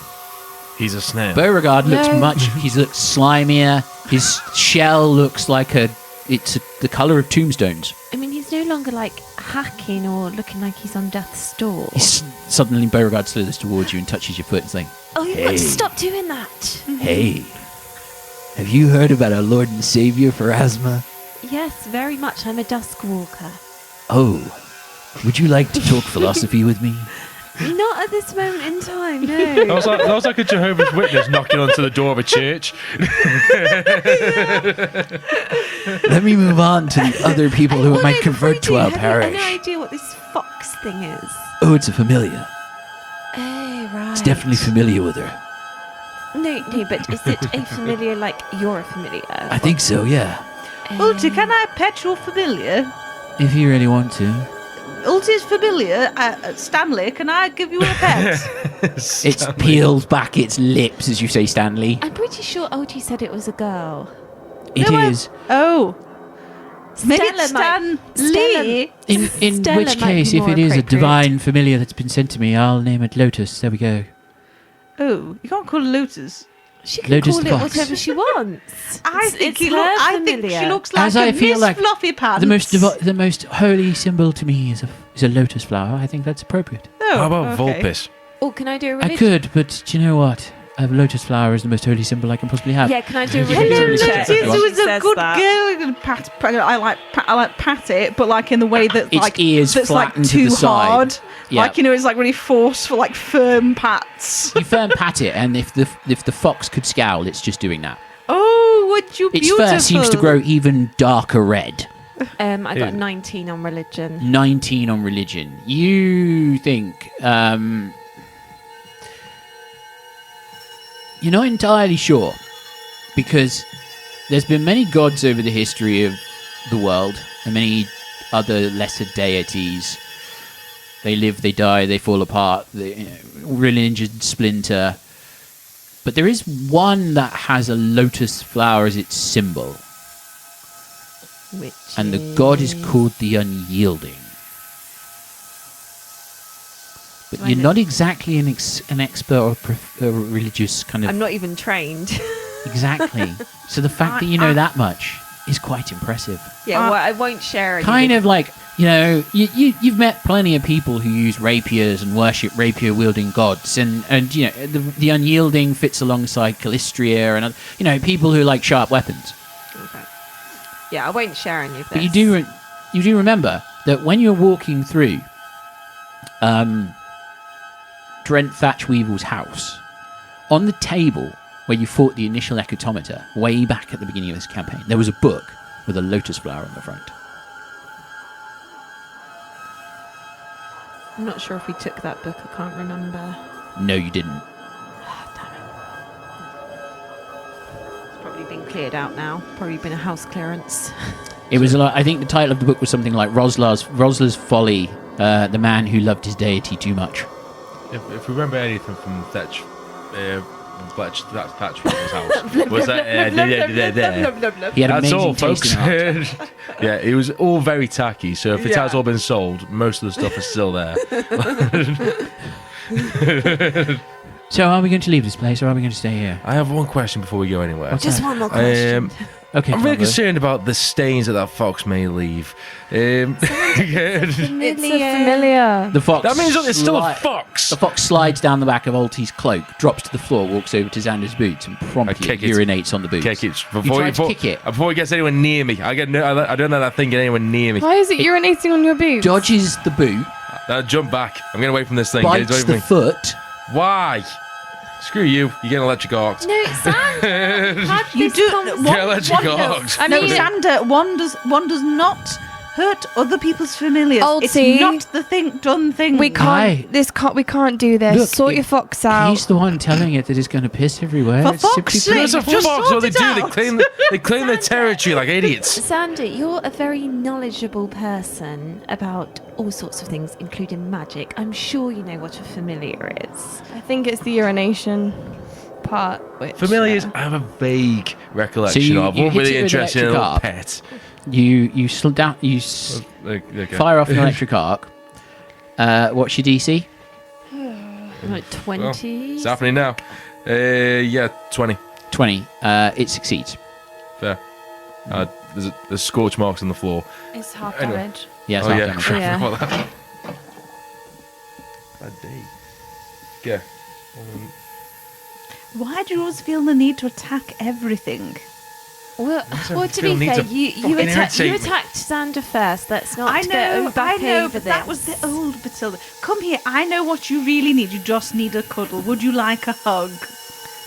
He's a snail. Beauregard looks No. he looks slimier. His shell looks like the colour of tombstones. I mean, he's no longer like hacking or looking like he's on death's door. Suddenly Beauregard slithers towards you and touches your foot and is like, Oh, you've got Hey. to stop doing that. "Hey, have you heard about our Lord and Saviour Pharasma? Yes, very much. I'm a dusk walker. Oh, would you like to talk philosophy with me? Not at this moment in time, That no. was like a Jehovah's Witness knocking onto the door of a church. Let me move on to the other people who Well, might no, convert to before our you do, have you parish. any idea what this fox thing is? Oh, it's a familiar. Oh, right. It's definitely familiar with her. No, but is it a familiar like you're a familiar? I think so, yeah. Ulti, can I pet your familiar? If you really want to. Ulti's familiar, Stanley, can I give you a pet? It peels back its lips as you say, Stanley. I'm pretty sure Ulti said it was a girl. It No, is. Oh. Maybe it's Stella might- Stanley. In Stella which might case, be if more it is a appropriate. divine familiar that's been sent to me, I'll name it Lotus. There we go. Oh, you can't call it Lotus. She can Lotus call the it fox. whatever she wants. I think she familiar. looks like As a I feel Miss like Fluffy Pants. the most holy symbol to me is a lotus flower. I think that's appropriate. Oh, How about okay. Vulpes? Oh, can I do a I religion? could, but do you know what? A lotus flower is the most holy symbol I can possibly have. Yeah, can I do a Hello, religion Lotus. check? Lotus. Lotus She was a says good that. girl. I like pat it, but like in the way that Its like ears that's like flattened to too the side. hard. Yeah. Like it's like really forceful, like firm pats. You firm pat it, and if the fox could scowl, it's just doing that. Oh, aren't you Its beautiful? fur seems to grow even darker red. I got 19 on religion. 19 on religion. You think you're not entirely sure, because there's been many gods over the history of the world, and many other lesser deities. They live, they die, they fall apart, religions splinter. But there is one that has a lotus flower as its symbol. Which And the god is called the Unyielding. But you're not exactly an expert or religious kind of... I'm not even trained. Exactly. So the fact that you know that much is quite impressive. Yeah, well, I won't share it. Kind of like, you've met plenty of people who use rapiers and worship rapier-wielding gods. And the Unyielding fits alongside Callistria and, people who like sharp weapons. Okay. Yeah, I won't share any of this. But you do remember that when you're walking through Drent Thatchweevil's house, on the table where you fought the initial Ecotometer, way back at the beginning of this campaign, there was a book with a lotus flower on the front. I'm not sure if we took that book. I can't remember. No, you didn't. Damn it. It's probably been cleared out now. Probably been a house clearance. It was I think the title of the book was something like Rosler's Folly, the man who loved his deity too much. If we remember anything from Thatchweevil's house, was that He had That's amazing all, taste folks. in art. Yeah, it was all very tacky. So if it has all been sold, most of the stuff is still there. So are we going to leave this place, or are we going to stay here? I have one question before we go anywhere. Just one more question. Okay, I'm really Xander. concerned about the stains that fox may leave. It's a familiar. The fox. That means it's still a fox. The fox slides down the back of Alty's cloak, drops to the floor, walks over to Xander's boots, and promptly kick it. urinates on the boots. Kick it You tried to kick it. before he gets anywhere near me. I don't know that thing get anywhere near me. Why is it urinating on your boots? Dodges the boot, Jump back. I'm getting away from this thing. Get bites away from the me. foot. Why? Screw you. You're getting electric arced. No, Xander had You this do. conversation. Get electric arced. I No, mean, Xander, one does not hurt other people's familiars. It's Alty, not the done thing. we can't. We can't do this. Look, Sort your fox out. He's the one telling it that it's going to piss everywhere. For It's fuck's simply- sake. There's a Just fox. sort What they it do? out. They claim their territory like idiots. Xander, you're a very knowledgeable person about all sorts of things, including magic. I'm sure you know what a familiar is. I think it's the urination part. Which, Familiars, I have a vague recollection So you of. hit One really it with interesting electric little arc. pet. You fire off an electric arc. What's your DC? Like 20. It's happening now. 20. 20. It succeeds. Fair. There's scorch marks on the floor. It's half Anyway. damage. Yeah, it's Oh half yeah, damage. crap, Yeah. I forgot that. Bad day. Yeah. Why do you always feel the need to attack everything? Well, to feel be need fair, to you fucking irritate me. attacked Xander first. Let's not I go know, back over but this. that was the old Bethilde. Come here, I know what you really need. You just need a cuddle. Would you like a hug?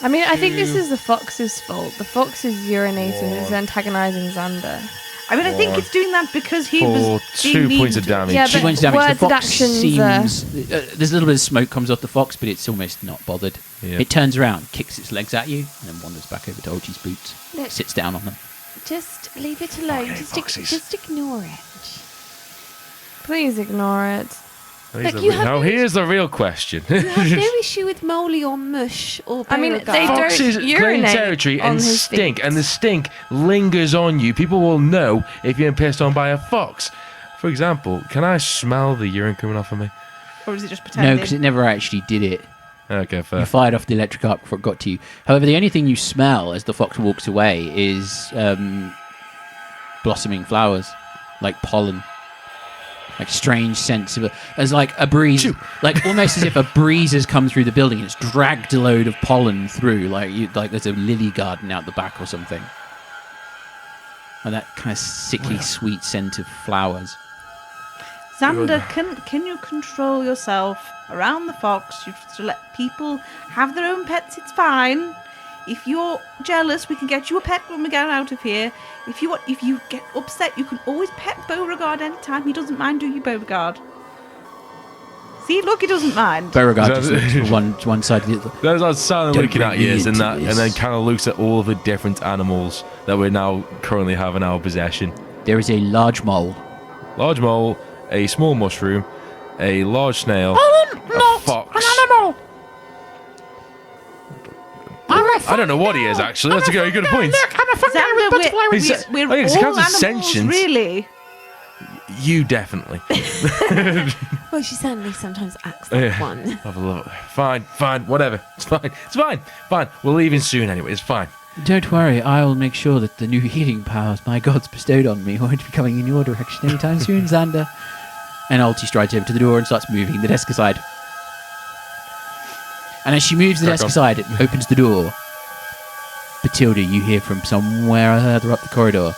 I mean, I think this is the fox's fault. The fox is urinating. It's antagonising Xander. I mean, I think it's doing that because he For was 2 being points mean of to damage. Yeah, 2 but points of damage. The words and fox actions seems... there's a little bit of smoke comes off the fox, but it's almost not bothered. Yeah. It turns around, kicks its legs at you, and then wanders back over to Alty's boots. Look. Sits down on them. Just leave it alone. Fucking foxes. Just ignore it. Please ignore it. Here's Look, you have now no- here's the real question. You have no issue with Molly or Mush or I mean, Beauregard. they don't Foxes claim urinate territory on and his stink, feet. and the stink lingers on you. People will know if you're pissed on by a fox. For example, can I smell the urine coming off of me? Or is it just No, pretending? because it never actually did it. Okay, You fair. fired off the electric arc before it got to you. However, the only thing you smell as the fox walks away is blossoming flowers, like pollen. Like strange sense of as like a breeze, like almost as if a breeze has come through the building and it's dragged a load of pollen through, like there's a lily garden out the back or something. And that kind of sickly sweet scent of flowers. Xander, can you control yourself around the fox? You have to let people have their own pets. It's fine. if you're jealous, we can get you a pet when we get out of here. If you get upset, you can always pet Beauregard anytime. He doesn't mind, do you, Beauregard? See, look, he doesn't mind. Beauregard just looks from one side to the other. There's that silent Don't looking at bring you, me and into that, and this. then kind of looks at all the different animals that we now currently have in our possession. There is a large mole. Large mole, a small mushroom, a large snail, a fox. An animal. I don't know what he is actually. That's a very good point. I'm a fungi with butterfly Xander, wings. we're I guess it all counts as animals, sentient. really. You definitely. Well, she certainly sometimes acts like Yeah. one. Have a look. Fine, whatever. It's fine. We're leaving soon anyway. It's fine. Don't worry, I'll make sure that the new healing powers my gods bestowed on me won't be coming in your direction anytime soon, Xander. And Alti strides over to the door and starts moving the desk aside. And as she moves the Crack desk on. aside, it opens the door. Bethilde, you hear from somewhere further up the corridor.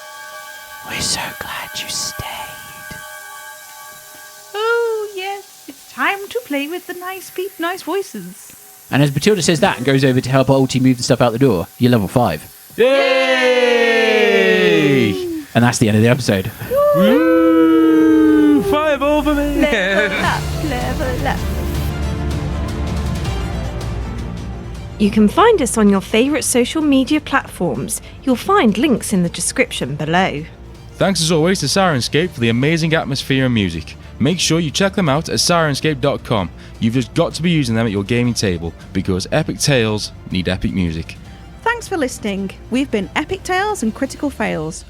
We're so glad you stayed. Oh, yes. It's time to play with the nice voices. And as Bethilde says that and goes over to help Alti move the stuff out the door, you're level 5. Yay! And that's the end of the episode. Woo! 5 over me. Level up. You can find us on your favourite social media platforms. You'll find links in the description below. Thanks as always to Syrinscape for the amazing atmosphere and music. Make sure you check them out at syrinscape.com. You've just got to be using them at your gaming table because epic tales need epic music. Thanks for listening. We've been Epic Tales and Critical Fails.